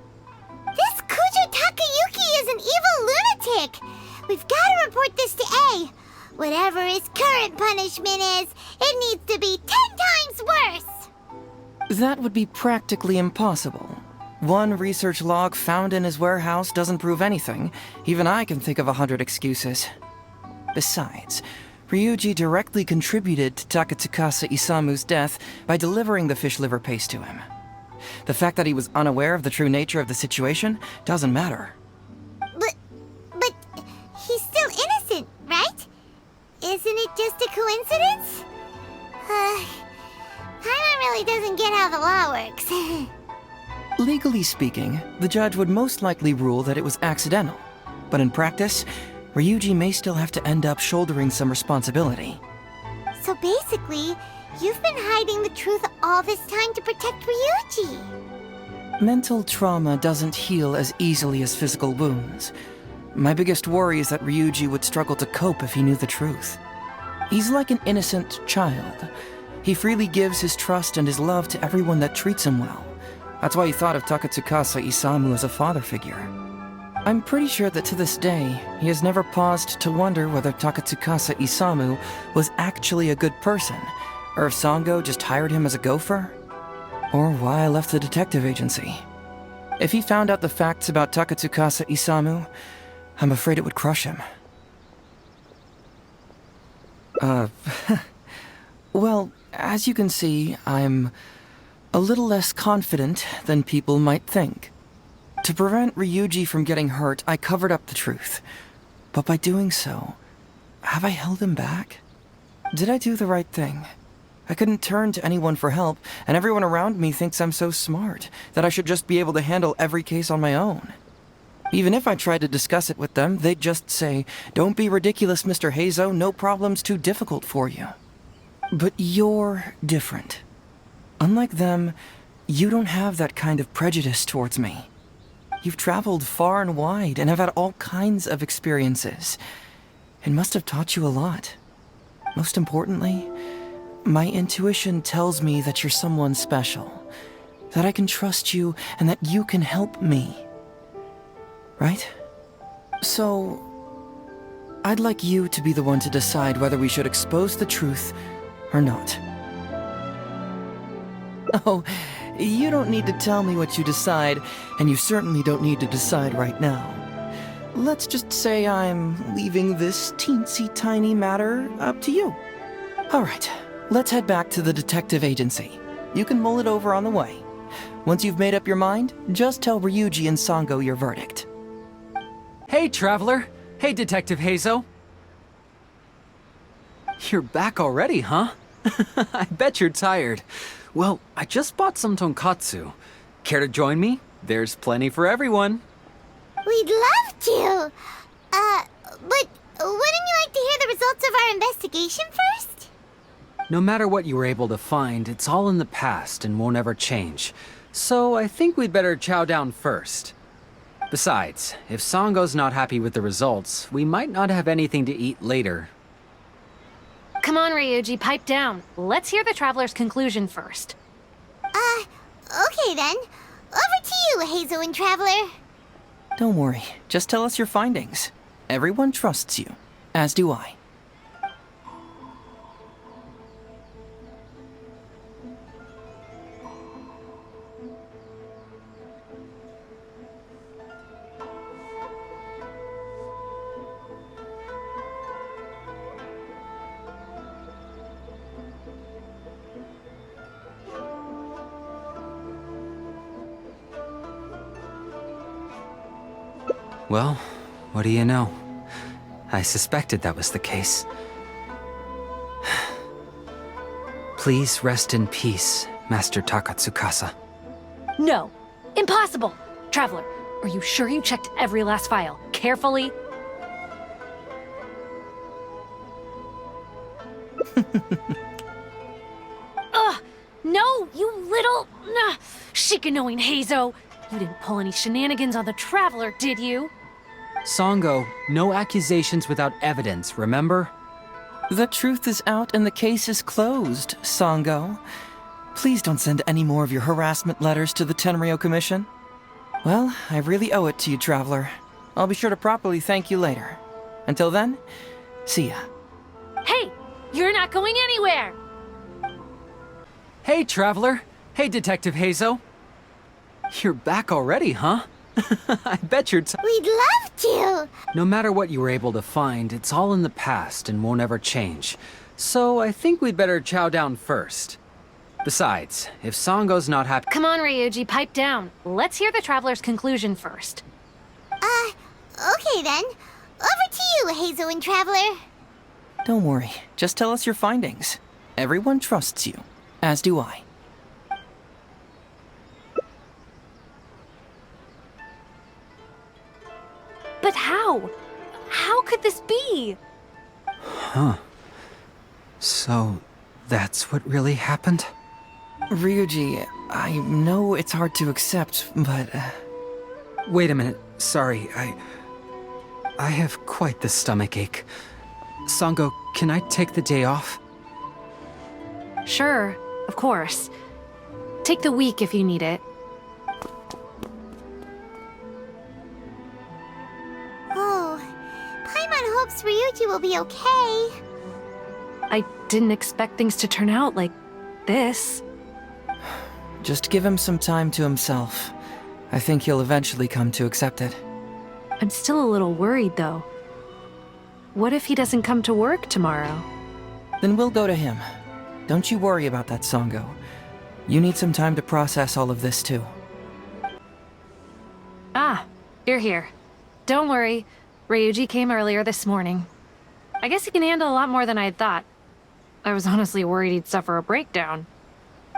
This Kujo Takayuki is an evil lunatic! We've got to report this to A. Whatever his current punishment is, it needs to be 10 times worse! That would be practically impossible. One research log found in his warehouse doesn't prove anything. Even I can think of 100 excuses. Besides, Ryuji directly contributed to Takatsukasa Isamu's death by delivering the fish liver paste to him. The fact that he was unaware of the true nature of the situation doesn't matter. But he's still innocent, right? Isn't it just a coincidence? Paimon really doesn't get how the law works. Legally speaking, the judge would most likely rule that it was accidental. But in practice, Ryuji may still have to end up shouldering some responsibility. So basically, you've been hiding the truth all this time to protect Ryuji. Mental trauma doesn't heal as easily as physical wounds. My biggest worry is that Ryuji would struggle to cope if he knew the truth. He's like an innocent child. He freely gives his trust and his love to everyone that treats him well. That's why he thought of Takatsukasa Isamu as a father figure. I'm pretty sure that to this day, he has never paused to wonder whether Takatsukasa Isamu was actually a good person, or if Sango just hired him as a gopher, or why I left the detective agency. If he found out the facts about Takatsukasa Isamu, I'm afraid it would crush him. Well, as you can see, I'm a little less confident than people might think. To prevent Ryuji from getting hurt, I covered up the truth. But by doing so, have I held him back? Did I do the right thing? I couldn't turn to anyone for help, and everyone around me thinks I'm so smart that I should just be able to handle every case on my own. Even if I tried to discuss it with them, they'd just say, "Don't be ridiculous, Mr. Heizo, no problem's too difficult for you." But you're different. Unlike them, you don't have that kind of prejudice towards me. You've traveled far and wide and have had all kinds of experiences. It must have taught you a lot. Most importantly, my intuition tells me that you're someone special, that I can trust you and that you can help me. Right? So, I'd like you to be the one to decide whether we should expose the truth or not. Oh, you don't need to tell me what you decide, and you certainly don't need to decide right now. Let's just say I'm leaving this teensy tiny matter up to you. All right, let's head back to the detective agency. You can mull it over on the way. Once you've made up your mind, just tell Ryuji and Sango your verdict. Hey, Traveler. Hey, Detective Heizo. You're back already, huh? I bet you're tired. Well, I just bought some tonkatsu. Care to join me? There's plenty for everyone. We'd love to. But wouldn't you like to hear the results of our investigation first? No matter what you were able to find, it's all in the past and won't ever change. So I think we'd better chow down first. Besides, if Sango's not happy with the results, we might not have anything to eat later. Come on, Ryuji, pipe down. Let's hear the Traveler's conclusion first. Okay then. Over to you, Heizo and Traveler. Don't worry, just tell us your findings. Everyone trusts you, as do I. Well, what do you know? I suspected that was the case. Please rest in peace, Master Takatsukasa. No, impossible! Traveler, are you sure you checked every last file carefully? Ugh! No, you little... Shikanoin Heizo! You didn't pull any shenanigans on the Traveler, did you? Sango, no accusations without evidence, remember? The truth is out and the case is closed, Sango. Please don't send any more of your harassment letters to the Tenryo Commission. Well, I really owe it to you, Traveler. I'll be sure to properly thank you later. Until then, see ya. Hey! You're not going anywhere! Hey, Traveler. Hey, Detective Heizo. You're back already, huh? I bet you're We'd love to! No matter what you were able to find, it's all in the past and won't ever change. So I think we'd better chow down first. Besides, if Sango's not happy— Come on, Ryuji, pipe down. Let's hear the Traveler's conclusion first. Okay then. Over to you, Heizo and Traveler. Don't worry, just tell us your findings. Everyone trusts you, as do I. But how? How could this be? Huh. So, that's what really happened? Ryuji, I know it's hard to accept, but... Wait a minute. Sorry, I have quite the stomachache. Sango, can I take the day off? Sure, of course. Take the week if you need it. Oh, Paimon hopes Ryuji will be okay. I didn't expect things to turn out like this. Just give him some time to himself. I think he'll eventually come to accept it. I'm still a little worried, though. What if he doesn't come to work tomorrow? Then we'll go to him. Don't you worry about that, Sango. You need some time to process all of this, too. Ah, you're here. Don't worry. Ryuji came earlier this morning. I guess he can handle a lot more than I had thought. I was honestly worried he'd suffer a breakdown.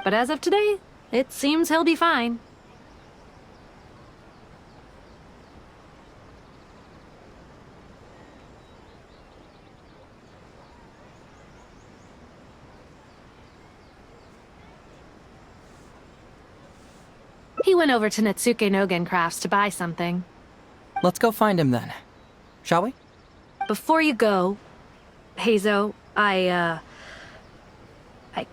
But as of today, it seems he'll be fine. He went over to Natsuke Nogen Crafts to buy something. Let's go find him then. Shall we? Before you go, Heizo, I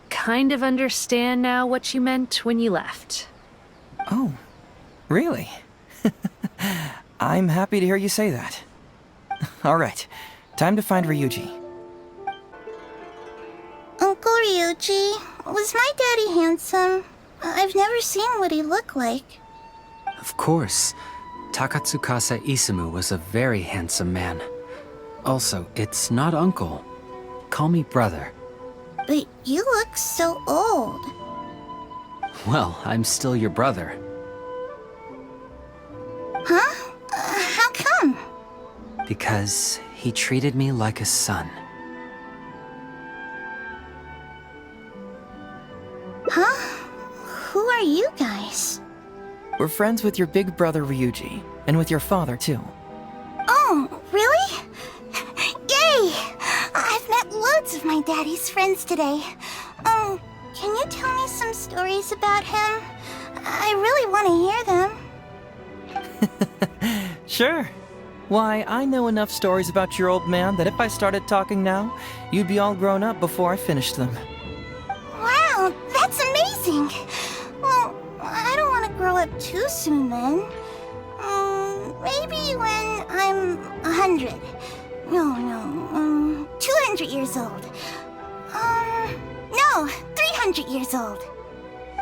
kind of understand now what you meant when you left. Oh, really? I'm happy to hear you say that. All right, Time to find Ryuji. Uncle Ryuji, was my daddy handsome? I've never seen what he looked like. Of course. Takatsukasa Isamu was a very handsome man. Also, it's not uncle. Call me brother. But you look so old. Well, I'm still your brother. Huh? How come? Because he treated me like a son. Huh? Who are you guys? We're friends with your big brother Ryuji, and with your father too. Oh, really? Yay! I've met loads of my daddy's friends today. Can you tell me some stories about him? I really want to hear them. Sure. Why, I know enough stories about your old man that if I started talking now, you'd be all grown up before I finished them. Wow, that's amazing! Well, I don't want to grow up too soon then. Maybe when I'm 100. No, 200 years old. No, 300 years old.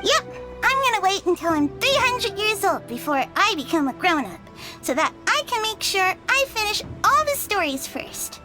Yep, I'm gonna wait until I'm 300 years old before I become a grown-up, so that I can make sure I finish all the stories first.